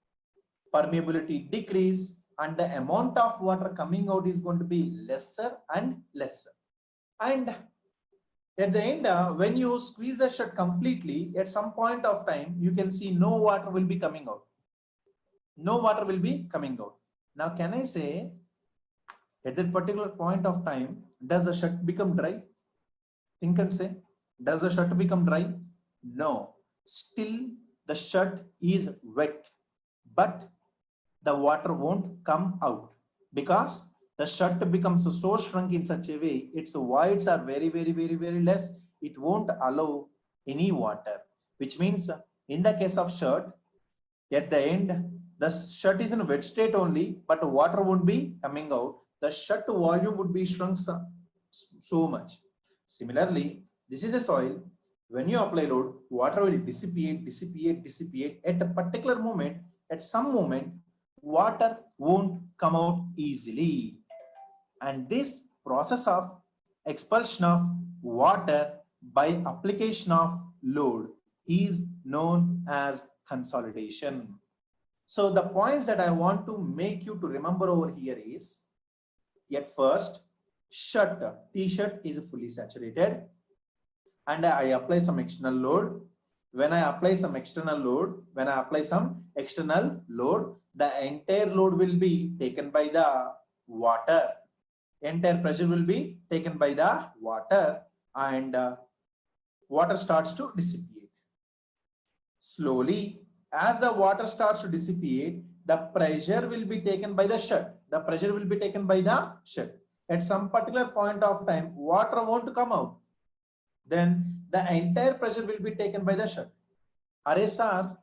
permeability decrease, and the amount of water coming out is going to be lesser and lesser. And at the end, when you squeeze the shirt completely, at some point of time, you can see no water will be coming out. No water will be coming out. Now, can I say, at that particular point of time, does the shirt become dry? Think and say, does the shirt become dry? No. Still, the shirt is wet, but the water won't come out because the shirt becomes so shrunk in such a way, its voids are very, very, very, very less. It won't allow any water, which means in the case of shirt, at the end, the shirt is in a wet state only, but water won't be coming out. The shirt volume would be shrunk so much. Similarly, this is a soil. When you apply load, water will dissipate, dissipate, dissipate. At a particular moment, at some moment, water won't come out easily. And this process of expulsion of water by application of load is known as consolidation. So the points that I want to make you to remember over here is, at first, shirt, t-shirt is fully saturated, and I apply some external load. When I apply some external load, the entire load will be taken by the water. Entire pressure will be taken by the water, and water starts to dissipate. Slowly, as the water starts to dissipate, the pressure will be taken by the shirt. The pressure will be taken by the shirt. At some particular point of time, water won't come out. Then the entire pressure will be taken by the shirt. Arey sir,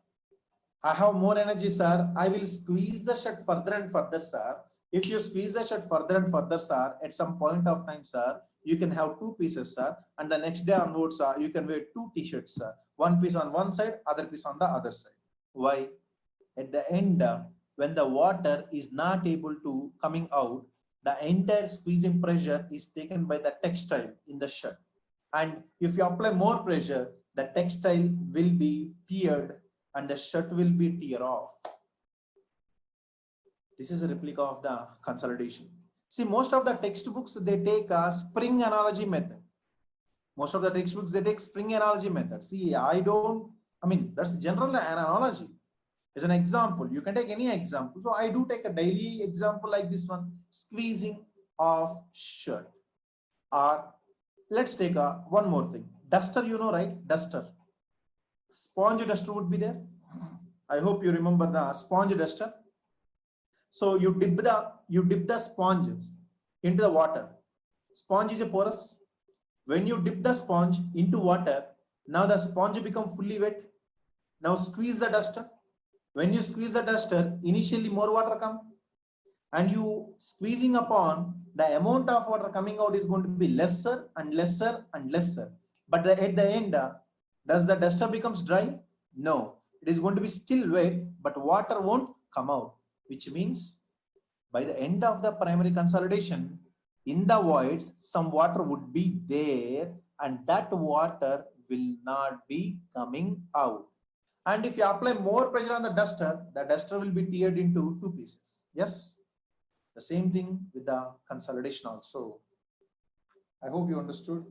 I have more energy, sir. I will squeeze the shirt further and further, sir. If you squeeze the shirt further and further, sir, at some point of time, sir, you can have two pieces, sir. And the next day onwards, sir, you can wear two t-shirts, sir. One piece on one side, other piece on the other side. Why? At the end, when the water is not able to coming out, the entire squeezing pressure is taken by the textile in the shirt. And if you apply more pressure, the textile will be teared and the shirt will be tear off. This is a replica of the consolidation. See, most of the textbooks, they take a spring analogy method. Most of the textbooks, they take spring analogy method. See, that's general analogy. As an example, you can take any example. So I do take a daily example like this one, squeezing of shirt. Or let's take one more thing. Duster, you know, right? Duster. Sponge duster would be there. I hope you remember the sponge duster. So you dip the sponges into the water. Sponge is a porous. When you dip the sponge into water, now the sponge become fully wet. Now squeeze the duster. When you squeeze the duster, initially more water come, and you squeezing upon, the amount of water coming out is going to be lesser and lesser and lesser. But at the end, does the duster becomes dry? No, it is going to be still wet, but water won't come out, which means by the end of the primary consolidation, in the voids, some water would be there, and that water will not be coming out. And if you apply more pressure on the duster will be teared into two pieces. Yes, the same thing with the consolidation also. I hope you understood.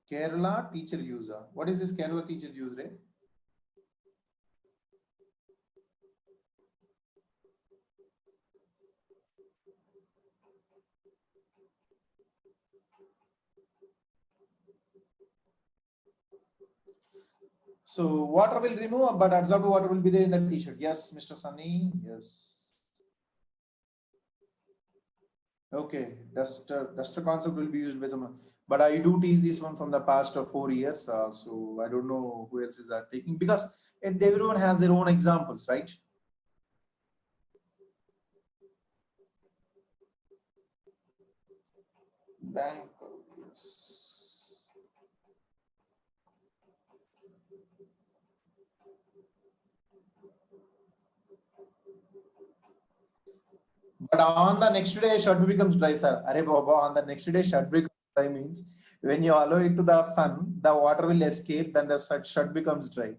Kerala teacher user. What is this Kerala teacher user? So water will remove, but absorbed water will be there in the t-shirt. Yes, Mr. Sunny. Yes. Okay, duster concept will be used by someone. But I do teach this one from the past of 4 years. So I don't know who else is taking, because everyone has their own examples, right? Bank. Yes. But on the next day, shirt becomes dry, sir. Arey Baba, on the next day, shirt becomes dry means when you allow it to the sun, the water will escape, then the shirt becomes dry.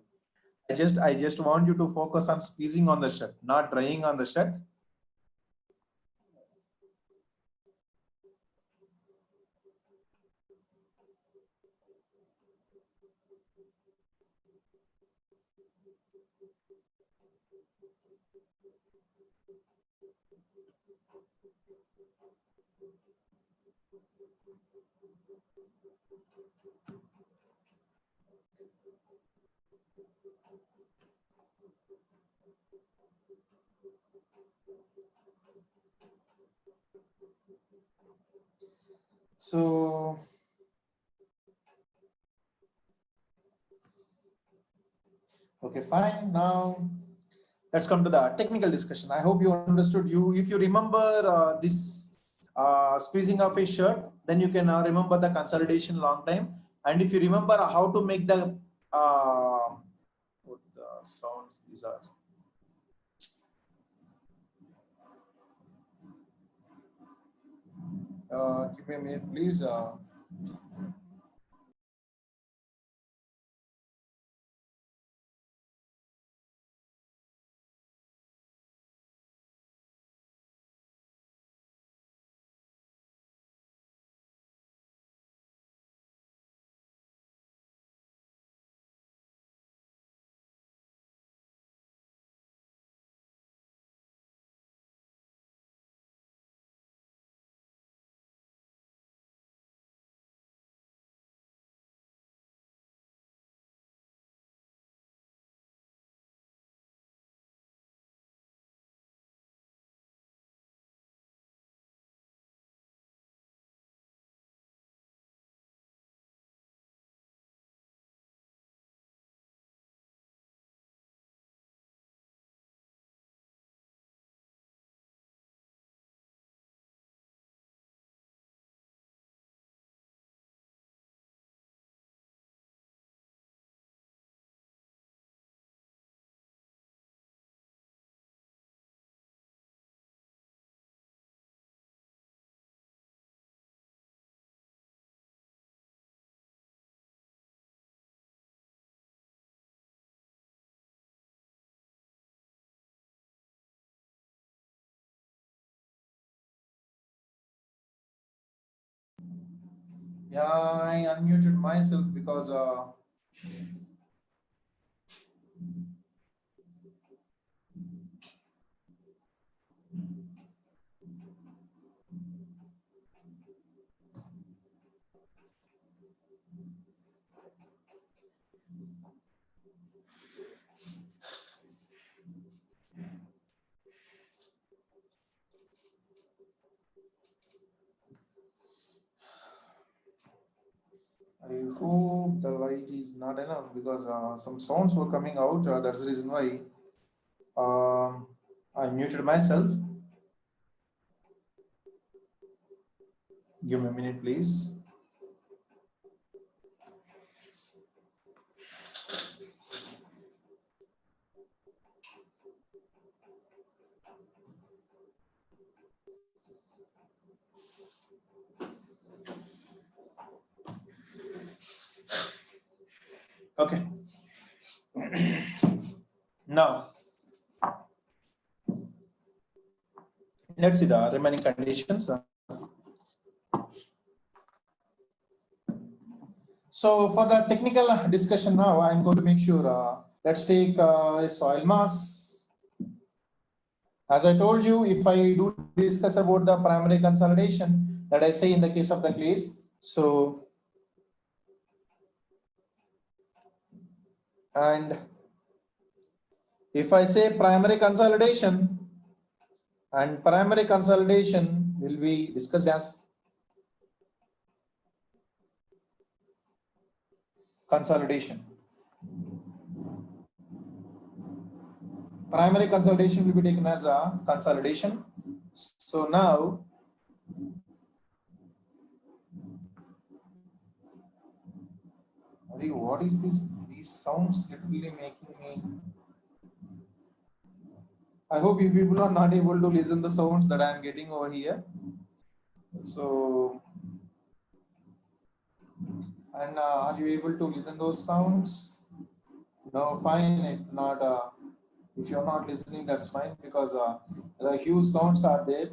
I just want you to focus on squeezing on the shirt, not drying on the shirt. So, okay, fine. Now let's come to the technical discussion. I hope you understood. If you remember this squeezing of a shirt, then you can remember the consolidation long time. And if you remember how to make the what the sounds these are. Give me a minute, please. Yeah, I unmuted myself because I hope the light is not enough because some sounds were coming out. That's the reason why I muted myself. Give me a minute, please. Okay. Now, let's see the remaining conditions. So for the technical discussion now, I'm going to make sure, let's take a soil mass. As I told you, if I do discuss about the primary consolidation that I say in the case of the clays, so, and if I say primary consolidation, and primary consolidation will be discussed as consolidation. Primary consolidation will be taken as a consolidation. So now, what is this? These sounds literally making me. I hope you people are not able to listen the sounds that I am getting over here. So, and are you able to listen those sounds? No, fine. If not, if you're not listening, that's fine because the huge sounds are there.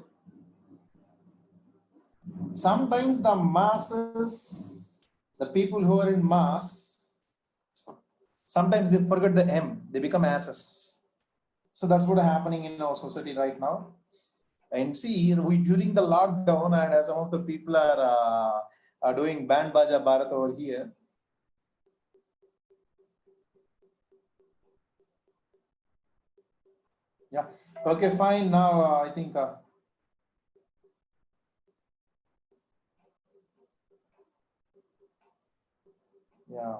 Sometimes the masses, the people who are in mass, sometimes they forget the M, they become asses. So that's what is happening in our society right now. And see, during the lockdown, and some of the people are doing Band Baja Bharat over here. Yeah. Okay, fine. Now I think. Yeah.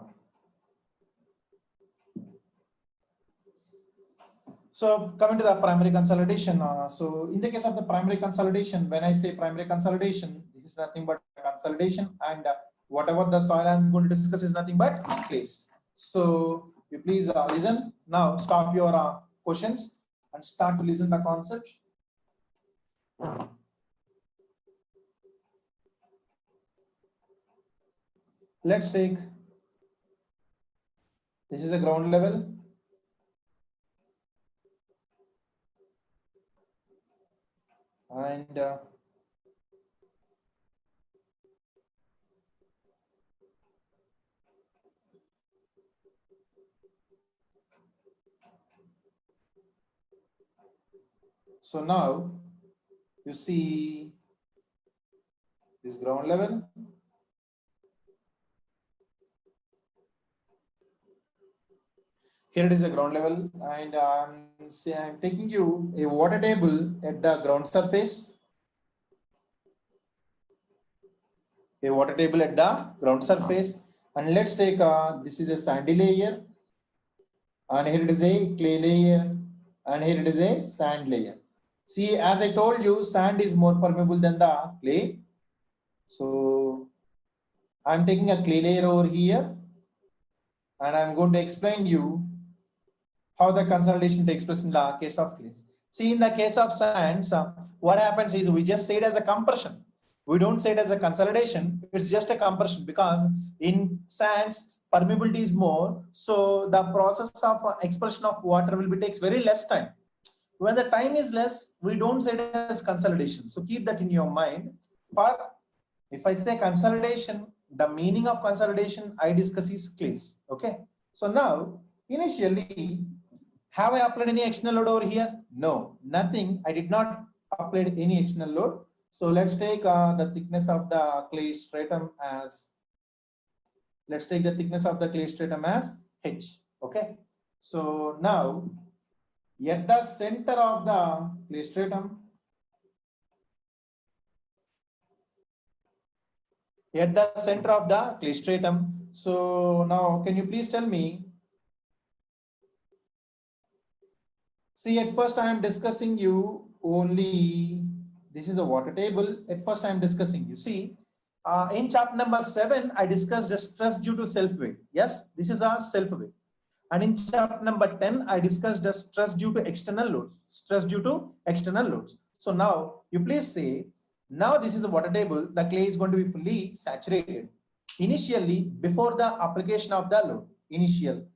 So coming to the primary consolidation. So in the case of the primary consolidation, when I say primary consolidation, this is nothing but consolidation, and whatever the soil I'm going to discuss is nothing but clays. So you please listen now. Stop your questions and start to listen the concept. Let's take, this is a ground level. And so now you see this ground level. Here it is a ground level, and I'm taking you a water table at the ground surface. A water table at the ground surface, and let's take this is a sandy layer, and here it is a clay layer, and here it is a sand layer. See, as I told you, sand is more permeable than the clay. So I'm taking a clay layer over here, and I'm going to explain you how the consolidation takes place in the case of clays. See, in the case of sands, what happens is we just say it as a compression. We don't say it as a consolidation. It's just a compression because in sands, permeability is more. So the process of expression of water will be takes very less time. When the time is less, we don't say it as consolidation. So keep that in your mind. For if I say consolidation, the meaning of consolidation I discuss is clays. Okay. So now, initially, have I applied any external load over here? No, nothing. I did not apply any external load. So let's take the thickness of the clay stratum as, let's take the thickness of the clay stratum as H. Okay. So now, at the center of the clay stratum, at the center of the clay stratum. So now, can you please tell me? See, at first I am discussing you only. This is a water table. At first I am discussing you. See, in chapter number 7, I discussed the stress due to self weight. Yes, this is a self weight. And in chapter number 10, I discussed the stress due to external loads. Stress due to external loads. So now you please say, now this is a water table. The clay is going to be fully saturated. Initially, before the application of the load, initial,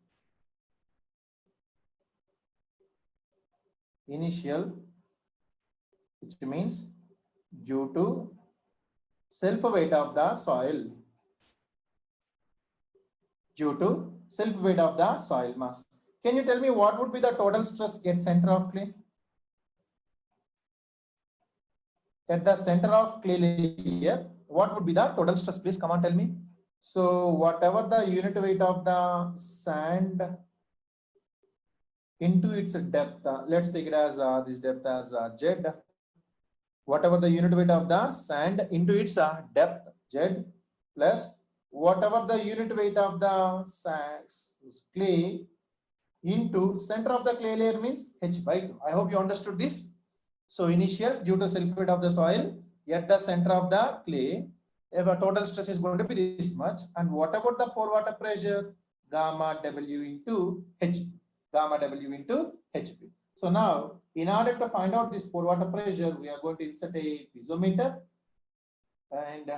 which means due to self weight of the soil, due to self weight of the soil mass. Can you tell me what would be the total stress at center of clay? At the center of clay layer, what would be the total stress? Please come on, tell me. So whatever the unit weight of the sand into its depth, let's take it as this depth as Z. Whatever the unit weight of the sand into its depth Z plus whatever the unit weight of the clay into center of the clay layer means H by 2. I hope you understood this. So initial due to self weight of the soil at the center of the clay, if a total stress is going to be this much, and what about the pore water pressure? Gamma W into HP. Gamma W into HP. So now, in order to find out this pore water pressure, we are going to insert a piezometer. And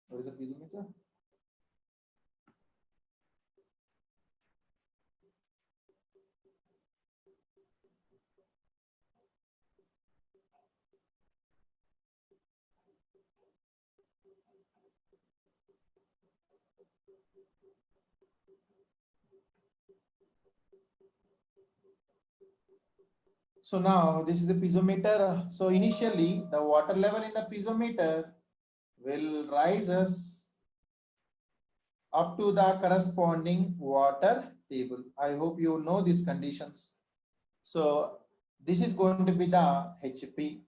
what is a piezometer? So now this is a piezometer. So initially the water level in the piezometer will rise us up to the corresponding water table. I hope you know these conditions. So this is going to be the HP,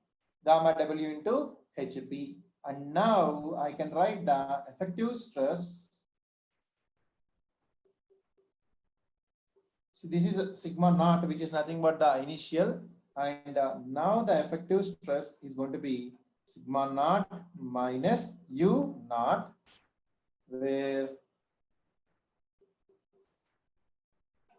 gamma W into HP. And now I can write the effective stress. So this is sigma naught, which is nothing but the initial. And now the effective stress is going to be sigma naught minus U naught, where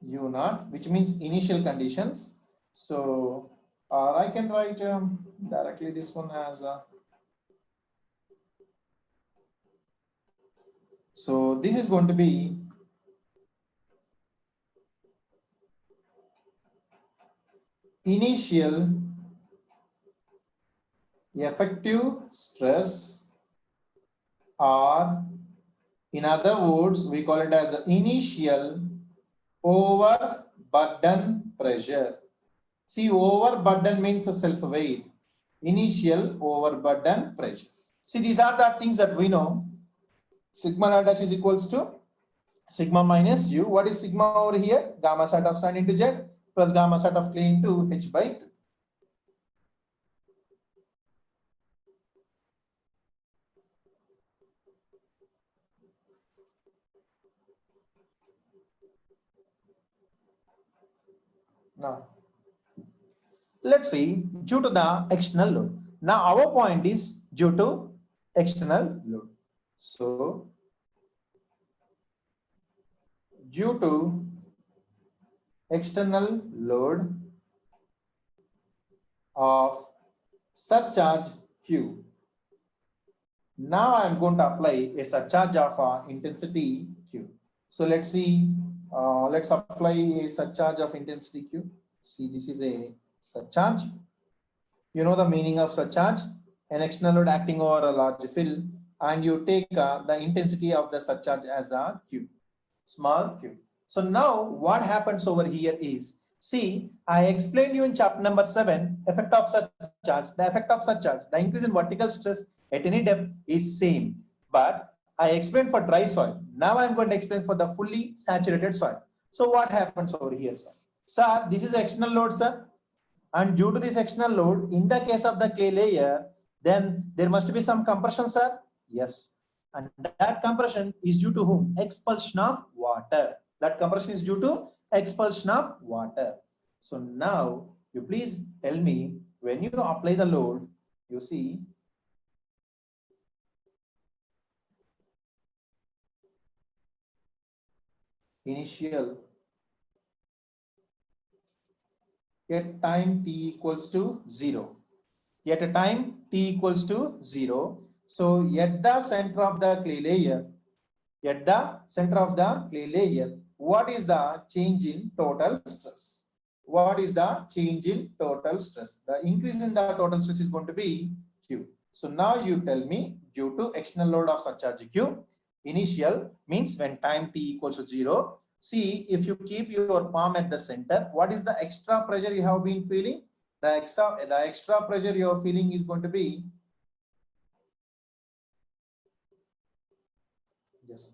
U naught, which means initial conditions. So I can write directly this one as so this is going to be initial effective stress, or in other words, we call it as initial overburden pressure. See, overburden means a self weight. Initial overburden pressure. See, these are the things that we know. Sigma naught dash is equals to sigma minus U. What is sigma over here? Gamma sat of sand into Z plus gamma sat of clay into H by 2. Now, let's see, due to the external load. Now, our point is due to external load. So, due to external load of surcharge Q. Now I am going to apply a surcharge of intensity Q. So let's see, let's apply a surcharge of intensity Q. See, this is a surcharge. You know the meaning of surcharge? An external load acting over a large fill and you take the intensity of the surcharge as a Q, small q. So now what happens over here is, see, I explained you in chapter number 7, effect of surcharge. The effect of surcharge, the increase in vertical stress at any depth is same. But I explained for dry soil. Now I'm going to explain for the fully saturated soil. So what happens over here, sir? Sir, this is external load, sir. And due to this external load, in the case of the clay layer, then there must be some compression, sir. Yes. And that compression is due to whom? Expulsion of water. That compression is due to expulsion of water. So now you please tell me, when you apply the load, you see initial at time t equals to 0. At a time t equals to 0. So at the center of the clay layer, what is the change in total stress? What is the change in total stress? The increase in the total stress is going to be Q. So now you tell me, due to external load of surcharge Q, initial means when time t equals to 0. See, if you keep your palm at the center, what is the extra pressure you have been feeling? The extra pressure you are feeling is going to be, yes,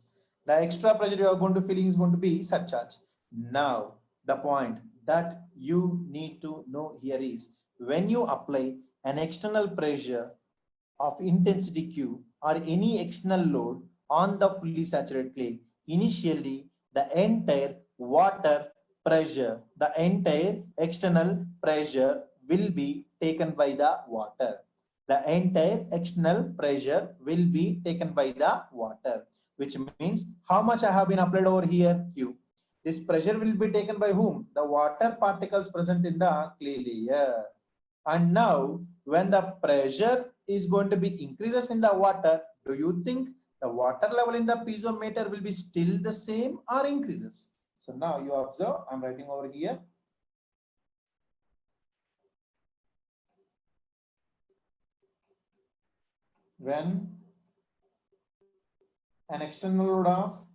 the extra pressure you are going to feeling is going to be surcharge. Now, the point that you need to know here is, when you apply an external pressure of intensity Q or any external load on the fully saturated clay, initially the entire water pressure, the entire external pressure will be taken by the water. The entire external pressure will be taken by the water, which means how much I have been applied over here, Q. This pressure will be taken by whom? The water particles present in the clay layer. And now when the pressure is going to be increases in the water, do you think the water level in the piezometer will be still the same or increases? So now you observe, I'm writing over here. When an external load of,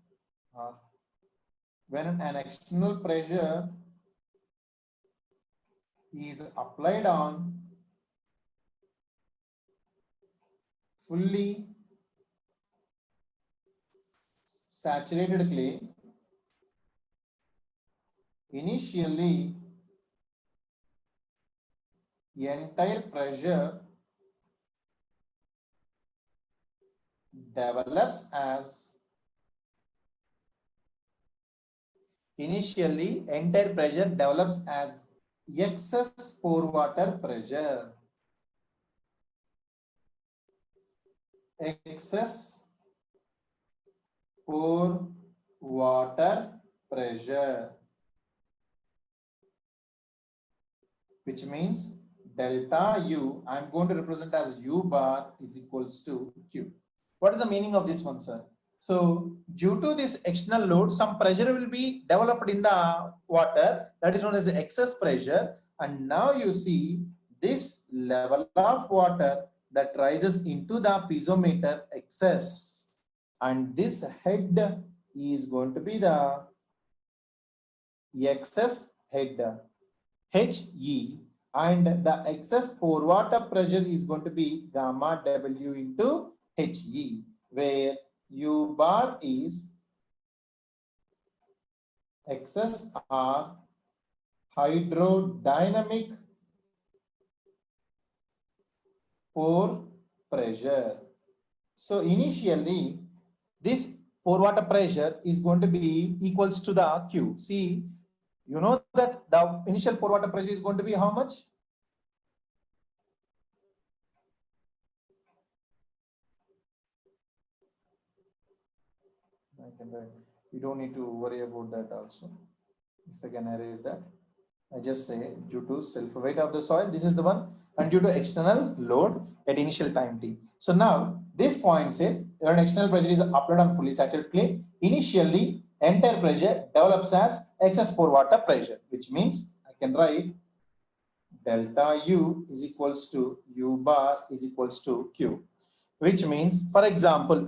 when an external pressure is applied on fully saturated clay, initially the entire pressure develops as, excess pore water pressure. Excess pore water pressure, which means delta U, I'm going to represent as U bar is equals to Q. What is the meaning of this one, sir? So due to this external load, some pressure will be developed in the water, that is known as excess pressure. And now you see this level of water that rises into the piezometer excess, and this head is going to be the excess head, HE, and the excess pore water pressure is going to be gamma W into HE, where U bar is excess R hydrodynamic pore pressure. So initially this pore water pressure is going to be equals to the Q. See, you know that the initial pore water pressure is going to be how much? I can write. You don't need to worry about that also. If I can erase that, I just say due to self weight of the soil, this is the one, and due to external load at initial time t. So now this point says when external pressure is applied on fully saturated clay, initially entire pressure develops as excess pore water pressure, which means I can write delta U is equals to U bar is equals to Q. which means, for example,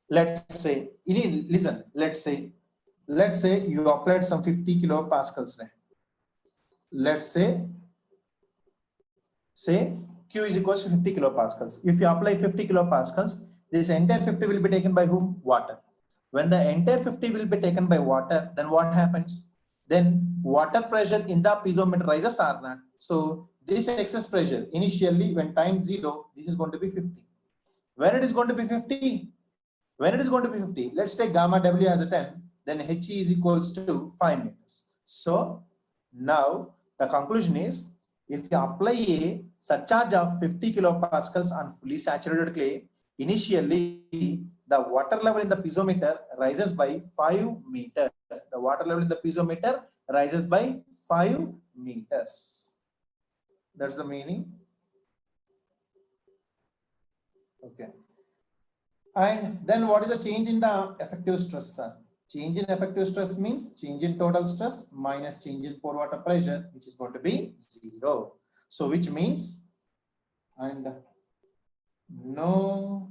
let's say, listen, let's say you applied some 50 kilopascals. Let's say Q is equals to 50 kilopascals. If you apply 50 kilopascals, this entire 50 will be taken by whom? Water. When the entire 50 will be taken by water, then what happens? Then water pressure in the piezometer rises or not. So this excess pressure initially when time 0, this is going to be 50. When it is going to be 50, when it is going to be 50, let's take gamma W as a 10, then He is equals to 5 meters. So now the conclusion is, if you apply a surcharge of 50 kilopascals on fully saturated clay, initially the water level in the piezometer rises by 5 meters. The water level in the piezometer rises by 5 meters. That's the meaning. Okay. And then what is the change in the effective stress, sir? Change in effective stress means change in total stress minus change in pore water pressure, which is going to be 0. So which means, and no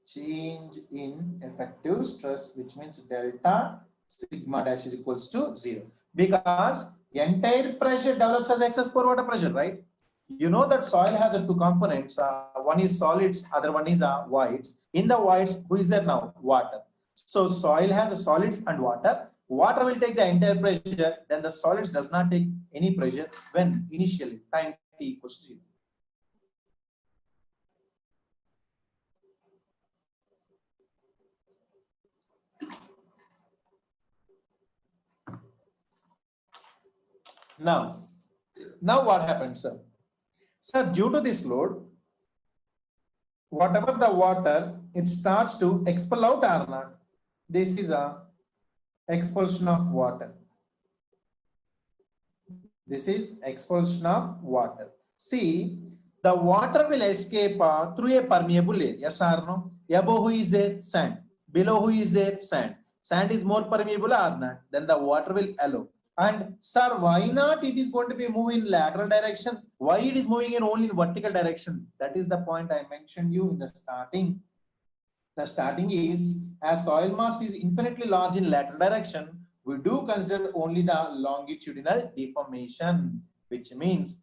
change in effective stress, which means delta sigma dash is equals to 0. Because entire pressure develops as excess pore water pressure, right? You know that soil has two components. One is solids, other one is the voids. In the voids, who is there now? Water. So soil has a solids and water. Water will take the entire pressure, then the solids does not take any pressure when initially time t equals to 0. Now what happens, sir? Sir, due to this load, whatever the water, it starts to expel out or not. This is a expulsion of water. This is expulsion of water. See, the water will escape through a permeable layer. Yes or no? Above who is there? Sand. Below who is there? Sand. Sand is more permeable or not? Then the water will allow. And sir, why not it is going to be moving in lateral direction? Why it is moving in only in vertical direction? That is the point I mentioned you in the starting. The starting is, as soil mass is infinitely large in lateral direction, we do consider only the longitudinal deformation, which means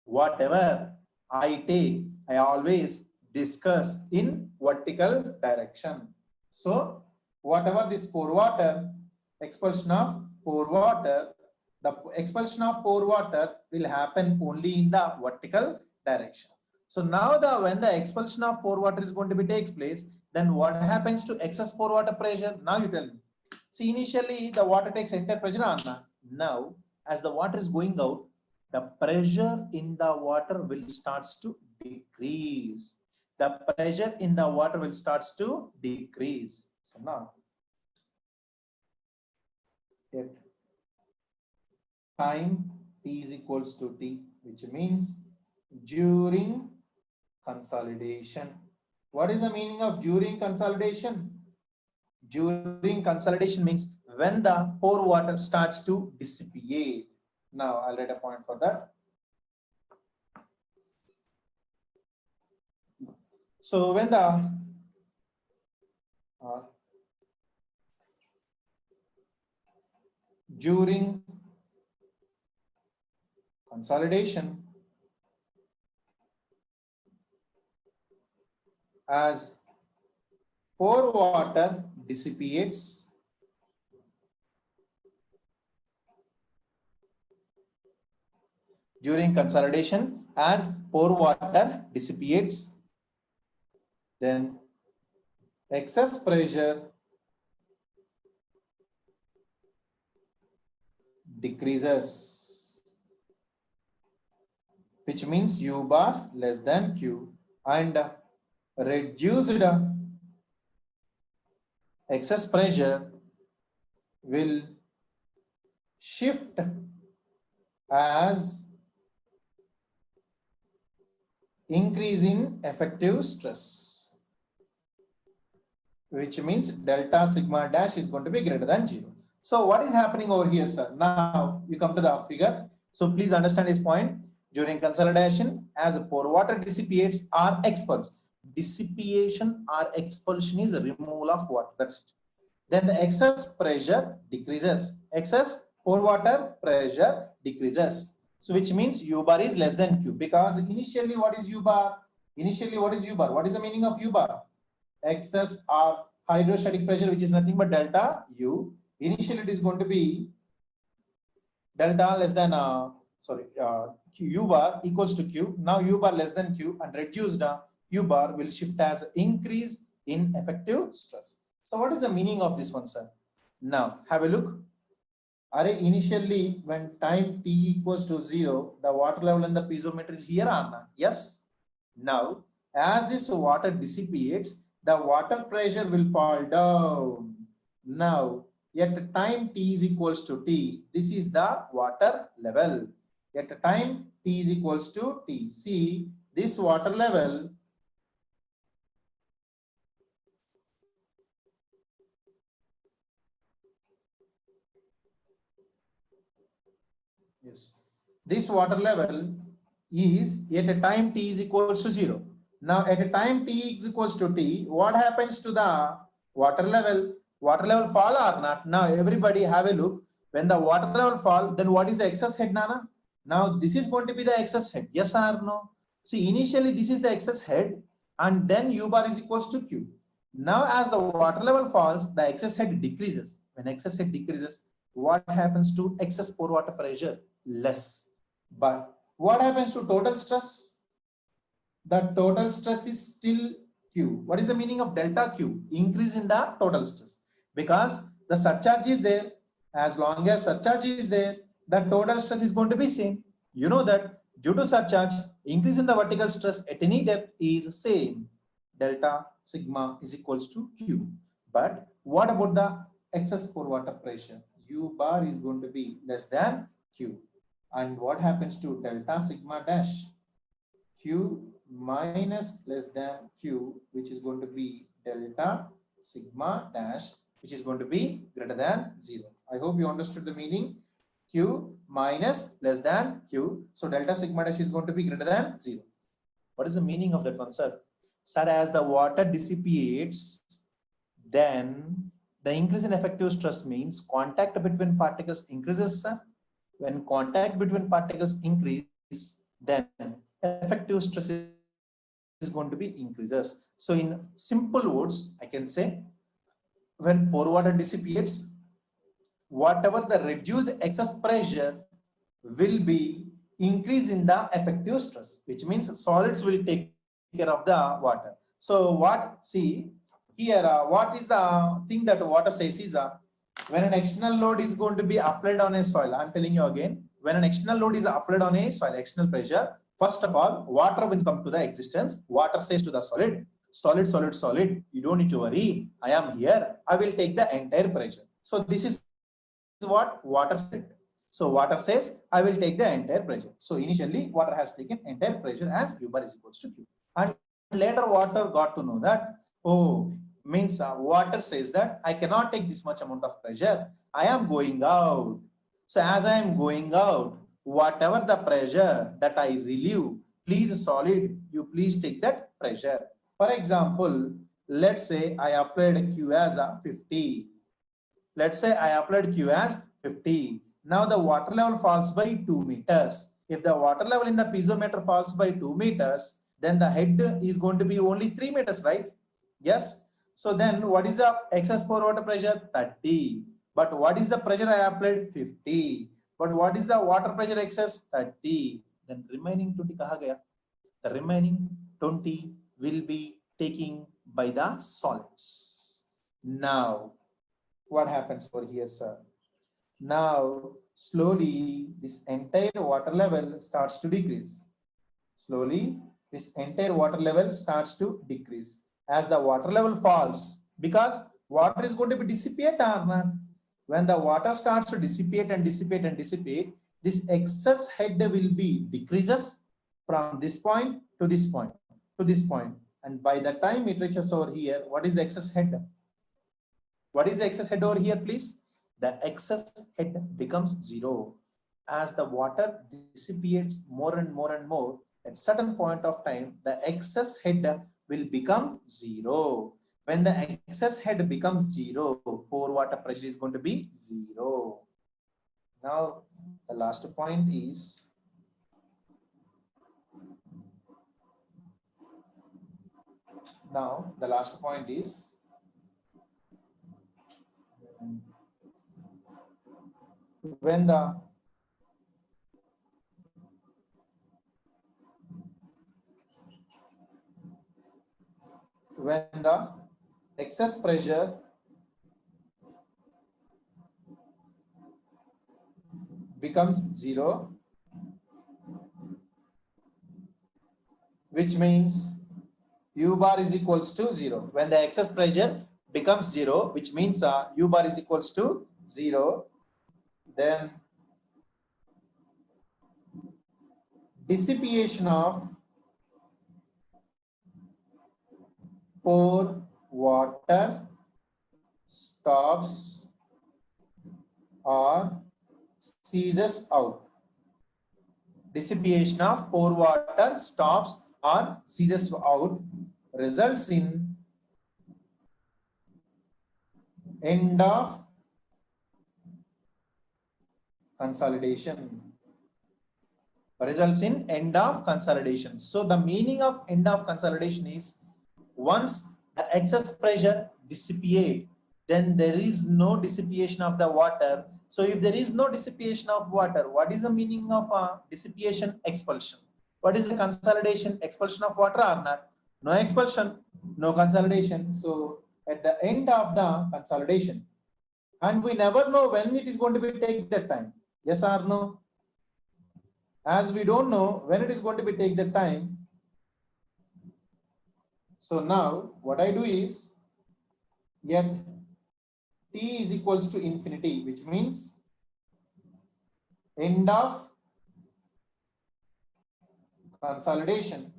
whatever I take, I always discuss in vertical direction. So whatever this pore water, expulsion of pore water, the expulsion of pore water will happen only in the vertical direction. So now when the expulsion of pore water is going to be takes place, then what happens to excess pore water pressure? Now you tell me. See, initially the water takes entire pressure on. Now as the water is going out, the pressure in the water will starts to decrease. The pressure in the water will starts to decrease. So now at time t is equals to t, which means during consolidation. What is the meaning of during consolidation? During consolidation means when the pore water starts to dissipate. Now I'll write a point for that. So when the during consolidation, as pore water dissipates, during consolidation, as pore water dissipates, then excess pressure decreases, which means U bar less than Q, and reduced excess pressure will shift as increase in effective stress, which means delta sigma dash is going to be greater than 0. So what is happening over here, sir? Now you come to the figure. So please understand this point. During consolidation, as pore water dissipates or expels, dissipation or expulsion is removal of water. That's it. Then the excess pressure decreases. Excess pore water pressure decreases. So which means U bar is less than Q, because initially what is U bar? Initially what is U bar? What is the meaning of U bar? Excess or hydrostatic pressure, which is nothing but delta U. Initially it is going to be delta less than U bar equals to Q. Now U bar less than Q, and reduced U bar will shift as increase in effective stress. So what is the meaning of this one, sir? Now have a look. Initially when time t equals to 0, the water level in the piezometer is here or not? Yes. Now as this water dissipates, the water pressure will fall down. Now at time t is equals to t, this is the water level. At time t is equals to t. See, this water level this water level is at a time t is equals to 0. Now at a time t is equals to t, what happens to the water level? Water level fall or not? Now everybody have a look. When the water level fall, then what is the excess head, Nana? Now this is going to be the excess head. Yes or no? See, initially this is the excess head, and then U bar is equals to Q. Now as the water level falls, the excess head decreases. When excess head decreases, what happens to excess pore water pressure? Less. But what happens to total stress? The total stress is still Q. What is the meaning of delta Q? Increase in the total stress. Because the surcharge is there. As long as surcharge is there, the total stress is going to be same. You know that due to surcharge, increase in the vertical stress at any depth is same. Delta sigma is equals to Q. But what about the excess pore water pressure? U bar is going to be less than Q. And what happens to delta sigma dash? Q minus less than Q, which is going to be delta sigma dash, which is going to be greater than 0. I hope you understood the meaning. Q minus less than Q. So delta sigma dash is going to be greater than 0. What is the meaning of that one, sir? Sir, as the water dissipates, then the increase in effective stress means contact between particles increases, sir. When contact between particles increase, then effective stress is going to be increases. So in simple words, I can say, when pore water dissipates, whatever the reduced excess pressure will be increase in the effective stress, which means solids will take care of the water. So what, see here, what is the thing that water says is when an external load is going to be applied on a soil, I'm telling you again, when an external load is applied on a soil, external pressure, first of all, water will come to the existence. Water says to the solid, solid, solid, solid, you don't need to worry. I am here. I will take the entire pressure. So this is what water said. So water says, I will take the entire pressure. So initially, water has taken entire pressure as U bar is equals to Q. And later water got to know that, oh, means water says that I cannot take this much amount of pressure. I am going out. So as I am going out, whatever the pressure that I relieve, please solid, you please take that pressure. For example, let's say I applied Q as 50. Let's say I applied Q as 50. Now the water level falls by 2 meters. If the water level in the piezometer falls by 2 meters, then the head is going to be only 3 meters, right? Yes. So then what is the excess pore water pressure? 30. But what is the pressure I applied? 50. But what is the water pressure excess? 30. Then remaining 20 kaha gaya? The remaining 20 will be taken by the solids. Now, what happens over here, sir? Now, slowly, this entire water level starts to decrease. Slowly, this entire water level starts to decrease as the water level falls, because water is going to be dissipate or not. When the water starts to dissipate and dissipate and dissipate, this excess head will be decreases from this point to this point to this point. And by the time it reaches over here, what is the excess head? What is the excess head over here, please? The excess head becomes 0. As the water dissipates more and more and more, at certain point of time, the excess head will become 0. When the excess head becomes 0, pore water pressure is going to be 0. Now, the last point is when the excess pressure becomes 0, which means U bar is equals to 0. When the excess pressure becomes 0, which means U bar is equals to 0, then dissipation of pore water stops or seizes out. Dissipation of pore water stops or seizes out results in end of consolidation. Results in end of consolidation. So the meaning of end of consolidation is once the excess pressure dissipates, then there is no dissipation of the water. So if there is no dissipation of water, what is the meaning of dissipation? Expulsion. What is the consolidation? Expulsion of water or not? No expulsion, no consolidation. So at the end of the consolidation, and we never know when it is going to be take that time. Yes or no? As we don't know when it is going to be take the time. So now what I do is get T is equals to infinity, which means end of consolidation.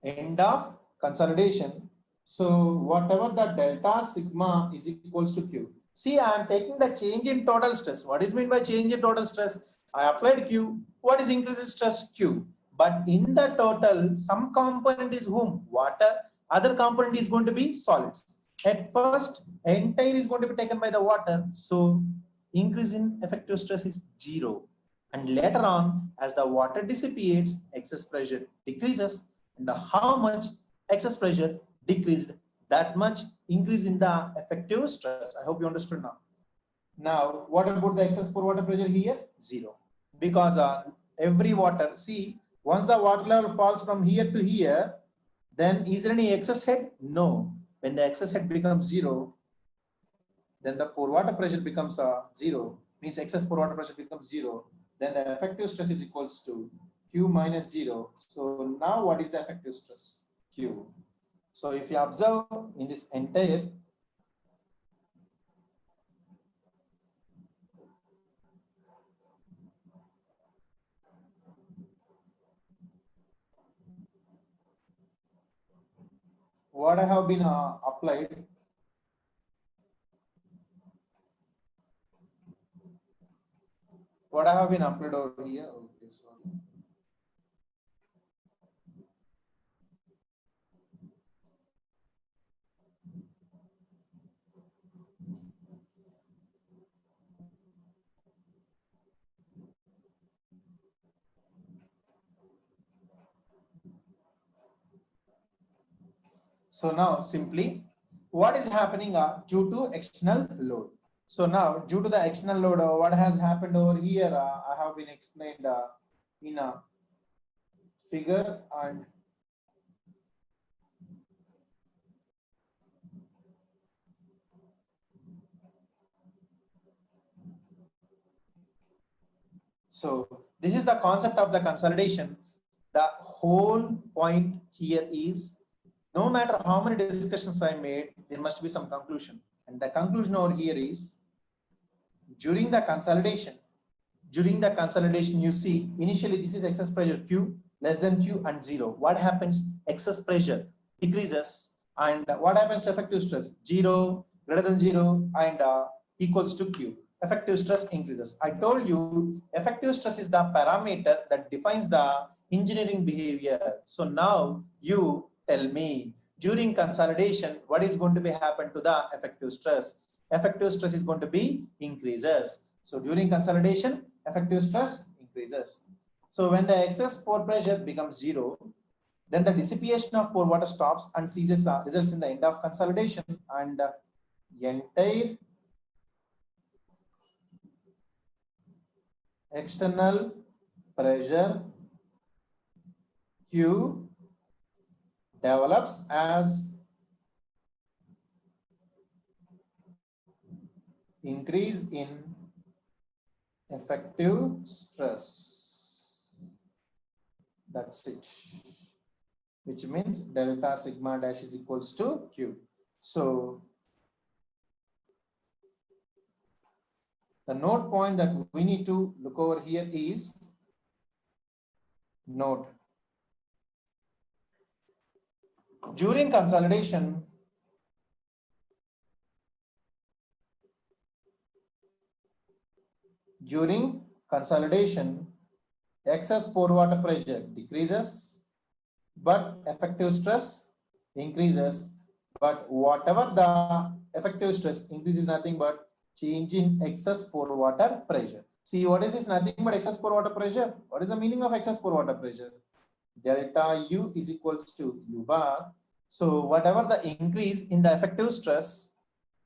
End of consolidation. So whatever the delta sigma is equals to Q. See, I am taking the change in total stress. What is meant by change in total stress? I applied Q. What is increase in stress? Q. But in the total, some component is whom? Water. Other component is going to be solids. At first, entire is going to be taken by the water. So increase in effective stress is 0. And later on, as the water dissipates, excess pressure decreases. And how much excess pressure decreased, that much increase in the effective stress. I hope you understood now. Now, what about the excess pore water pressure here? 0. Because every water, see, once the water level falls from here to here, then is there any excess head? No. When the excess head becomes 0, then the pore water pressure becomes 0, means excess pore water pressure becomes 0. Then the effective stress is equals to Q minus 0. So now what is the effective stress? Q. So if you observe in this entire, what I have been applied, over here. Okay, sorry. So now simply what is happening due to external load. So now due to the external load, what has happened over here, I have been explained in a figure. And so this is the concept of the consolidation. The whole point here is no matter how many discussions I made, there must be some conclusion. And the conclusion over here is during the consolidation, you see initially this is excess pressure Q less than Q and 0. What happens? Excess pressure decreases. And what happens to effective stress? 0, greater than 0 and equals to Q. Effective stress increases. I told you effective stress is the parameter that defines the engineering behavior. So now you tell me, during consolidation, what is going to be happen to the effective stress? Effective stress is going to be increases. So during consolidation, effective stress increases. So when the excess pore pressure becomes zero, then the dissipation of pore water stops and ceases, results in the end of consolidation, and entire external pressure Q develops as increase in effective stress. That's it. Which means delta sigma dash is equals to Q. So the note point that we need to look over here is note. During consolidation, excess pore water pressure decreases, but effective stress increases. But whatever the effective stress increases, nothing but change in excess pore water pressure. See, what is this? Nothing but excess pore water pressure. What is the meaning of excess pore water pressure? Delta U is equals to U bar. So whatever the increase in the effective stress,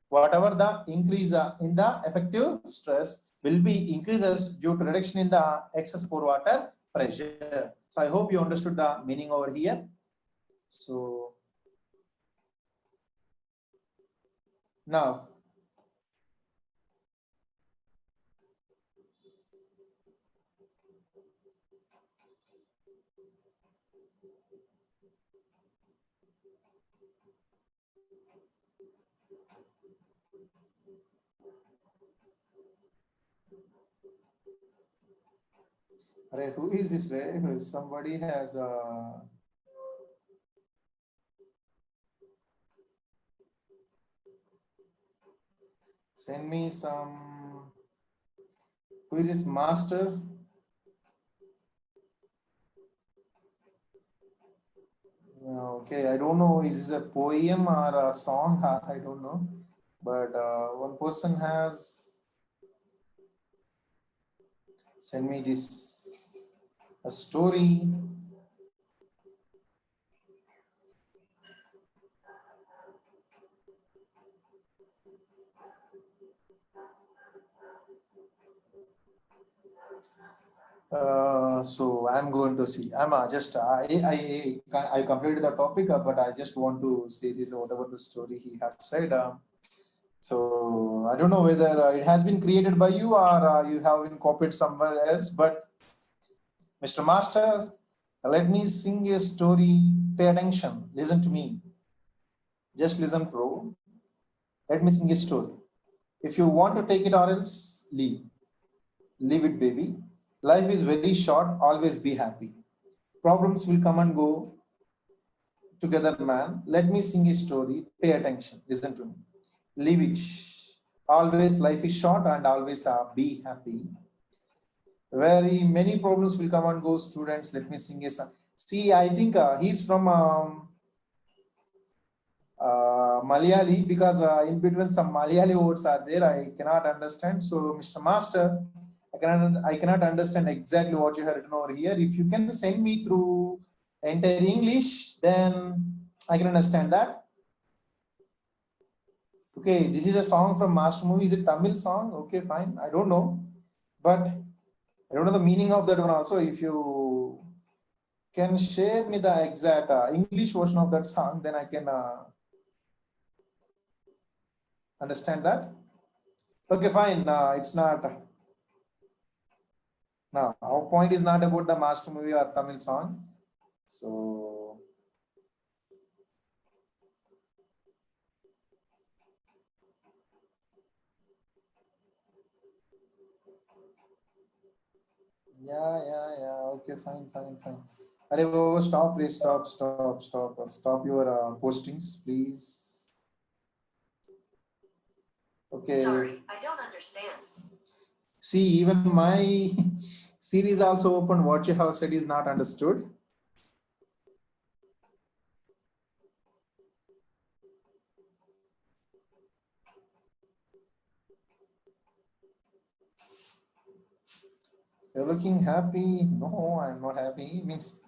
whatever the increase in the effective stress will be increases due to reduction in the excess pore water pressure. So I hope you understood the meaning over here. So now who is this Ray? Somebody has send me some. Who is this master? Okay, I don't know. Is this a poem or a song? I don't know. But one person has sent me this a story. So I'm going to see. I'm just I completed the topic, but I just want to say this whatever the story he has said. So I don't know whether it has been created by you or you have been copied somewhere else. But Mr. Master, let me sing a story. Pay attention. Listen to me. Just listen, bro. Let me sing a story. If you want to take it or else leave. Leave it, baby. Life is very short. Always be happy. Problems will come and go together, man. Let me sing a story. Pay attention. Listen to me. Leave it. Always life is short and always be happy. Very many problems will come and go, students. Let me sing a song. See, I think he's from Malayali, because in between some Malayali words are there. I cannot understand. So, Mr. Master, I cannot understand exactly what you have written over here. If you can send me through entire English, then I can understand that. Okay, this is a song from Master Movie. Is it Tamil song? Okay, fine. I don't know, but I don't know the meaning of that one also. If you can share me the exact English version of that song, then I can understand that. Okay, fine. It's not. Now, our point is not about the Master Movie or Tamil song. So, yeah. Okay, fine. Arey, stop, please. Stop your postings, please. Okay. Sorry, I don't understand. See, even my series also open. What you have said is not understood. You're looking happy. No, I'm not happy. Means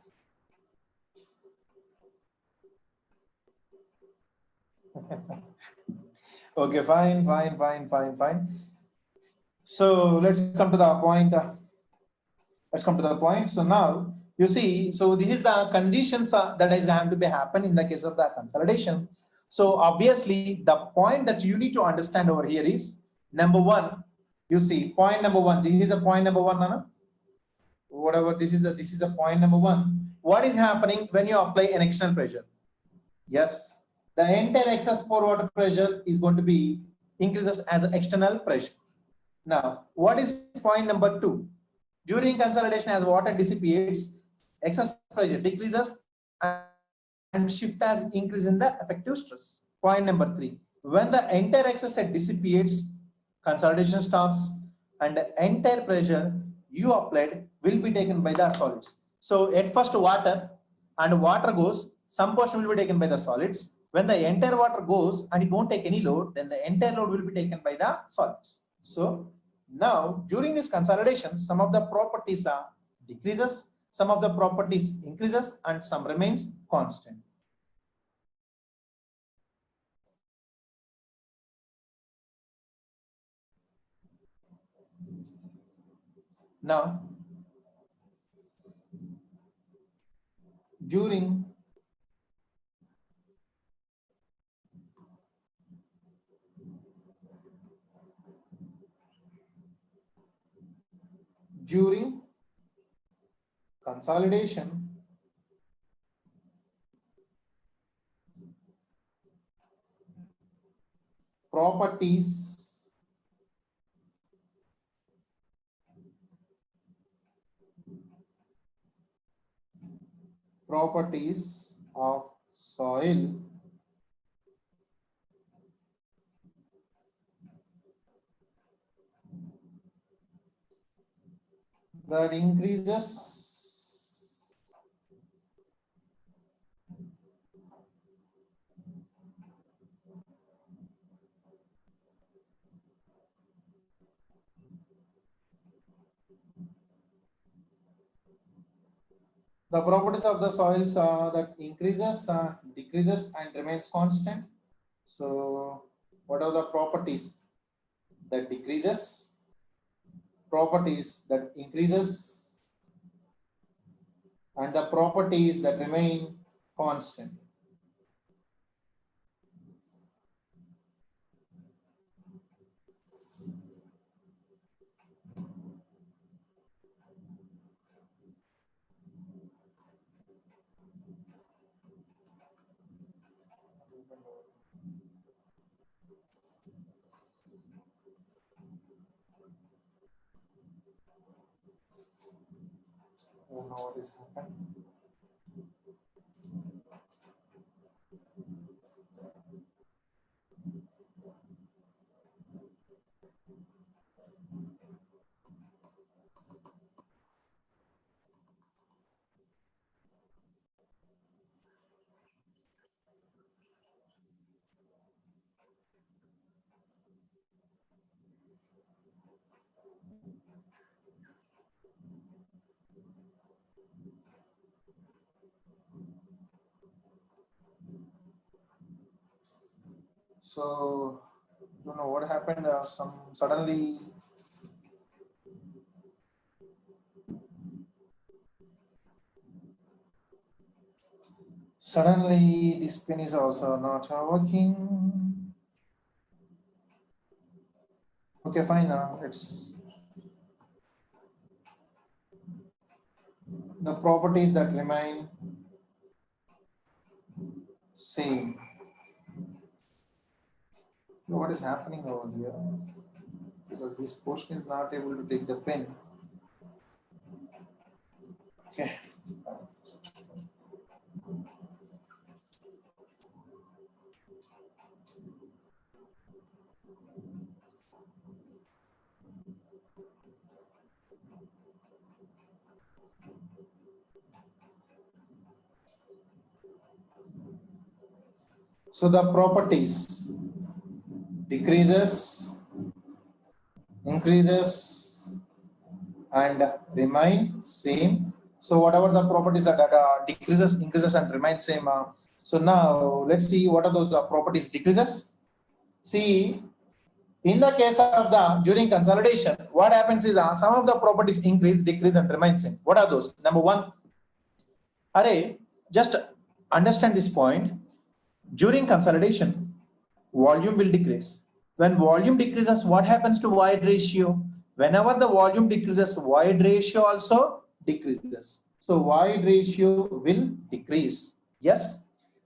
okay, fine. So let's come to the point. Let's come to the point. So now you see, so this is the conditions that is going to be happen in the case of the consolidation. So obviously the point that you need to understand over here is number one. You see point number one. This is a point number one, Nana. Whatever this is a point number one. What is happening when you apply an external pressure? Yes, the entire excess pore water pressure is going to be increases as an external pressure. Now, what is point number two? During consolidation, as water dissipates, excess pressure decreases and shift as increase in the effective stress. Point number three, when the entire excess dissipates, consolidation stops and the entire pressure you applied will be taken by the solids. So at first water and water goes, some portion will be taken by the solids. When the entire water goes and it won't take any load, then the entire load will be taken by the solids. So now during this consolidation, some of the properties are decreases, some of the properties increases and some remains constant. Now during consolidation, properties of soil that increases the properties of the soils that increases, decreases and remains constant. So what are the properties that decreases, properties that increases and the properties that remain constant? I don't know what is happening. So don't know what happened. Some suddenly this pin is also not working. Okay, fine. Now it's the properties that remain same. What is happening over here? Because this portion is not able to take the pen. Okay. So the properties decreases, increases and remain same. So whatever the properties that decreases, increases and remain same. So now let's see what are those properties decreases. See, in the case of the during consolidation, what happens is some of the properties increase, decrease and remain same. What are those? Number one, array, just understand this point. During consolidation, volume will decrease. When volume decreases, what happens to void ratio? Whenever the volume decreases, void ratio also decreases. So void ratio will decrease. Yes.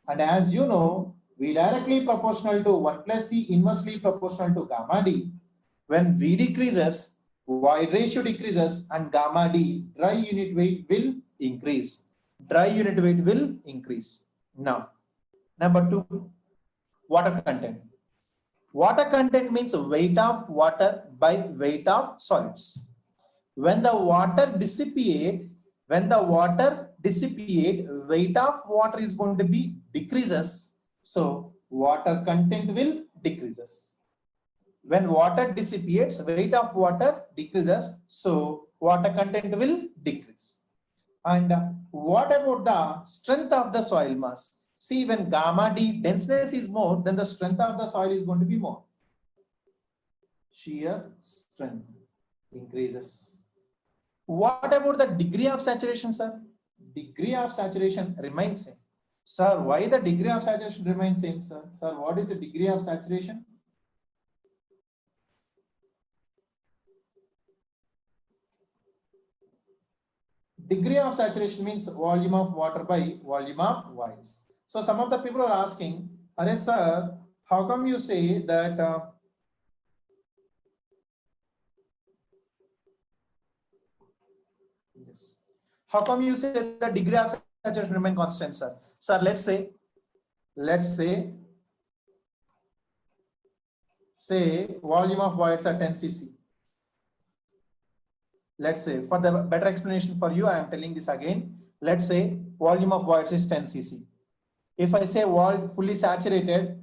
And as you know, V directly proportional to 1 plus C inversely proportional to gamma D. When V decreases, void ratio decreases and gamma D, dry unit weight will increase. Dry unit weight will increase. Now, number two, water content. Water content means weight of water by weight of solids. When the water dissipate, weight of water is going to be decreases. So water content will decreases. When water dissipates, weight of water decreases. So water content will decrease. And what about the strength of the soil mass? See, when gamma D denseness is more, then the strength of the soil is going to be more. Shear strength increases. What about the degree of saturation, sir? Degree of saturation remains same. Sir, why the degree of saturation remains same, sir? Sir, what is the degree of saturation? Degree of saturation means volume of water by volume of voids. So some of the people are asking, Are sir, how come you say that yes. How come you say the degree of saturation remain constant, sir? Sir, let's say volume of voids are 10 cc. Let's say, for the better explanation for you, I am telling this again. Let's say volume of voids is 10 cc. If I say fully saturated,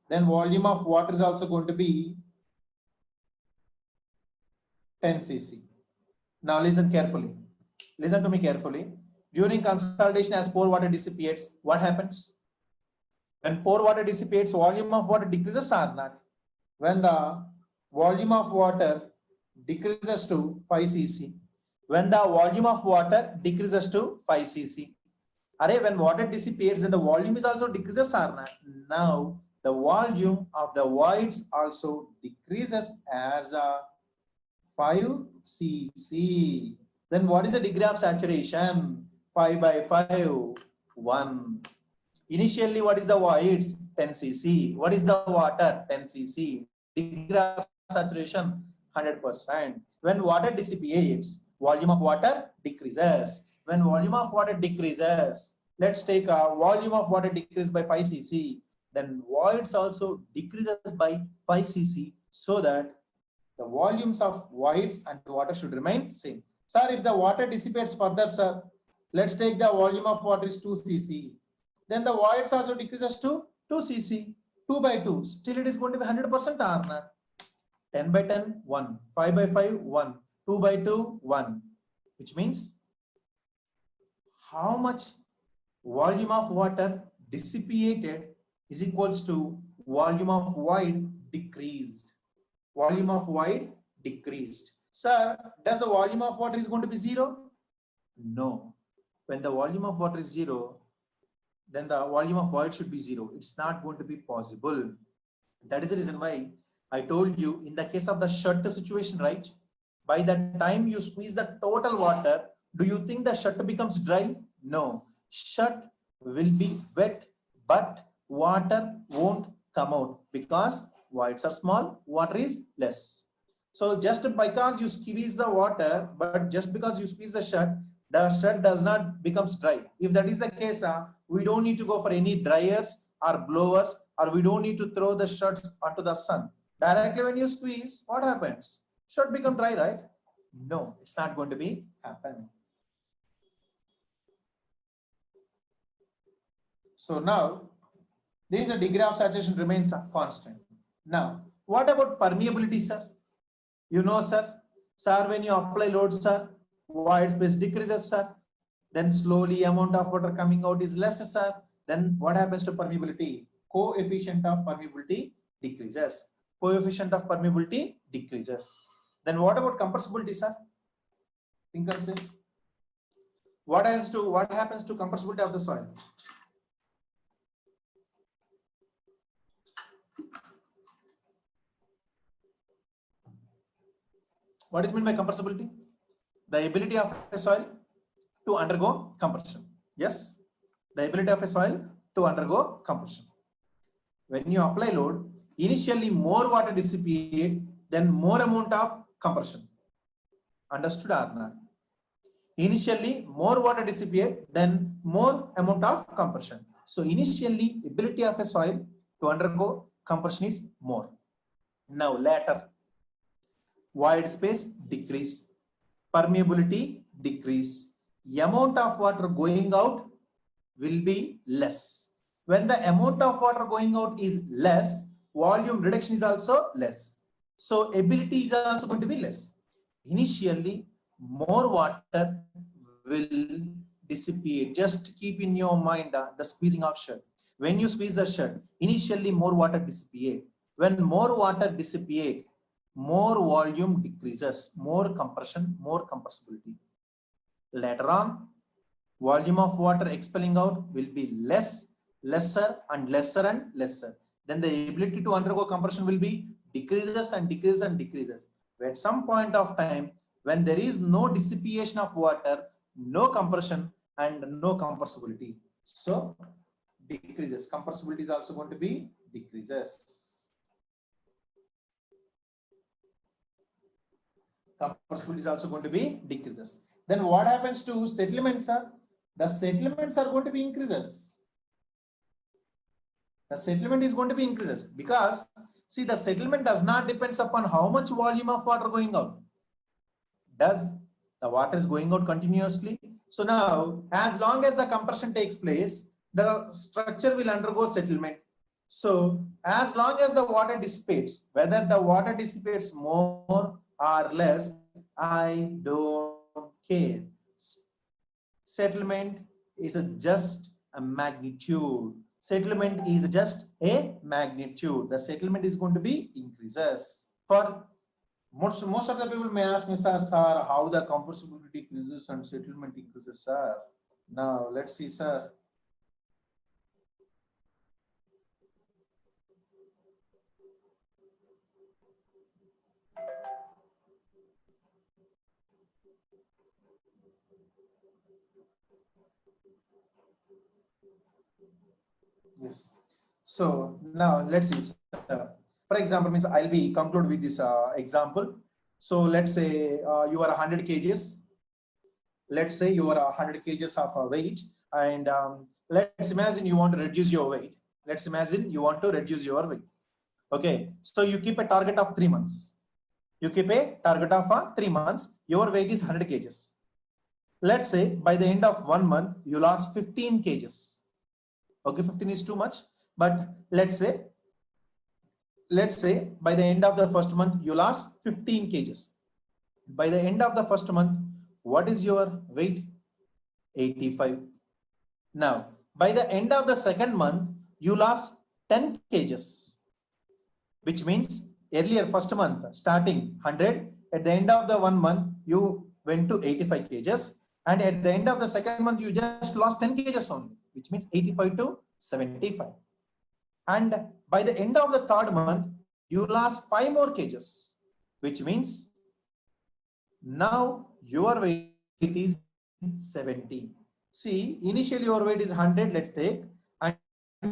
then volume of water is also going to be 10 cc. Now listen carefully. Listen to me carefully. During consolidation, as pore water dissipates, what happens? When pore water dissipates, volume of water decreases or not? When the volume of water decreases to 5 cc. When the volume of water decreases to 5 cc. When water dissipates, then the volume is also decreases or not? Now, the volume of the voids also decreases as a 5 cc. Then what is the degree of saturation? 5 by 5, 1. Initially, what is the voids? 10 cc. What is the water? 10 cc. Degree of saturation 100%. When water dissipates, volume of water decreases. When volume of water decreases, let's take a volume of water decrease by 5 cc. Then voids also decreases by 5 cc, so that the volumes of voids and water should remain same. Sir, if the water dissipates further, sir, let's take the volume of water is 2 cc. Then the voids also decreases to 2 cc. 2 by 2. Still it is going to be 100% or not? 10 by 10, 1. 5 by 5, 1. 2 by 2, 1. Which means how much volume of water dissipated is equals to volume of void decreased. Volume of void decreased. Sir, does the volume of water is going to be 0? No. When the volume of water is 0, then the volume of void should be 0. It's not going to be possible. That is the reason why I told you in the case of the shut situation, right? By the time you squeeze the total water, do you think the shut becomes dry? No. Shut will be wet, but water won't come out because voids are small, water is less. So just because you squeeze the water, but just because you squeeze the shut does not becomes dry. If that is the case, we don't need to go for any dryers or blowers, or we don't need to throw the shuts onto the sun. Directly when you squeeze, what happens? Shut become dry, right? No, it's not going to be happen. So now, this is a degree of saturation remains constant. Now, what about permeability, sir? You know, sir. Sir, when you apply load, sir, void space decreases, sir. Then slowly amount of water coming out is less, sir. Then what happens to permeability? Coefficient of permeability decreases. Coefficient of permeability decreases. Then what about compressibility, sir? Think and say. What happens to compressibility of the soil? What is meant by compressibility? The ability of a soil to undergo compression. Yes, the ability of a soil to undergo compression. When you apply load, initially more water dissipate, then more amount of compression. Understood or not? Initially more water dissipate, then more amount of compression. So initially ability of a soil to undergo compression is more. Now later, void space decrease, permeability decrease, amount of water going out will be less. When the amount of water going out is less, volume reduction is also less. So ability is also going to be less. Initially, more water will dissipate. Just keep in your mind the squeezing of shirt. When you squeeze the shirt, initially more water dissipate. When more water dissipate, more volume decreases, more compression, more compressibility. Later on, volume of water expelling out will be lesser and lesser. Then the ability to undergo compression will be decreases and decreases and decreases. At some point of time, when there is no dissipation of water, no compression and no compressibility, so decreases. Compressibility is also going to be decreases. Compressibility is also going to be decreases. Then what happens to settlements, sir? The settlements are going to be increases. The settlement is going to be increases because see, the settlement does not depends upon how much volume of water going out. Does the water is going out continuously? So now, as long as the compression takes place, the structure will undergo settlement. So as long as the water dissipates, whether the water dissipates more or less, I don't care. Settlement is just a magnitude. Settlement is just a magnitude. The settlement is going to be increases. For most of the people may ask me, sir, how the compressibility decreases and settlement increases, sir. Now let's see, sir. Yes. So now let's see. For example, means I'll be conclude with this example. So let's say you are 100 kgs. Let's say you are 100 kgs of weight, and let's imagine you want to reduce your weight. Let's imagine you want to reduce your weight. Okay. So you keep a target of 3 months. You keep a target of 3 months. Your weight is 100 kgs. Let's say by the end of 1 month, you lost 15 kgs. Okay, 15 is too much, but let's say by the end of the first month, you lost 15 kgs. By the end of the first month, what is your weight? 85. Now, by the end of the second month, you lost 10 kgs, which means earlier first month, starting 100, at the end of the 1 month, you went to 85 kgs. And at the end of the second month, you just lost 10 kgs only, which means 85 to 75. And by the end of the third month, you lost 5 more kgs, which means now your weight is 70. See, initially your weight is 100, let's take, and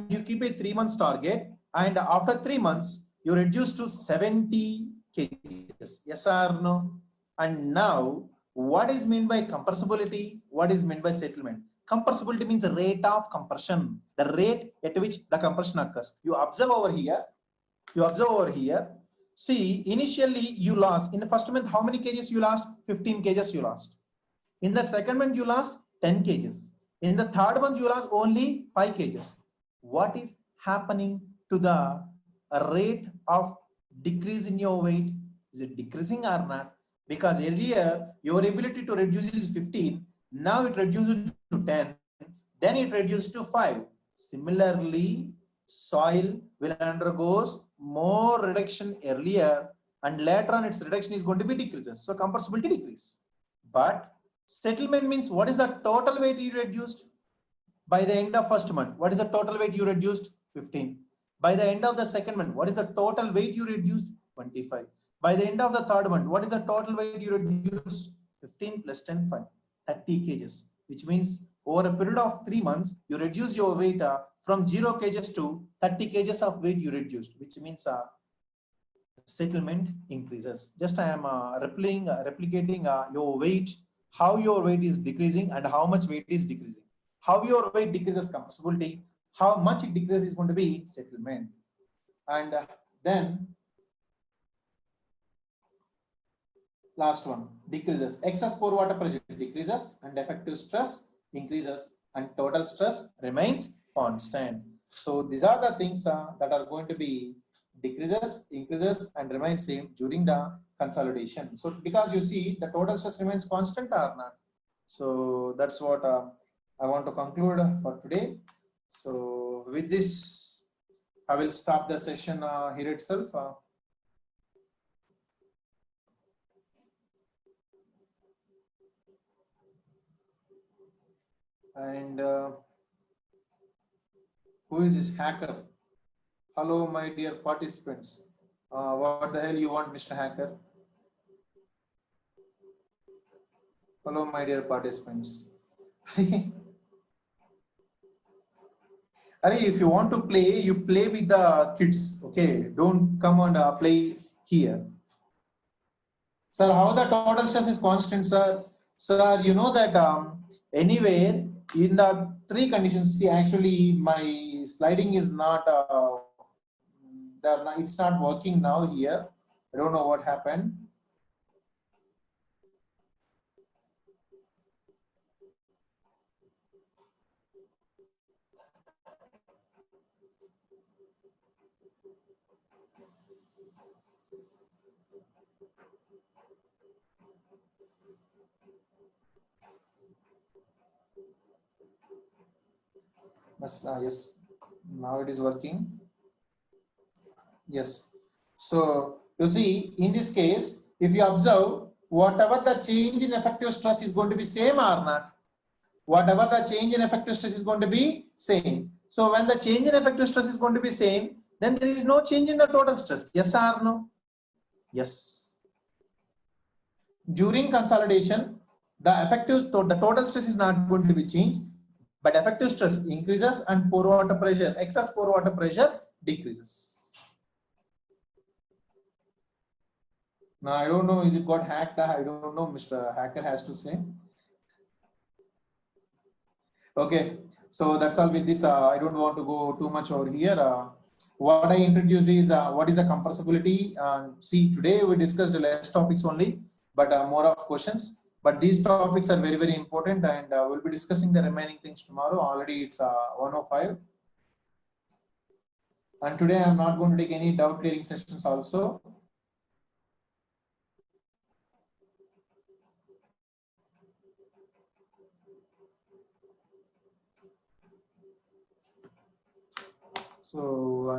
you keep a 3 months target, and after 3 months, you reduce to 70 kgs. Yes or no? And now, what is meant by compressibility? What is meant by settlement? Compressibility means the rate of compression, the rate at which the compression occurs. You observe over here. See, initially you lost in the first month, how many kgs you lost? 15 kgs you lost. In the second month, you lost 10 kgs. In the third month, you lost only 5 kgs. What is happening to the rate of decrease in your weight? Is it decreasing or not? Because earlier your ability to reduce is 15, now it reduces to 10, then it reduces to 5. Similarly, soil will undergoes more reduction earlier, and later on its reduction is going to be decreases. So compressibility decrease. But settlement means what is the total weight you reduced? By the end of first month, what is the total weight you reduced? 15. By the end of the second month, what is the total weight you reduced? 25. By the end of the third month, what is the total weight you reduced? 15 plus 10, 5, 30 kgs, which means over a period of 3 months, you reduce your weight from 0 kgs to 30 kgs of weight you reduced, which means settlement increases. Just I am replicating your weight, how your weight is decreasing and how much weight is decreasing. How your weight decreases compressibility, how much it decreases is going to be settlement. And then last one, decreases. Excess pore water pressure decreases and effective stress increases and total stress remains constant. So these are the things that are going to be decreases, increases and remain same during the consolidation. So because you see the total stress remains constant or not. So that's what I want to conclude for today. So with this, I will stop the session here itself. And who is this hacker? Hello, my dear participants. What the hell you want, Mr. Hacker? Hello, my dear participants. If you want to play, you play with the kids. Okay, don't come and play here. Sir, how the total stress is constant, sir? Sir, you know that anywhere in the 3 conditions, see, actually my sliding is not, it's not working now here. I don't know what happened. Yes, now it is working. Yes. So you see, in this case, if you observe, whatever the change in effective stress is going to be same or not? Whatever the change in effective stress is going to be same. So when the change in effective stress is going to be same, then there is no change in the total stress. Yes or no? Yes. During consolidation, the total stress is not going to be changed, but effective stress increases and pore water pressure, excess pore water pressure decreases. Now I don't know, is it got hacked? I don't know, Mr. Hacker has to say. Okay, so that's all with this. I don't want to go too much over here. What I introduced is what is the compressibility. See, today we discussed less topics only, but more of questions. But these topics are very, very important, and we'll be discussing the remaining things tomorrow. Already it's 1:05. And today I'm not going to take any doubt clearing sessions also. So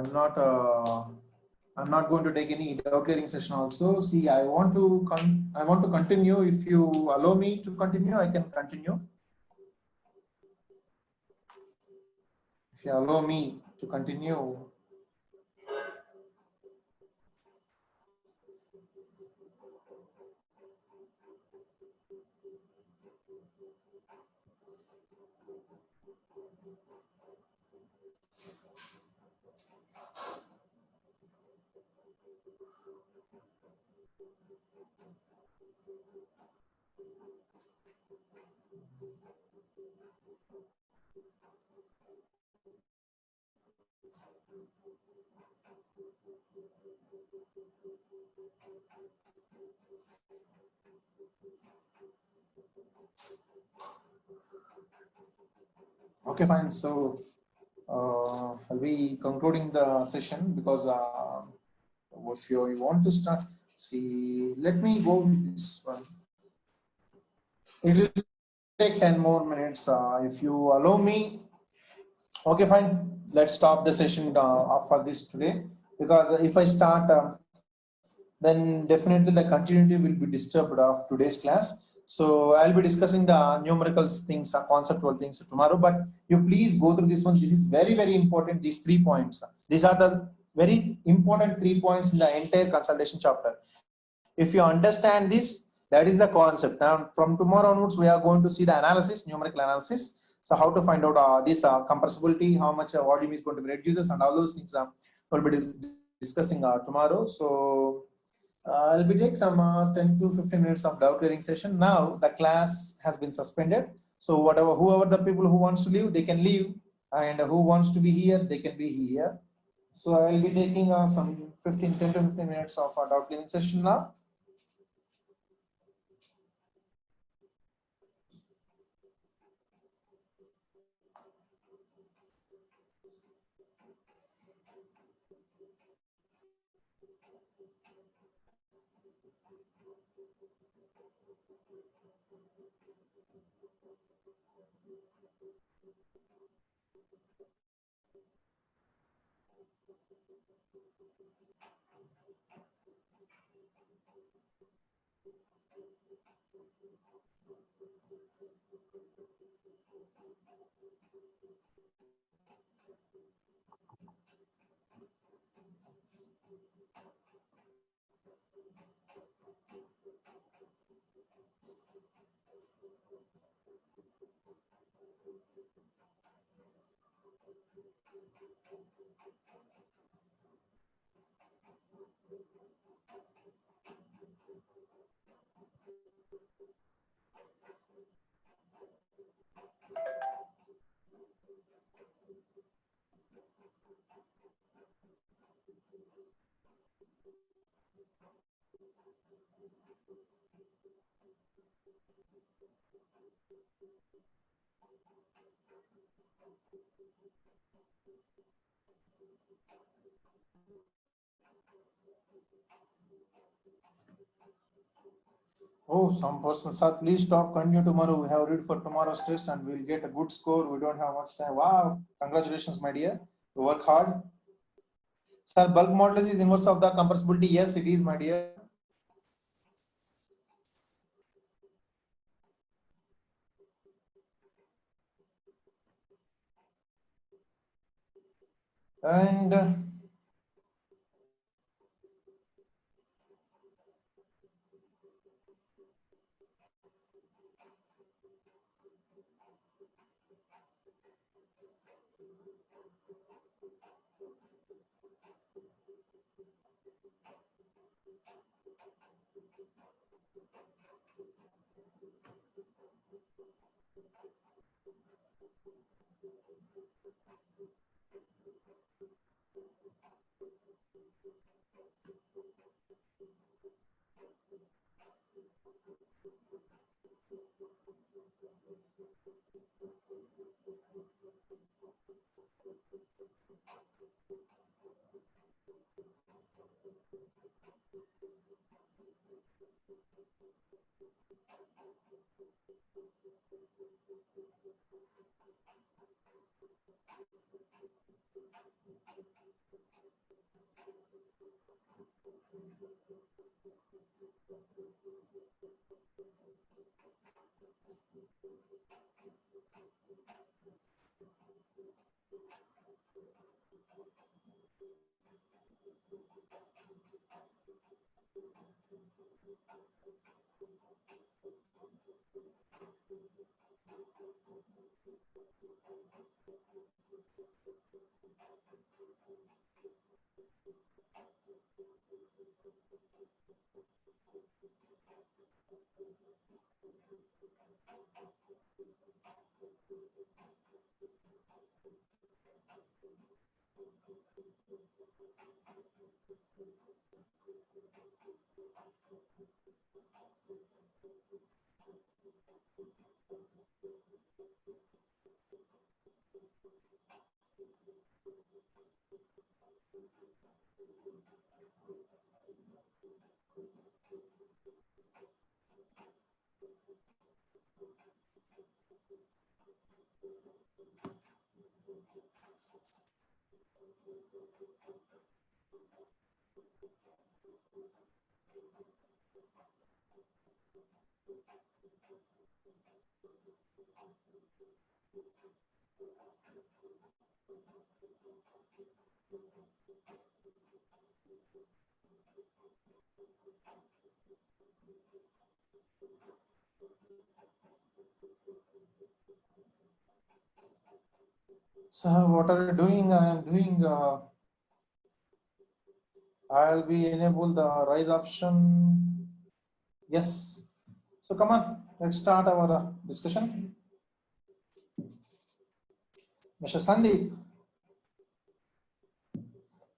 I'm not going to take any doubt clearing session also. See, I want to continue. If you allow me to continue, I can continue. If you allow me to continue. Okay, fine. So I'll be concluding the session because if you want to start. See, let me go with this one. It will take 10 more minutes if you allow me. Okay, fine. Let's stop the session for this today, because if I start, then definitely the continuity will be disturbed of today's class. So I'll be discussing the numerical things, conceptual things tomorrow, but you please go through this one. This is very, very important. These 3 points. These are the very important 3 points in the entire consultation chapter. If you understand this, that is the concept. Now, from tomorrow onwards, we are going to see the analysis, numerical analysis. So how to find out this compressibility, how much volume is going to be reduced, and all those things we'll be discussing tomorrow. So I'll be taking some 10 to 15 minutes of doubt clearing session. Now the class has been suspended. So whoever the people who wants to leave, they can leave, and who wants to be here, they can be here. So I'll be taking some 10 to 15 minutes of doubt clearing session now. Oh, some person, sir, please stop. Continue tomorrow. We have read for tomorrow's test and we'll get a good score. We don't have much time. Wow. Congratulations, my dear. You work hard. Sir, bulk modulus is inverse of the compressibility. Yes, it is, my dear. And So what are you doing? I am doing. I'll be enable the rise option. Yes. So come on, let's start our discussion. Mr. Sandeep.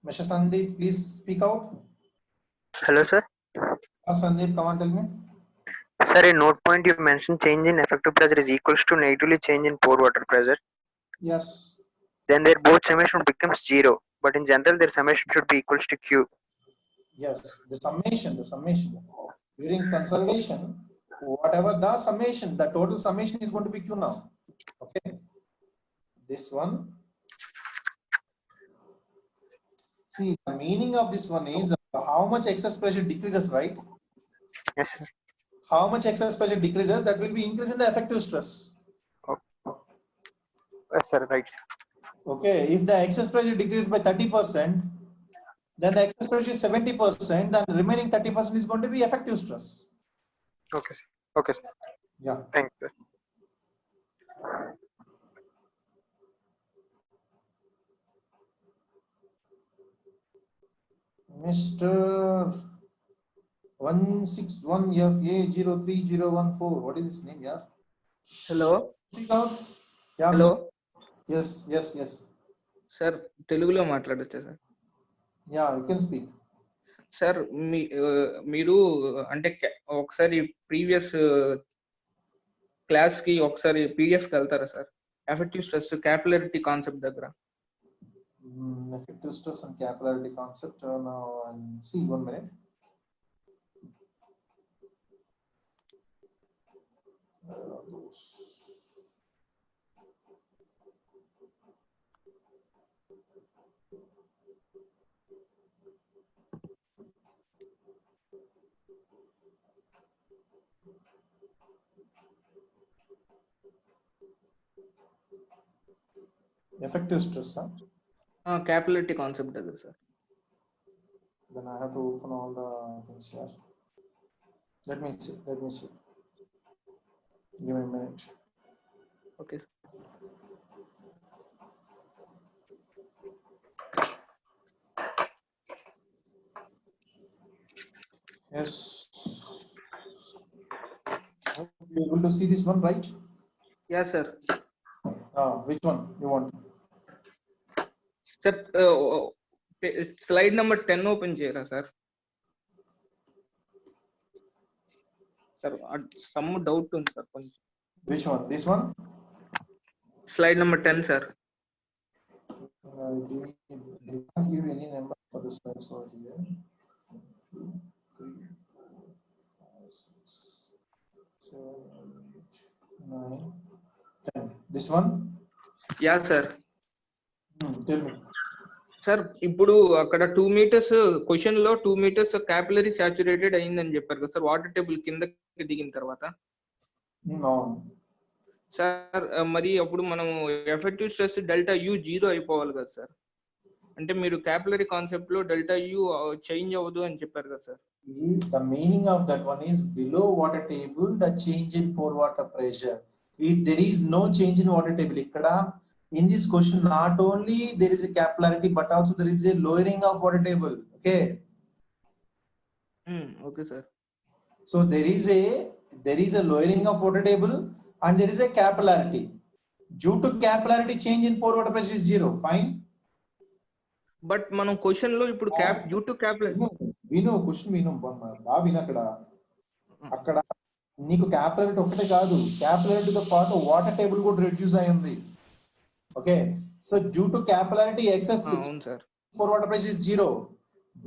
Mr. Sandeep, please speak out. Hello, sir. Sandeep, come on, tell me. Sir, in note point you mentioned change in effective pressure is equals to negatively change in pore water pressure. Yes. Then their both summation becomes 0. But in general, their summation should be equals to Q. Yes, the summation. During consolidation, whatever the summation, the total summation is going to be Q now. Okay. This one. See, the meaning of this one is how much excess pressure decreases, right? Yes, sir. How much excess pressure decreases, that will be increase in the effective stress. Yes, sir, right. Okay, if the excess pressure decreases by 30%, then the excess pressure is 70%, and the remaining 30% is going to be effective stress. Okay, sir. Okay, sir. Yeah. Thank you. Mr. 161FA03014. What is his name, yeah? Hello. Speak out. Yeah, Hello. Yes. Sir, Telugulo మాట్లాడొచ్చా sir? Yeah, you can speak. Sir మీరు అంటే ఒకసారి previous class కి ఒకసారి PDF కి వెళ్తారా sir? Effective stress క్యాపిలరిటీ concept దగ్గర. Effective stress and capillarity concept. Now, see, 1 minute. Effective stress, huh? Capillarity concept దగ్గర sir. Then I have to open all the things here. Let me see. Give me a minute. Okay. Yes. You're able to see this one, right? Yeah, sir. Which one you want? Sir slide number 10 open చేయరా sir? Sir some doubt ఉంది sir కొంచెం. Which one? This one? Slide number 10 sir. They can't give any number for the slides over here. 2, 3, 4, 5, 6, 7, 8, 9, 10. This one? Yeah, sir. Tell me. Sir ఇప్పుడు అక్కడ 2 meters question లో 2 meters capillary saturated అయిందని చెప్పారు కదా sir, water table కిందకి దిగిన తర్వాత. Sir మరి అప్పుడు మనం ఎఫెక్టివ్ స్ట్రెస్ డెల్టా యు 0 అయిపోవాలి కదా సార్. అంటే మీరు క్యాపిలరీ కాన్సెప్ట్ లో డెల్టా యు చేంజ్ అవ్వదు అని చెప్పారు కదా sir. The meaning of that one is below water table the change in pore water pressure. If there is no change in water table, ikkada in this question not only there is a capillarity but also there is a lowering of water table. Okay. Okay, sir. So there is a lowering of water table and there is a capillarity. Due to capillarity, change in pore water pressure is 0. Fine. But మనం question లో ఇప్పుడు due to capillary question అక్కడ నీకు క్యాపిలరిటీ ఒకటే కాదు, క్యాపిలరిటీతో పాటు water table కూడా రెడ్యూస్ అయ్యింది. Okay, so due to capillarity excess pore water pressure is 0,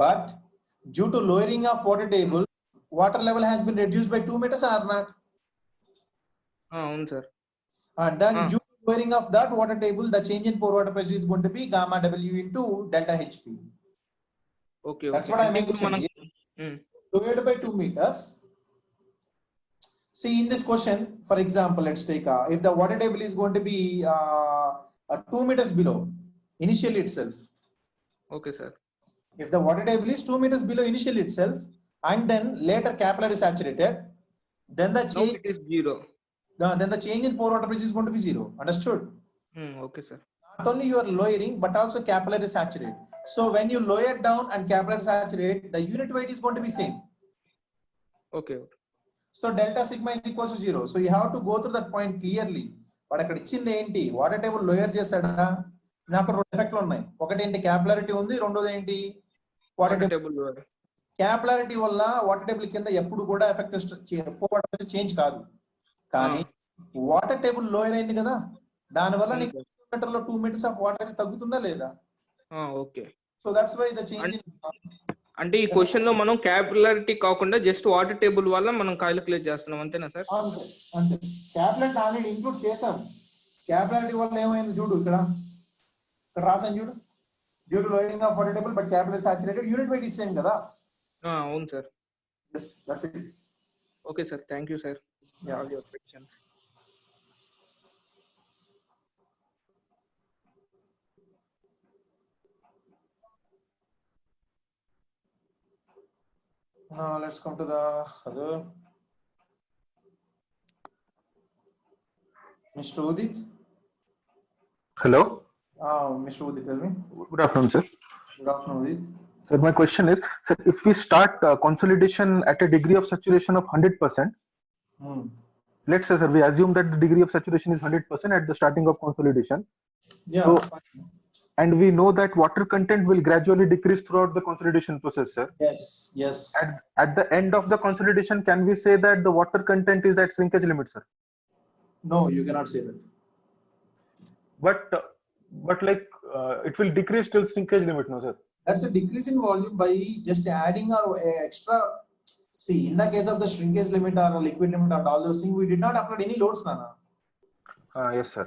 but due to lowering of water table water level has been reduced by 2 meters or not? అవును sir. And then due to lowering of that water table, the change in pore water pressure is going to be gamma W into delta HP. Okay That's okay what I అంటే ఇప్పుడు మనం mentioned. Lowered by 2 meters. See, in this question, for example, let's take if the water table is going to be 2 meters below initially itself. Okay sir If the water table is 2 meters below initially itself, and then later capillary saturated, then the now change it is 0. then the change in pore water pressure is going to be 0. Understood? Okay sir Not only you are lowering, but also capillary saturate. So when you lower down and capillary saturate, the unit weight is going to be same. Okay So delta sigma is equal to 0. So you have to go through that point clearly. But అక్కడ ఇచ్చింది ఏంటి? Water table lower చేశాడా? నాకు రెండు ఎఫెక్ట్లు ఉన్నాయి. ఒకటి ఏంటి capillarity ఉంది, రెండోది ఏంటి వాటర్ టేబుల్. క్యాపిలారిటీ వల్ల వాటర్ టేబుల్ కింద ఎప్పుడు కూడా ఎఫెక్ట్ చేంజ్ కాదు. కానీ వాటర్ టేబుల్ లోయర్ అయింది కదా, దానివల్ల నీకు మీటర్లో 2 meters ఆఫ్ వాటర్ తగ్గుతుందా లేదా? Okay. So that's why the change. అంటే ఈ క్వశ్చన్ లో మనం క్యాపిలారిటీ కాకుండా జస్ట్ వాటర్ టేబుల్ వల్ల మనం క్యాలిక్యులేట్ చేస్తున్నాం అంతేనా సార్? అంతే. క్యాపిలారిటీ ఆల్రెడీ ఇంక్లూడ్ చేసాం. క్యాపిలారిటీ వల్ల ఏమైంది చూడు, ఇక్కడ రాసాను చూడు. Due to lowing of water table but capillary saturated, unit weight is same కదా. అవును sir. yes that's it. Okay sir, thank you sir. Yeah. All your questions. Now let's come to the other. Mr. Udit. Hello. Mr. Udit, tell me. Good afternoon, sir. Good afternoon, Udit. Sir, my question is, sir, if we start consolidation at a degree of saturation of 100%, let's say, sir, we assume that the degree of saturation is 100% at the starting of consolidation. Yeah. So, and we know that water content will gradually decrease throughout the consolidation process, sir. Yes. At the end of the consolidation, can we say that the water content is at shrinkage limit, sir? No, you cannot say that. But like it will decrease till shrinkage limit, no, sir? That's a decrease in volume by just adding or extra. See, in the case of the shrinkage limit or liquid limit or all those things, we did not apply any loads, Nana. Yes, sir.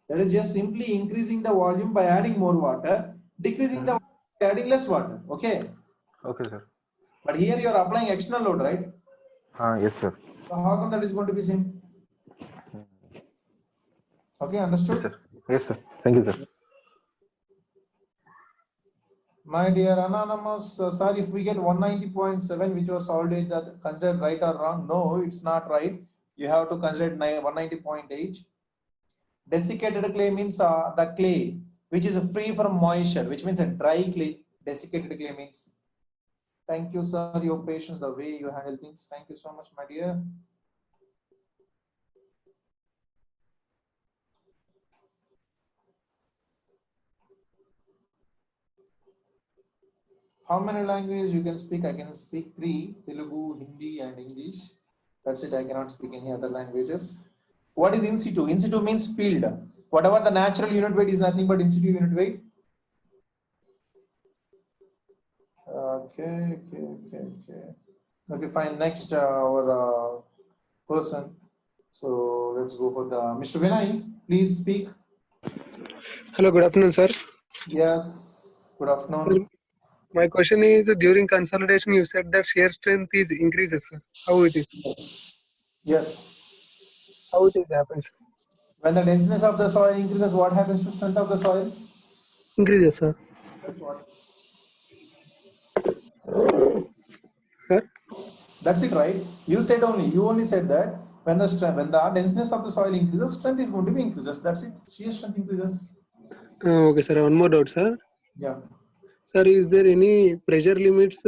That is just simply increasing the volume by adding more water, decreasing the volume by adding less water. Okay. Okay, sir. But here you are applying external load, right? Yes, sir. So how come that is going to be same? Okay, understood? Yes, sir. Yes, sir. Thank you, sir. My dear Anonymous, sir, if we get 190.7, which was already that considered right or wrong? No, it's not right. You have to consider 190.8. Desiccated clay means the clay which is free from moisture, which means a dry clay. Desiccated clay means. Thank you, sir, your patience, the way you handle things. Thank you so much, my dear. How many languages you can speak? I can speak 3: Telugu, Hindi, and English. That's it. I cannot speak any other languages. What is in situ? In situ means field. Whatever the natural unit weight is nothing but in situ unit weight. Okay, fine. Next, our person. So let's go for the Mr. Vinay. Please speak. Hello, good afternoon, sir. Yes, good afternoon. My question is, during consolidation, you said that shear strength is increases, sir. How it is? Yes. How it is happens? When the denseness of the soil increases, what happens to strength of the soil? Increases, sir. That's what. Sir? That's it, right? You only said that when the denseness of the soil increases, strength is going to be increases. That's it. Shear strength increases. Okay, sir. One more doubt, sir. Yeah. Sir, is there any pressure limits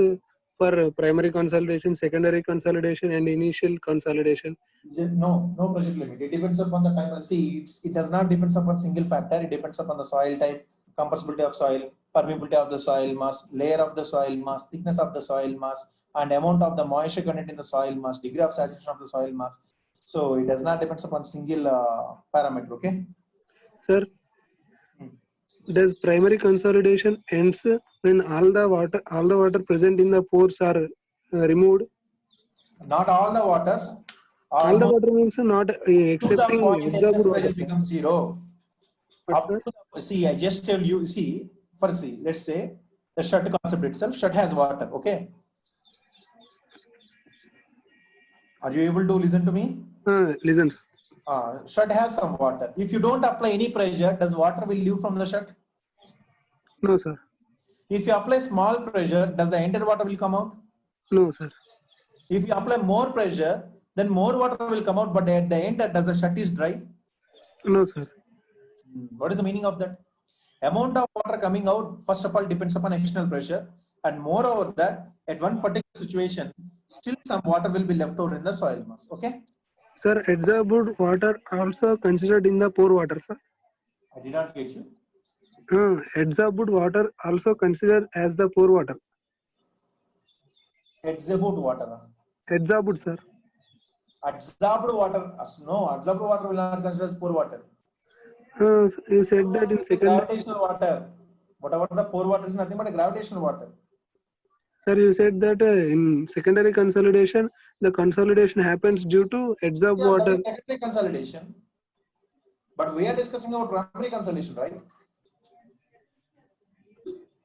for primary consolidation, secondary consolidation, and initial consolidation? No pressure limit. It depends upon the time. See, it does not depend upon single factor. It depends upon the soil type, compressibility of soil, permeability of the soil mass, layer of the soil mass, thickness of the soil mass, and amount of the moisture content in the soil mass, degree of saturation of the soil mass. So it does not depend upon single parameter. Okay. Sir, does primary consolidation ends when all the water present in the pores are removed? Not all the waters. All the water means not to the accepting point excess absorbed pressure water. becomes zero. But Up to the, see, I just tell you, see, first see, let's say the shut concept itself, shut has water, okay? Are you able to listen to me? Listen. Shut has some water. If you don't apply any pressure, does water will leave from the shut? No, sir. If you apply small pressure, does the entire water will come out? No, sir. If you apply more pressure, then more water will come out, but at the end, does the shut is dry? No, sir. What is the meaning of that? Amount of water coming out, first of all, depends upon external pressure. And moreover that, at one particular situation, still some water will be left over in the soil mass. Okay? Sir, absorbed water also considered in the pore water, sir. I did not get you. Absorbed water also considered as the pore water. Absorbed water. Absorbed, sir. Absorbed water. No, absorbed water will not consider as pore water. You said that in second. Gravitational water. Whatever the pore water is nothing but a gravitational water. Sir, you said that in secondary consolidation, the consolidation happens due to absorbed Yes, that water. is secondary consolidation. But we are discussing about primary consolidation, right?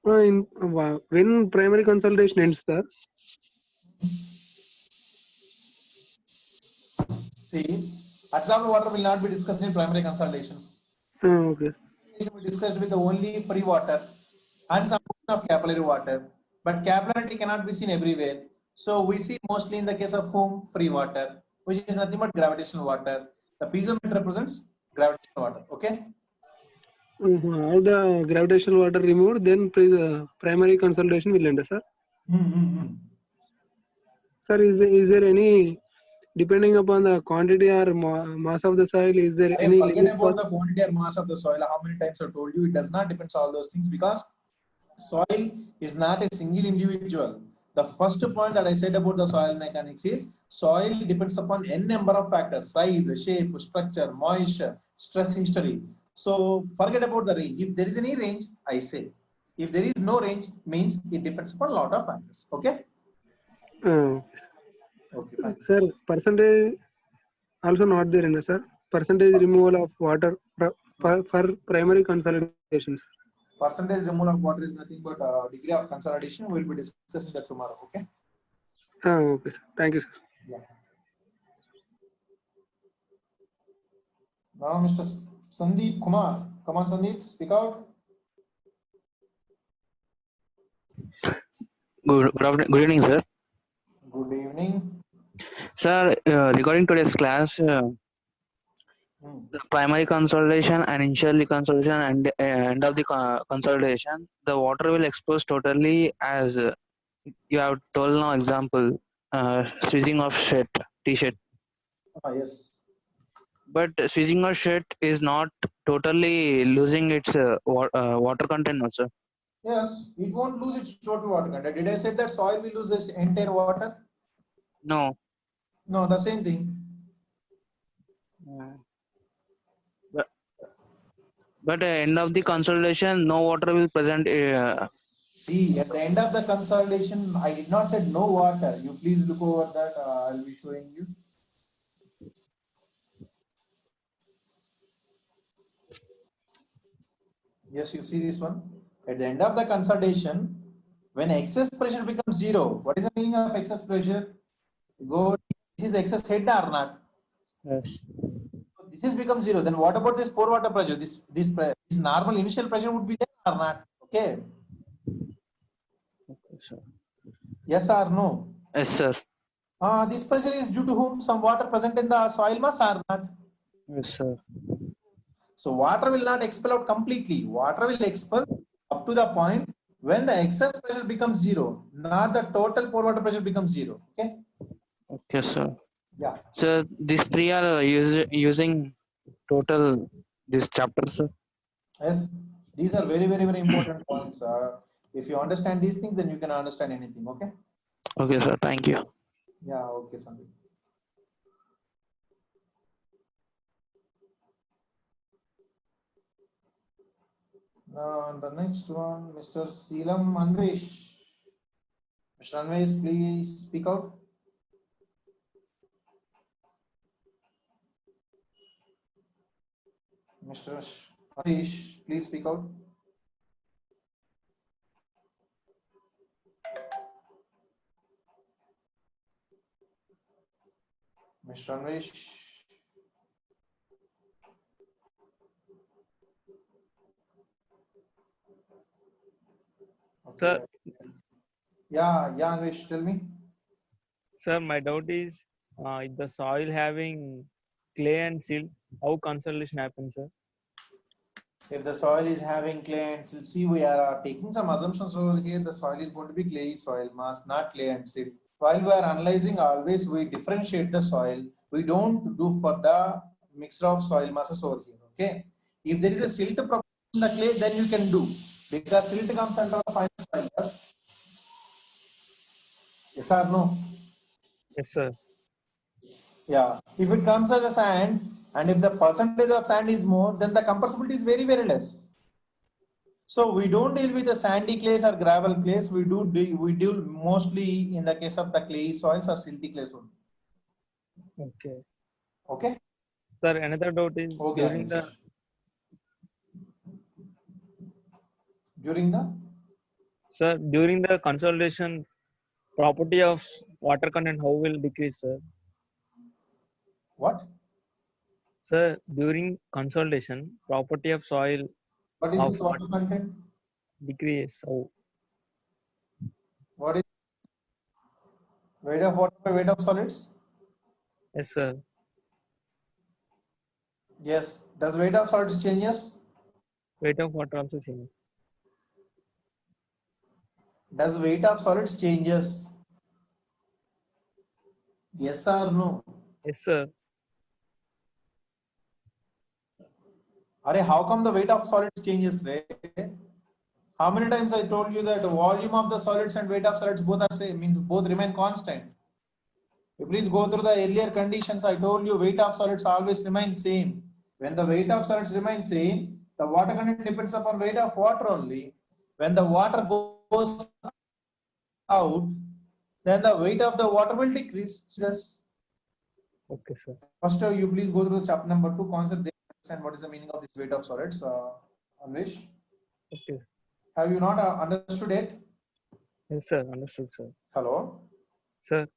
When primary consolidation ends, sir. See, absorbed water will not be discussed in primary consolidation. Okay. It will be discussed with only free water and some portion of capillary water. But capillarity cannot be seen everywhere. So we see mostly in the case of whom? Free water, which is nothing but gravitational water. The piezometer represents gravitational water. Okay? All the gravitational water removed, then primary consolidation will end, sir. Sir, is there any, depending upon the quantity or mass of the soil, is there any Forget limit about the quantity or mass of the soil. How many times I told you, it does not depend on all those things because soil is not a single individual. The first point that I said about the soil mechanics is soil depends upon n number of factors: size, shape, structure, moisture, stress history. So forget about the range. If there is any range, I say. If there is no range, means it depends upon a lot of factors. Okay? Okay, fine. Sir, percentage also not there in the, sir. Percentage removal of water for primary consolidation, sir. Percentage removal of water is nothing but degree of consolidation. We will be discussing that tomorrow. Okay? Okay, sir. Thank you, sir. Yeah. Now, Mr. Sandeep Kumar. Come on, Sandeep, speak out. Good evening, sir. Good evening. Sir, regarding today's class, the primary consolidation and initial consolidation and end of the consolidation, the water will expose totally as you have told now example, switching of shirt, t-shirt. Yes. But switching of shirt is not totally losing its water content also. Yes, it won't lose its total water content. Did I say that soil will lose its entire water? No. No, the same thing. But end of the consolidation, no water will present. See, at the end of the consolidation, I did not say no water. You please look over that. I'll be showing you. Yes, you see this one. At the end of the consolidation, when excess pressure becomes zero, what is the meaning of excess pressure? Go, this is excess head or not? Yes. So this is become zero. Then what about this pore water pressure? This normal initial pressure would be there or not? Okay. Okay, sir. Yes or no? Yes, sir. This pressure is due to whom? Some water present in the soil mass or not? Yes, sir. So water will not expel out completely. Water will expel up to the point when the excess pressure becomes zero, not the total pore water pressure becomes zero. Okay. Okay, sir. Yeah. So these three are using total this chapter, sir. Yes. These are very, very, very important points. If you understand these things, then you can understand anything. Okay. Okay, sir. Thank you. Yeah. Okay, Sandeep. Now the next one, Mr. Seelam Anvesh. Mr. Anvesh, please speak out. Mr. Harish, please speak out. Mr. Anvesh. Okay. Sir. Yeah, Anvesh, tell me. Sir, my doubt is if the soil having clay and silt, how consolidation happens, sir? If the soil is having clay and silt, see, we are taking some assumptions over here. The soil is going to be clay soil mass, not clay and silt. While we are analyzing, always we differentiate the soil. We don't do for the mixture of soil masses over here. Okay. If there is a silt proportion in the clay, then you can do, because silt comes under the fine soil mass. Yes or no? Yes, sir. Yeah. If it comes as a sand, and if the percentage of sand is more, then the compressibility is very, very less. So we don't deal with the sandy clays or gravel clays. We deal mostly in the case of the clay soils or silty clays only. Okay. Okay. Sir, another doubt is Okay. during the consolidation, property of water content how will decrease, sir? What? Sir, during consolidation, property of soil. What is this water content? Decrease. How? What is weight of water by weight of solids? Yes, sir. Yes. Does weight of solids changes? Weight of water also changes. Does weight of solids changes? Yes or no? Yes, sir. How come the weight of solids changes, right? How many times I told you that the volume of the solids and weight of solids both are same, means both remain constant. You please go through the earlier conditions. I told you weight of solids always remain same. When the weight of solids remains same, the water content depends upon weight of water only. When the water goes out, then the weight of the water will decrease. Just okay, sir. First, you please go through chapter number 2 concept. Understand what is the meaning of this weight of solids, Anvesh. Okay. Have you not understood it? Yes, sir. Understood, sir. Hello. Sir.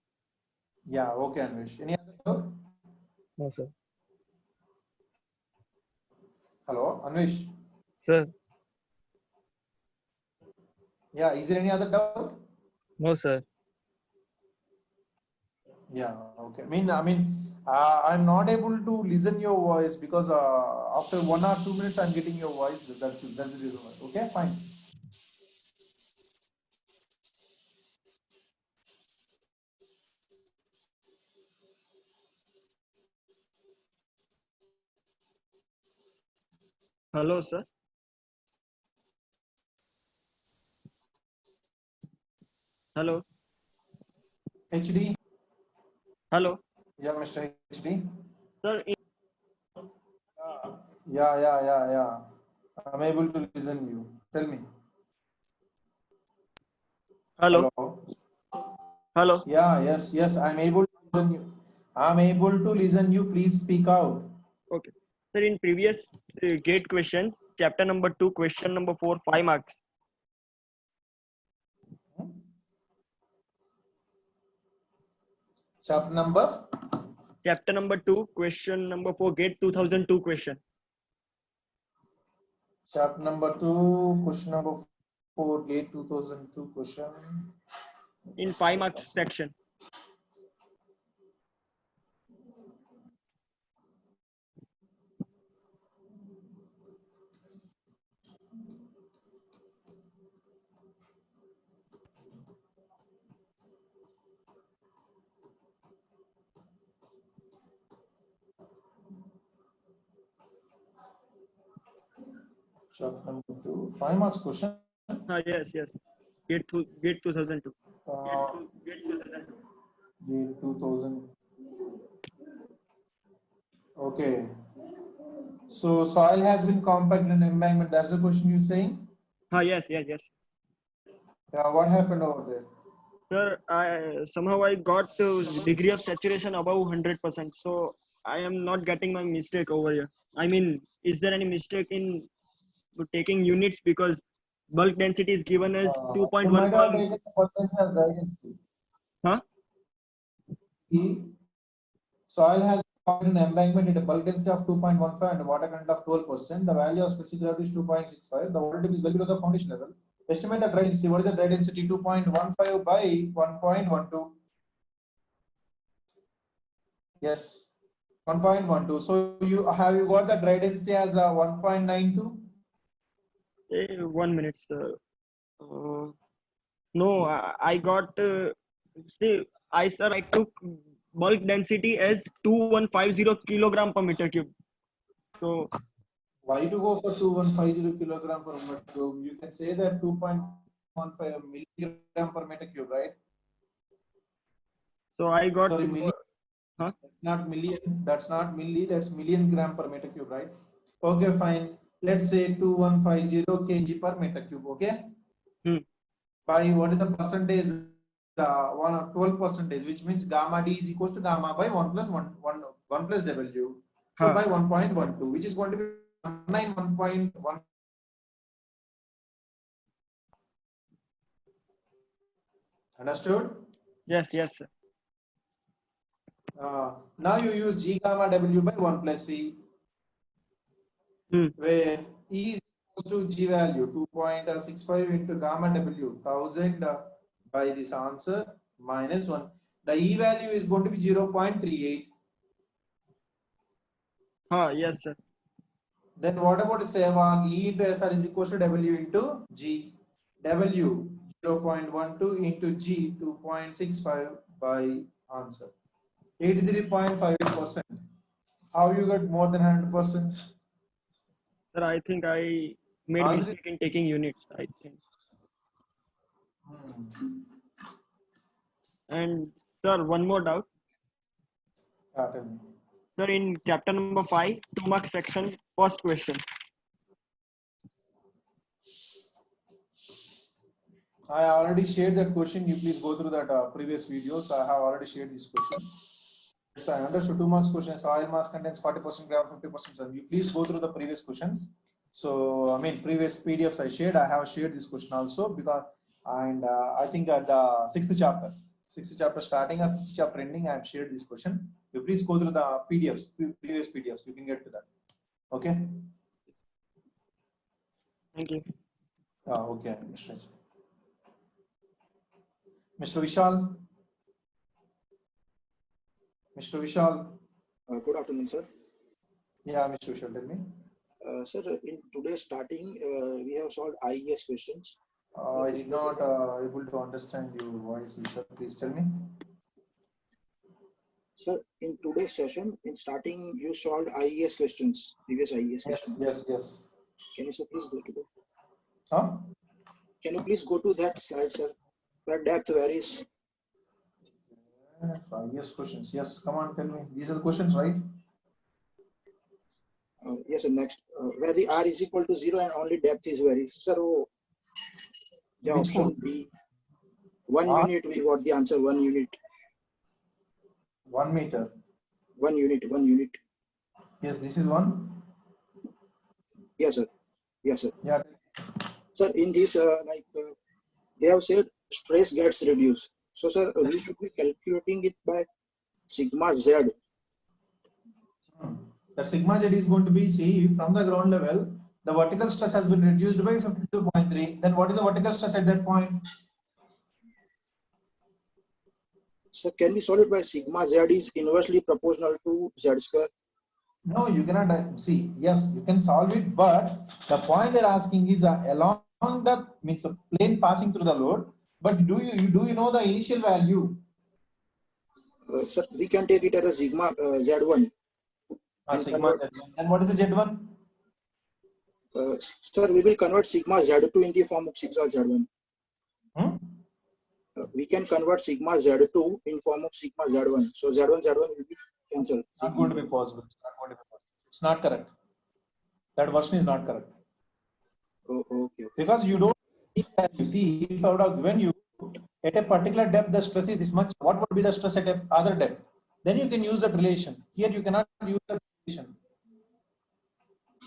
Yeah. Okay, Anvesh. Any other doubt? No, sir. Hello, Anvesh. Sir. Yeah. Is there any other doubt? No, sir. Yeah. Okay. I'm not able to listen your voice because after 1 or 2 minutes I'm getting your voice. That's the reason why. Okay, fine. Hello, sir. Hello. HD. Hello. Yeah, Mr. HD. Sir. Yeah. I'm able to listen you. Tell me. Hello. Hello. Yeah, yes. I'm able to listen you. I'm able to listen you. Please speak out. Okay. Sir, in previous GATE questions, chapter number 2, question number 4, 5 marks. Chapter number 2, question number 4, GATE 2002 question. Chapter number 2, question number 4, GATE 2002 question. In 5 marks section. Chapter number 2, 5 marks question. Yes. GATE 2002. GATE 2000. Okay. So soil has been compacted in embankment. That's the question you're saying? Yes. Yeah, what happened over there? Sir, somehow I got degree of saturation above 100%. So I am not getting my mistake over here. I mean, is there any mistake in taking units, because bulk density is given as You might have 2.15? taken the bulk density as dry density. Huh? The soil has an embankment at a bulk density of 2.15 and a water content of 12%. The value of specific gravity is 2.65. The water depth is well below the foundation level. Estimate the dry density. What is the dry density? 2.15 by 1.12. Yes, 1.12. So you got the dry density as 1.92? 1 minute, sir. No, I got, see, I took bulk density as 2150 kilogram per meter cube. So Why to go for 2150 kilogram per meter cube? You can say that 2.15 milligram per meter cube, right? so I got, Sorry, milli. Huh? Not million. That's not milli. That's million gram per meter cube, right? Okay, fine. Let's say 2150 kg per meter cube. Okay. By what is the percentage? 12%, which means gamma d is equals to gamma by 1 plus 1 plus W. So by 1.12, which is going to be 191.1. Understood? yes, sir. Now you use G gamma W by 1 plus C, where E is equals to G value 2.65 into gamma W 1000 by this answer minus 1. The E value is going to be 0.38. Yes, sir. Then what about Sevang? E into SR is equals to W into G. W 0.12 into G 2.65 by answer 83.58%. How you got more than 100%? Sir, I think I made mistake in taking units, I think. And sir, one more doubt. Tell me. Sir, in chapter number 5, 2-mark section, first question. I already shared that question. You please go through that previous videos. I have already shared this question. Yes, I understood 2 marks question. Soil mass contains 40% ground, 50% sun. You please go through the previous questions. So, I mean, previous PDFs I shared. I have shared this question also because, and I think at the 6th chapter starting or 5th chapter ending, I have shared this question. You please go through the PDFs, previous PDFs. You can get to that. Okay. Thank you. Okay, Mr. Vishal. Mr. Vishal. Good afternoon, sir. Yeah, Mr. Vishal, tell me. Sir, in today's starting, we have solved IES questions. I did not able to understand your voice, Vishal. Please tell me. Sir, in today's session, in starting, you solved IES questions, previous IES questions. Yes. Can you, sir, please go to that? Huh? Can you please go to that slide, sir? Where depth varies. Yes, questions. Yes, come on, tell me. These are the questions, right? Yes, sir. Next, where the R is equal to 0 and only depth is varies. Sir, the Which option one? B. 1 unit, we got the answer. 1 unit. 1 meter. 1 unit. 1 unit. Yes, this is 1. Yes, sir. Yes, sir. Yeah. Sir, in this, they have said stress gets reduced. So, sir, we should be calculating it by sigma z. That sigma z is going to be, see, from the ground level, the vertical stress has been reduced by 52.3. Then what is the vertical stress at that point? So, can we solve it by sigma z is inversely proportional to z square? No, you cannot see. Yes, you can solve it, but the point they're asking is along the means a plane passing through the load. But do you know the initial value? Sir, we can take it as a sigma z1. Sigma Z1. And what is the Z1? Sir, we will convert sigma z2 in the form of sigma z1. We can convert sigma z2 in form of sigma z1. So z1 will be cancelled. Not going to be possible. It's not correct. That version is not correct. Okay. Because you don't see, if I would have given you at a particular depth the stress is this much, what would be the stress at a other depth? then you can use that relation. Here you cannot use that relation.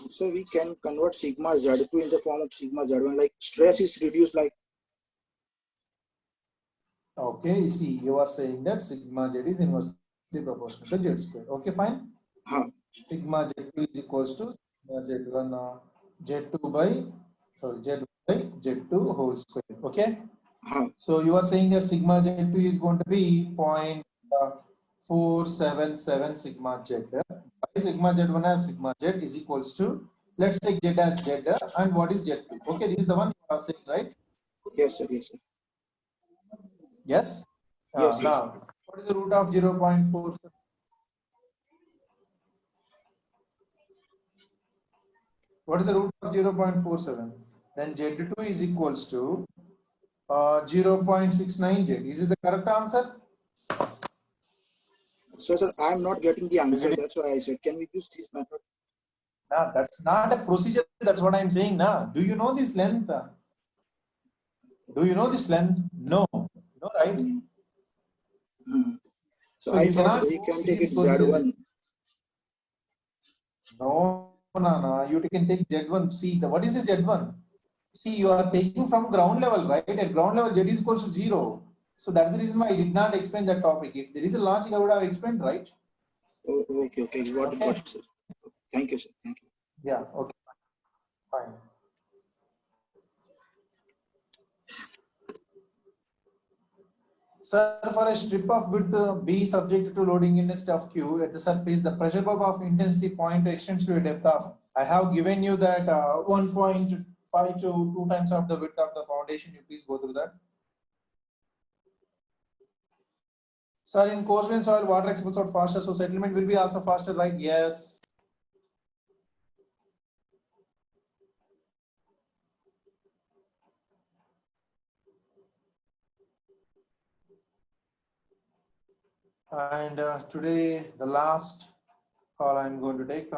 So we can convert sigma Z2 in the form of sigma Z1, like stress is reduced like. Okay, you see, you are saying that sigma Z is inversely proportional to Z square. Okay, fine. Sigma Z2 is equals to sigma Z1 Z2 by Z2 whole square. Okay. So you are saying that sigma Z2 is going to be 0.477 sigma Z. Sigma Z1 as sigma Z is equals to, let's take Z as Z, and what is Z2? Okay, this is the one you are saying, right? Yes, sir. Yes, sir. Yes. Yes. Now, what is the root of 0.47? What is the root of 0.47? Then Z2 is equals to 0.69 Z. Is it the correct answer? So, sir, I am not getting the answer. That's why I said, can we use this method? Nah, that's not a procedure. That's what I'm saying. Nah. Do you know this length? Do you know this length? No. No, right? So I thought we can take it Z1. No. You can take Z1. See, what is this Z1? See, you are taking from ground level, right? At ground level, Z is equals to 0. So that's the reason why I did not explain that topic. If there is a logic, I would have explained, right? Oh, okay. Got it, sir. Thank you, sir. Thank you. Yeah, okay. Fine. Sir, for a strip of width B subject to loading in a stuff Q at the surface, the pressure curve of intensity point extends to a depth of, I have given you that 1.5 to 2 times of the width of the foundation. You please go through that. Sir, in coarse-grained soil, water expels out faster, so settlement will be also faster, right? Yes. And today, the last call I'm going to take,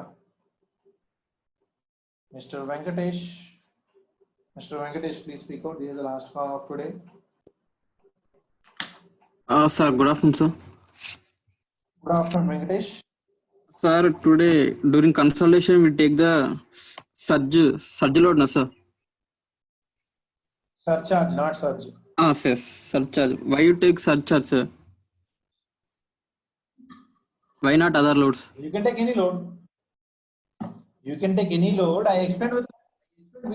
Mr. Venkatesh. Mr. Venkatesh, please speak out. This is the last call of today. Sir, good afternoon, sir. Good afternoon, Venkatesh. Sir, today during consultation we take the surge load, no, sir? Surcharge, not surge. Yes, surcharge. Why you take surcharge, sir? Why not other loads? You can take any load. You can take any load. I explained with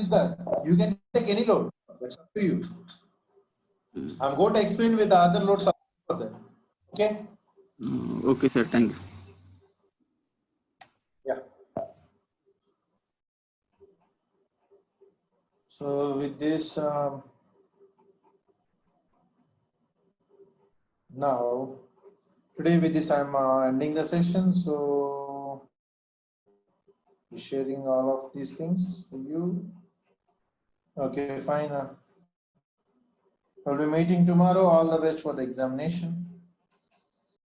that. You can take any load. That's up to you. I'm going to explain with the other loads for that. Okay? Okay, sir. Thank you. Yeah. So with this, now, today with this, I'm ending the session. So sharing all of these things for you. Okay, fine. I'll be meeting tomorrow. All the best for the examination.